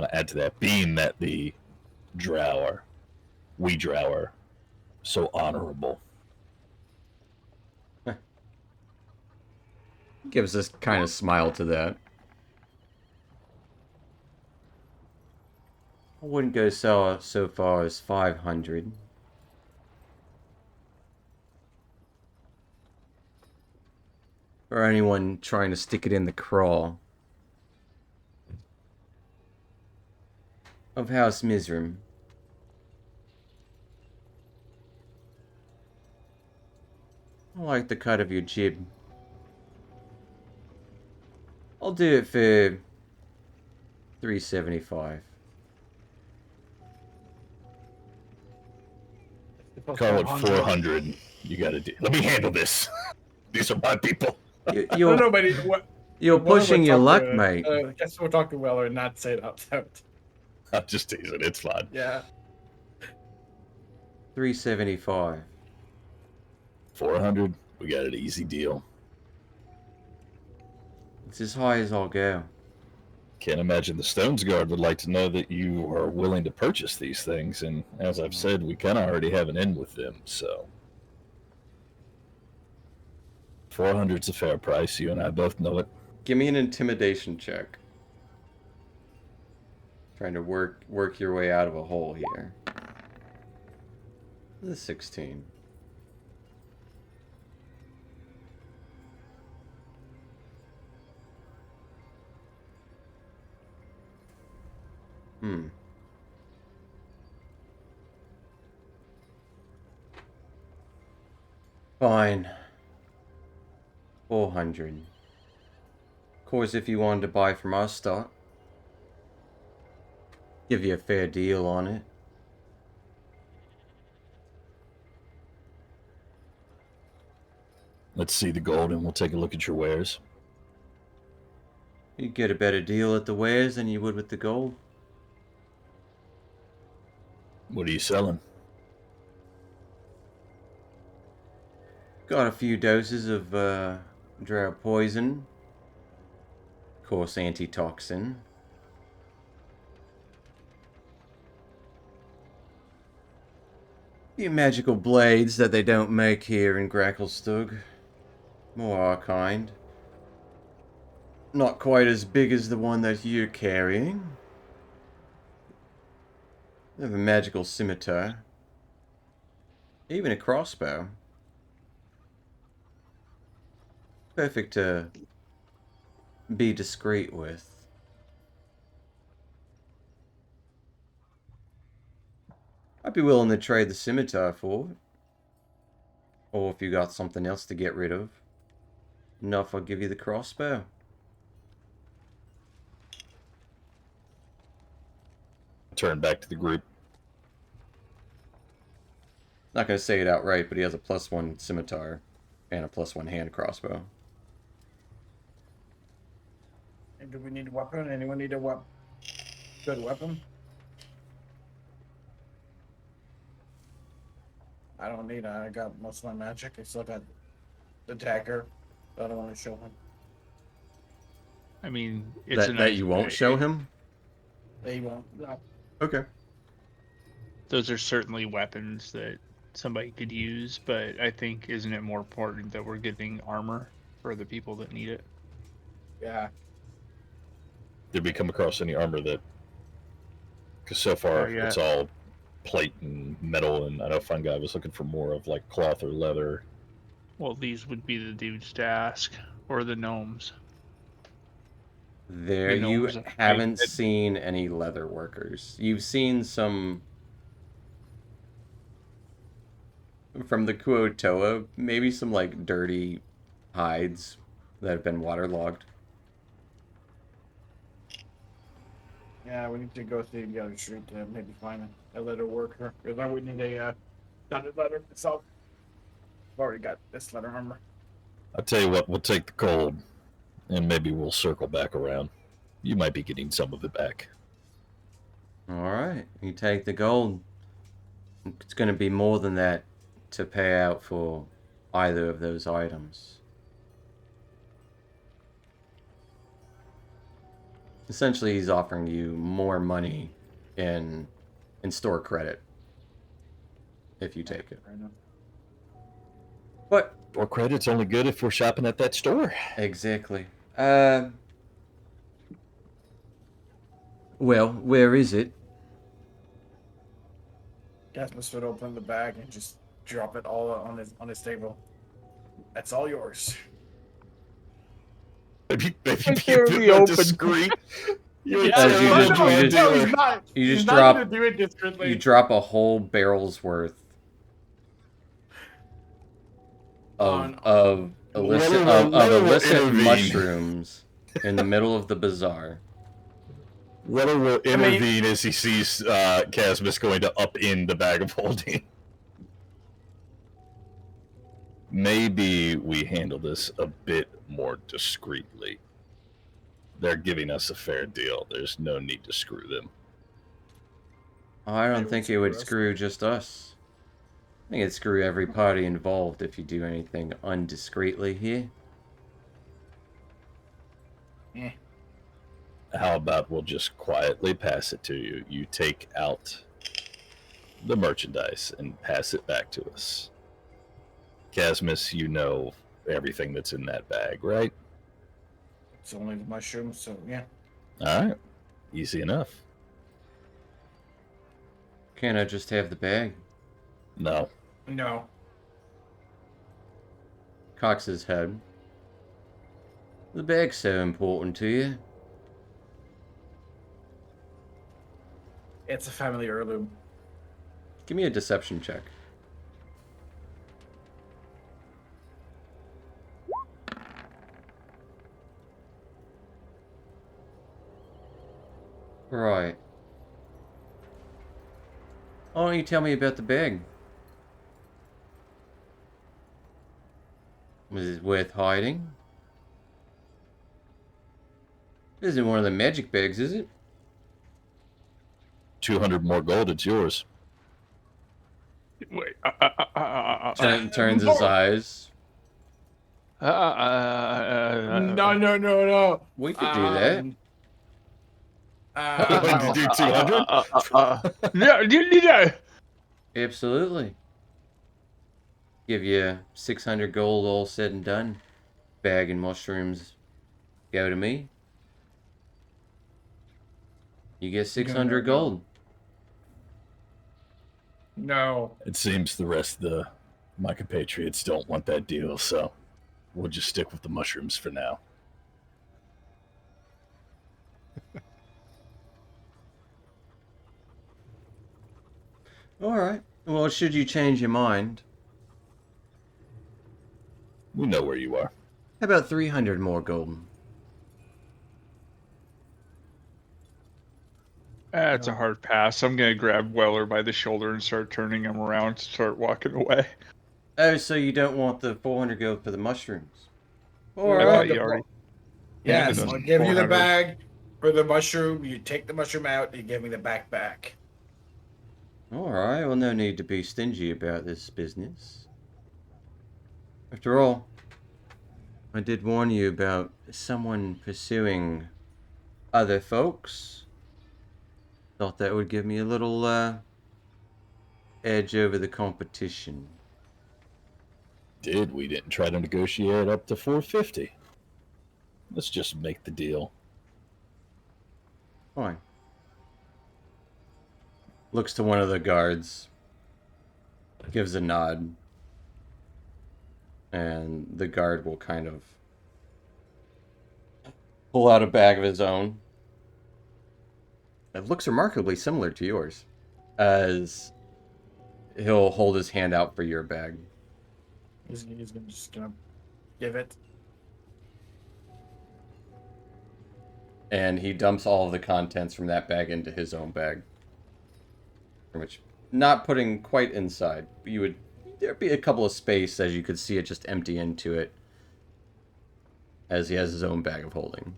to add to that, being that the Drow are so honorable. Gives this kind of smile to that. I wouldn't go so far as 500. For anyone trying to stick it in the craw of House Mizram. I like the cut of your jib. I'll do it for 375. Call it 400. You got to do. Let me handle this. These are my people. You're, No, but you're pushing your luck, mate. I guess we'll talk to Weller and not say it out loud. I'm just teasing. It's fine. Yeah. 375. 400. We got an easy deal. It's as high as I'll go. Can't imagine the Stones Guard would like to know that you are willing to purchase these things. And as I've said, we kind of already have an in with them. So 400's a fair price. You and I both know it. Give me an intimidation check. Trying to work your way out of a hole here. The 16. Fine. 400. Of course, if you wanted to buy from our stock, give you a fair deal on it. Let's see the gold and we'll take a look at your wares. You'd get a better deal at the wares than you would with the gold. What are you selling? Got a few doses of drow poison. Of course, antitoxin. Few magical blades that they don't make here in Gracklstugh. More our kind. Not quite as big as the one that you're carrying. They have a magical scimitar. Even a crossbow. Perfect to be discreet with. I'd be willing to trade the scimitar for it. Or if you got something else to get rid of. Enough, I'll give you the crossbow. Turn back to the group. Not going to say it outright, but he has a +1 scimitar and a +1 hand crossbow. And do we need a weapon? Anyone need a good weapon? I don't need it. I got most of my magic. I still got the dagger. I don't want to show him. I mean, it's That you won't show him? They won't. No. Okay. Those are certainly weapons that somebody could use, but I think isn't it more important that we're getting armor for the people that need it? Yeah. Did we come across any armor that? Because so far Yeah. it's all plate and metal, and I know Fungi was looking for more of like cloth or leather. Well, these would be the dudes to ask, or the gnomes. There, You know, you there's a- haven't seen any leather workers. You've seen some from the Kuo-toa, maybe some like dirty hides that have been waterlogged. Yeah, we need to go through the other street to maybe find a leather worker. Because then we need a dotted leather itself. I've already got this leather armor. I'll tell you what, we'll take the gold, and maybe we'll circle back around. You might be getting some of it back. All right, you take the gold. It's going to be more than that to pay out for either of those items. Essentially, he's offering you more money in store credit if you take it. Right now. But Or credit's only good if we're shopping at that store. exactly. Well, where is it? Casmus would open the bag and just drop it all on his table. That's all yours. Maybe Right be there a in bit the more open. discreet. You're Yeah, you terrible just- drug you just- dealer. he's not. You He's just not drop- gonna do it differently. You drop a whole barrel's worth On- of illicit What will illicit intervene? mushrooms in the middle of the bazaar. Weller will I mean- intervene as he sees Casmus going to upend the bag of holding. Maybe we handle this a bit more discreetly. They're giving us a fair deal. There's no need to screw them. I don't It think would it would screw us. screw just us. I think it'd screw every party involved if you do anything undiscreetly here. How about we'll just quietly pass it to you? You take out the merchandise and pass it back to us. Casmus, you know everything that's in that bag, right? It's only the mushrooms, so yeah. All right. Easy enough. Can't I just have the bag? No. No. Cocks his head. The bag's so important to you. It's a family heirloom. Give me a deception check. Right. Why don't you tell me about the bag? Was it worth hiding? This isn't one of the magic bags, is it? 200 more gold, it's yours. Wait. Turns his eyes. No. We could do that. Would you do 200? No. Absolutely. Give you 600 gold all said and done. Bag and mushrooms go to me. You get 600 No. gold. No. It seems the rest of my compatriots don't want that deal, so we'll just stick with the mushrooms for now. Alright. Well, should you change your mind, We know where you are. how about 300 more gold? That's a hard pass. I'm gonna grab Weller by the shoulder and start turning him around, start walking away. Oh, so you don't want the 400 gold for the mushrooms? I Alright. thought you already. Yes, Yeah, I'll give you the 400. bag for the mushroom. You take the mushroom out. You give me the bag back. Alright, well, no need to be stingy about this business. After all, I did warn you about someone pursuing other folks. Thought that would give me a little, edge over the competition. We didn't try to negotiate up to 450. Let's just make the deal. Fine. Looks to one of the guards. Gives a nod. And the guard will kind of pull out a bag of his own. It looks remarkably similar to yours. As he'll hold his hand out for your bag. He's just gonna give it. And he dumps all of the contents from that bag into his own bag. Which, not putting quite inside. There'd be a couple of space as you could see it just empty into it. As he has his own bag of holding.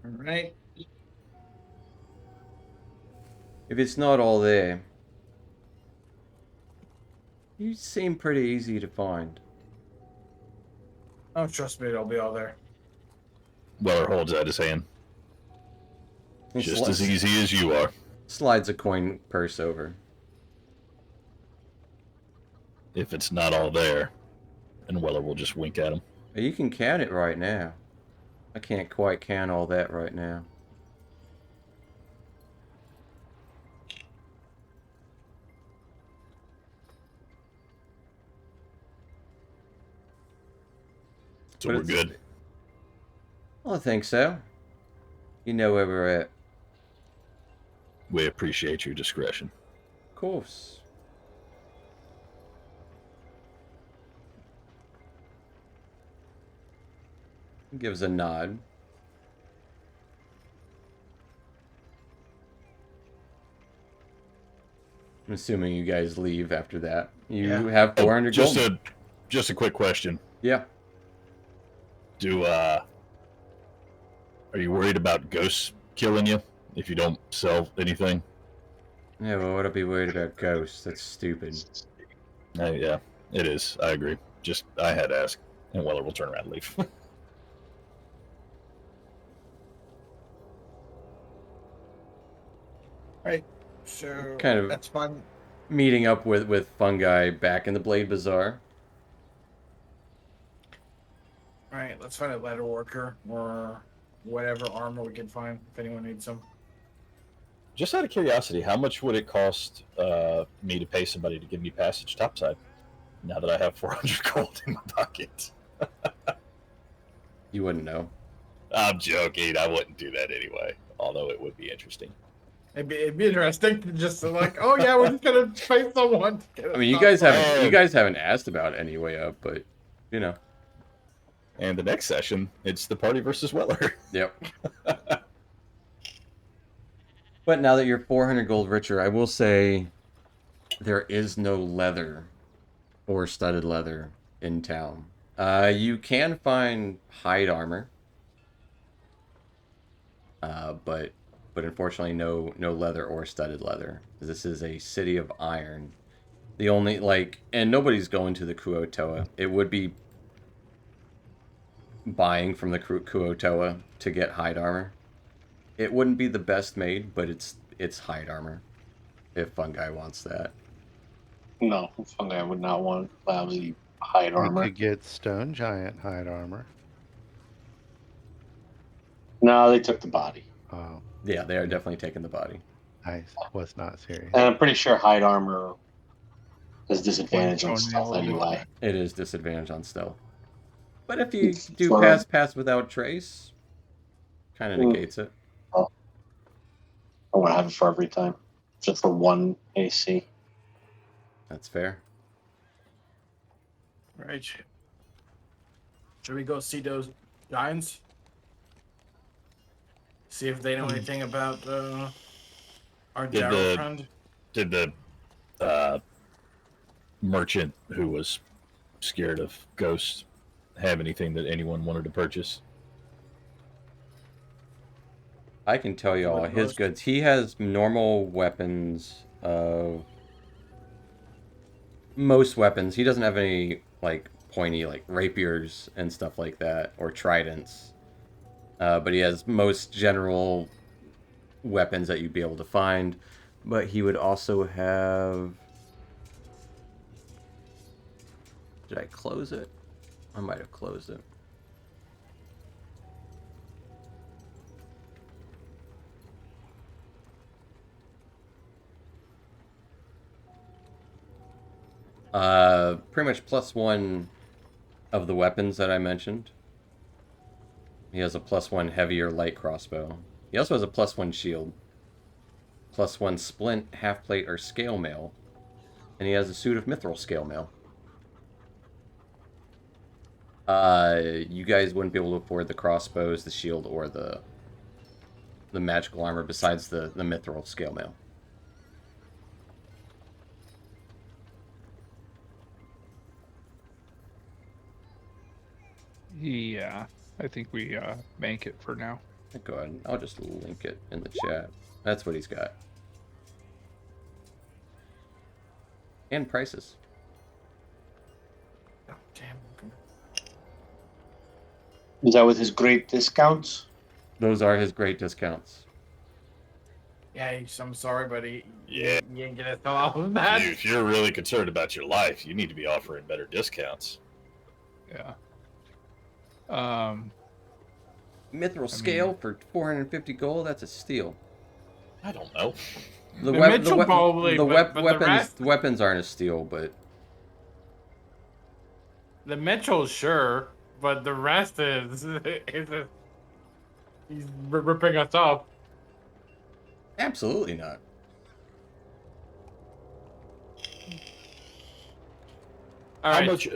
All right. If it's not all there, you seem pretty easy to find. Oh, trust me, it'll be all there. Weller holds out his hand. He Just as easy as you are. Slides a coin purse over. If it's not all there, and Weller will just wink at him. You can count it right now. I can't quite count all that right now. So But we're it's- good. Well, I think so. You know where we're at. We appreciate your discretion. Of course. He gives a nod. I'm assuming you guys leave after that. You Yeah. have 400 just gold. just a quick question. Yeah. Are Are you worried about ghosts killing you if you don't sell anything? Yeah, well, what I'd be worried about ghosts? That's stupid. Yeah, it is. I agree. Just I had to ask, and Weller will turn around and leave. So Kind of- that's fun. Meeting up with Fungi back in the Blade Bazaar. All right, let's find a letter worker or whatever armor we can find if anyone needs some. Just out of curiosity, how much would it cost me to pay somebody to give me passage topside? Now that I have 400 gold in my pocket. You wouldn't know. I'm joking. I wouldn't do that anyway. Although it would be interesting. It'd be interesting just to like, oh yeah, we're just gonna pay someone. To get I mean, you us guys top haven't five. you guys haven't asked about it anyway up, but you know. And the next session, it's the party versus Weller. Yep. But now that you're 400 gold richer, I will say there is no leather or studded leather in town. You can find hide armor, but unfortunately no leather or studded leather. This is a city of iron. The only and nobody's going to the Kuo-toa. It would be buying from the Kuo-toa to get hide armor. It wouldn't be the best made, but it's hide armor. If Fungi wants that. No, Fungi would not want lousy hide We armor. could get stone giant hide armor. No, they took the body. Oh, Yeah, they are definitely taking the body. I was not serious. And I'm pretty sure hide armor has disadvantage on One stealth toenail. anyway. It is disadvantage on stealth. But if you It's do fine. pass without trace, kind of Mm. negates it. I want to have it for every time, just for one AC. That's fair. Right. Should we go see those giants? See if they know anything about our Did Daryl the- friend. Did the merchant who was scared of ghosts have anything that anyone wanted to purchase? I can tell you all Like his most. goods. He has normal weapons of most weapons. He doesn't have any pointy rapiers and stuff like that or tridents. But he has most general weapons that you'd be able to find. But he would also have. Did I close it? I might have closed it. Pretty much +1 of the weapons that I mentioned. He has a +1 heavier light crossbow. He also has a +1 shield. +1 splint, half plate, or scale mail. And he has a suit of mithril scale mail. You guys wouldn't be able to afford the crossbows, the shield, or the magical armor besides the mithril scale mail. Yeah, I think we bank it for now. Go ahead. I'll just link it in the chat. That's what he's got. And prices. Oh, damn. Is that with his great discounts? Those are his great discounts. Yeah, I'm sorry, but Yeah. you ain't gonna sell off of that. If you're really concerned about your life, you need to be offering better discounts. Yeah. Mithril scale for 450 gold, that's a steal. I don't know. The Mitchell probably, but the rest- weapons aren't a steal, but The Mitchell, sure, but the rest is he's ripping us off. absolutely not. All How right, much?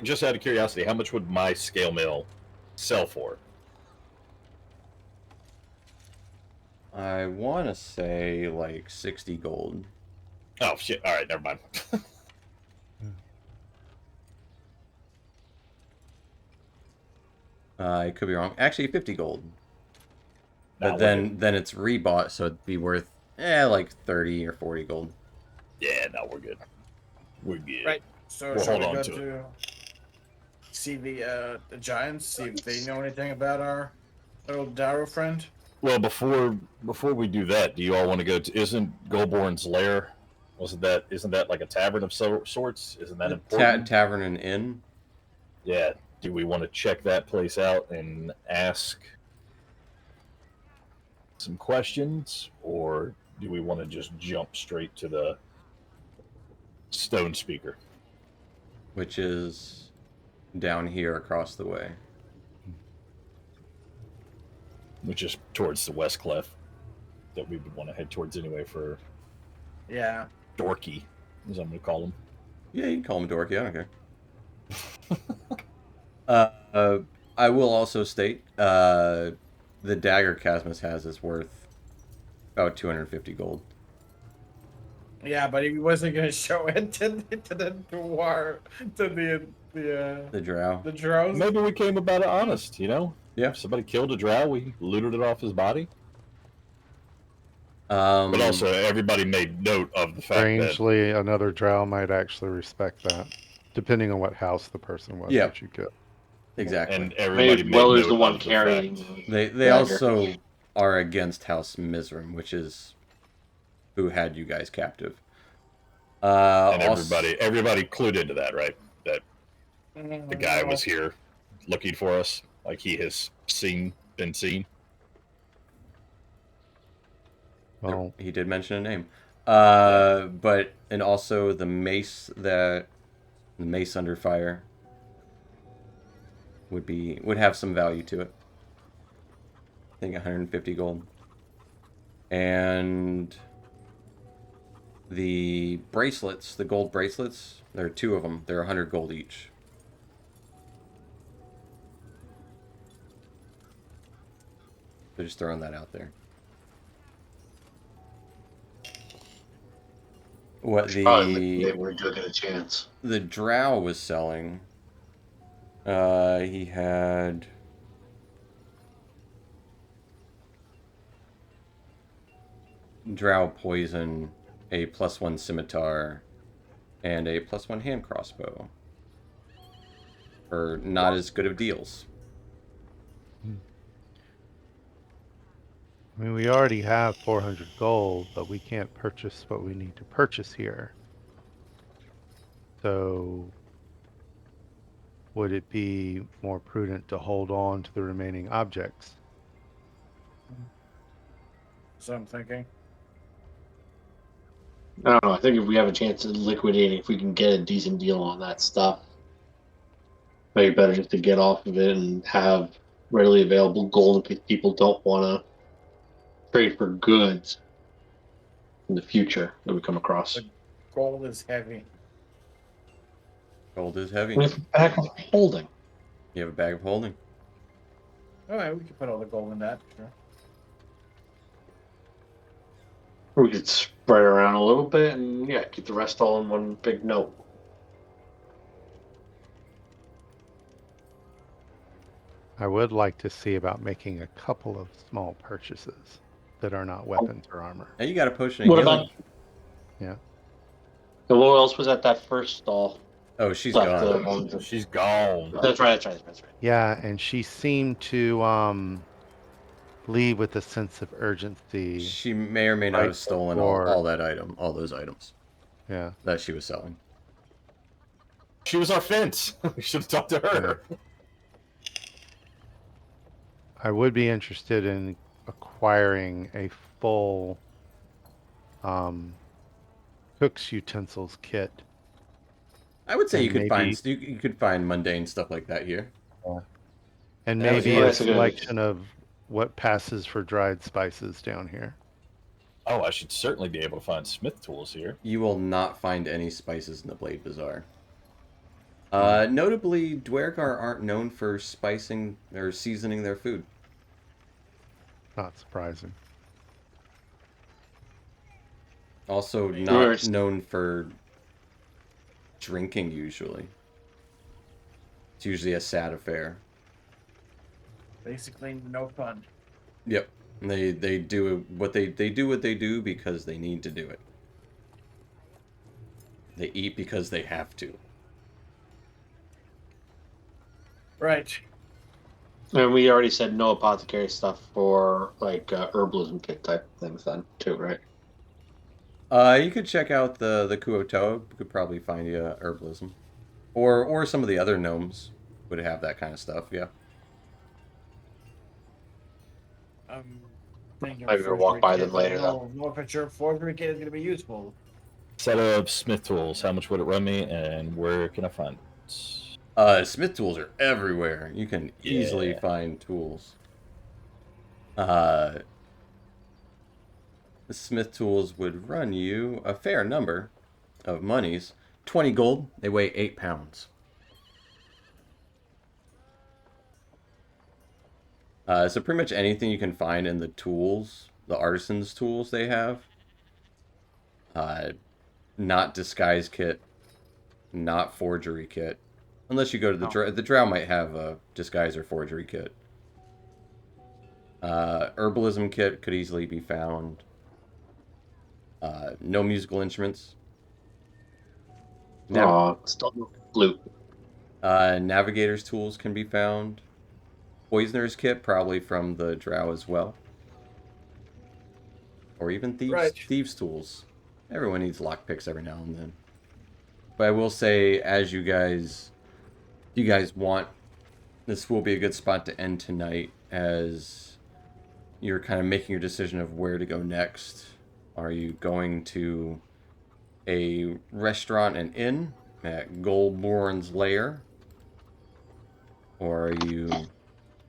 Just out of curiosity, how much would my scale mail sell for? I want to say 60 gold. Oh shit! All right, never mind. I could be wrong. Actually, 50 gold. But then it's rebought, so it'd be worth like 30 or 40 gold. Yeah, no, we're good. We're good. Right. So We'll shall hold we on go to it. see the giants? See if they know anything about our little Darrow friend. Well, before we do that, do you all want to go to? Isn't Golborn's lair? Isn't that like a tavern of sorts? Isn't that important? Tavern and inn. Yeah. Do we want to check that place out and ask some questions, or do we want to just jump straight to the stone speaker? Which is down here across the way. Which is towards the west cleft that we would want to head towards anyway for Yeah. Dorky, as I'm going to call him. Yeah, you can call him Dorky, I don't care. I will also state, the dagger Casmus has is worth about 250 gold. Yeah, but he wasn't gonna show it to the dwarf, to The drow. the drows. Maybe we came about it honest, you know? Yeah. If somebody killed a drow, we looted it off his body. But But also, everybody made note of the fact Strangely, another drow might actually respect that, depending on what house the person was Yeah. that you killed. exactly. and everybody Maybe made Weller's note the one of the carrying. fact. They dagger. also are against House Mizram, which is who had you guys captive. And Also- everybody clued into that, right? That Mm, the guy was here looking for us, like he has been seen. Well, He did mention a name. And also the mace under fire would have some value to it. I think 150 gold. And the bracelets, the gold bracelets, there are 2 of them. They're 100 gold each. So just throwing that out there. What Probably they were good at a chance. the drow was selling, he had drow poison, a +1 scimitar, and a +1 hand crossbow. For not as good of deals. I mean, we already have 400 gold, but we can't purchase what we need to purchase here. So, would it be more prudent to hold on to the remaining objects? So I'm thinking. I don't know. I think if we have a chance of liquidating, if we can get a decent deal on that stuff, maybe better just to get off of it and have readily available gold if people don't want to trade for goods in the future that we come across. Gold is heavy. Gold is heavy. We have a bag of holding. You have a bag of holding. Alright, we can put all the gold in that, sure. We could spread around a little bit and yeah, keep the rest all in one big note. I would like to see about making a couple of small purchases that are not weapons or armor. And you got a potion of What healing. about? Yeah. And what else was at that first stall? Oh, she's Left gone. She's gone. That's right. Yeah, and she seemed to leave with a sense of urgency. She may or may not Right have stolen before- all those items Yeah. that she was selling. She was our fence. We should have talked to her. I would be interested in acquiring a full cook's utensils kit. I would say And you could maybe- you could find mundane stuff like that here. And That was maybe good. a That's a good- selection of what passes for dried spices down here. Oh, I should certainly be able to find smith tools here. You will not find any spices in the Blade Bazaar. Notably, Dwergar aren't known for spicing or seasoning their food. Not surprising. Also, not Dwarves. known for drinking, usually. It's usually a sad affair. Basically, no fun. Yep. And they do what they do what they do because they need to do it. They eat because they have to. Right. And we already said no apothecary stuff for like herbalism kit type things then too, right? You could check out the Kuotoa. You could probably find you herbalism, or some of the other gnomes would have that kind of stuff. Yeah. Thinking Maybe we'll walk by them later, though. No, if it's your forgery kit is going to be useful. Set up Smith tools. How much would it run me, and where can I find it? Smith tools are everywhere. You can easily Yeah. find tools. The Smith tools would run you a fair number of monies. 20 gold. They weigh 8 pounds. So pretty much anything you can find in the tools, the artisan's tools they have. Not disguise kit, not forgery kit. Unless you go to the drow might have a disguise or forgery kit. Herbalism kit could easily be found. No musical instruments. Still no flute. Navigator's tools can be found. Poisoner's kit, probably from the drow as well. Or even thieves' tools. Everyone needs lockpicks every now and then. But I will say, as you guys want, this will be a good spot to end tonight, as you're kind of making your decision of where to go next. Are you going to a restaurant and inn at Goldborn's Lair? Or are you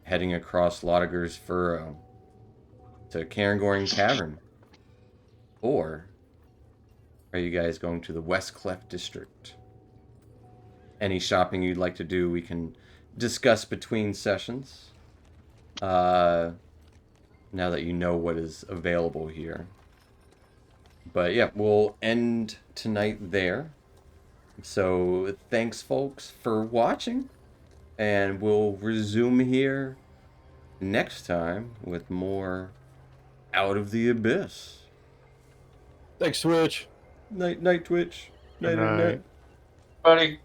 heading across Lotiger's Furrow to Cairngorn Cavern? Or are you guys going to the West Cleft District? Any shopping you'd like to do, we can discuss between sessions. Now that you know what is available here. But yeah, we'll end tonight there. So thanks, folks, for watching. And we'll resume here next time with more Out of the Abyss. Thanks, Twitch. Night, Twitch. Good Night. night. Buddy.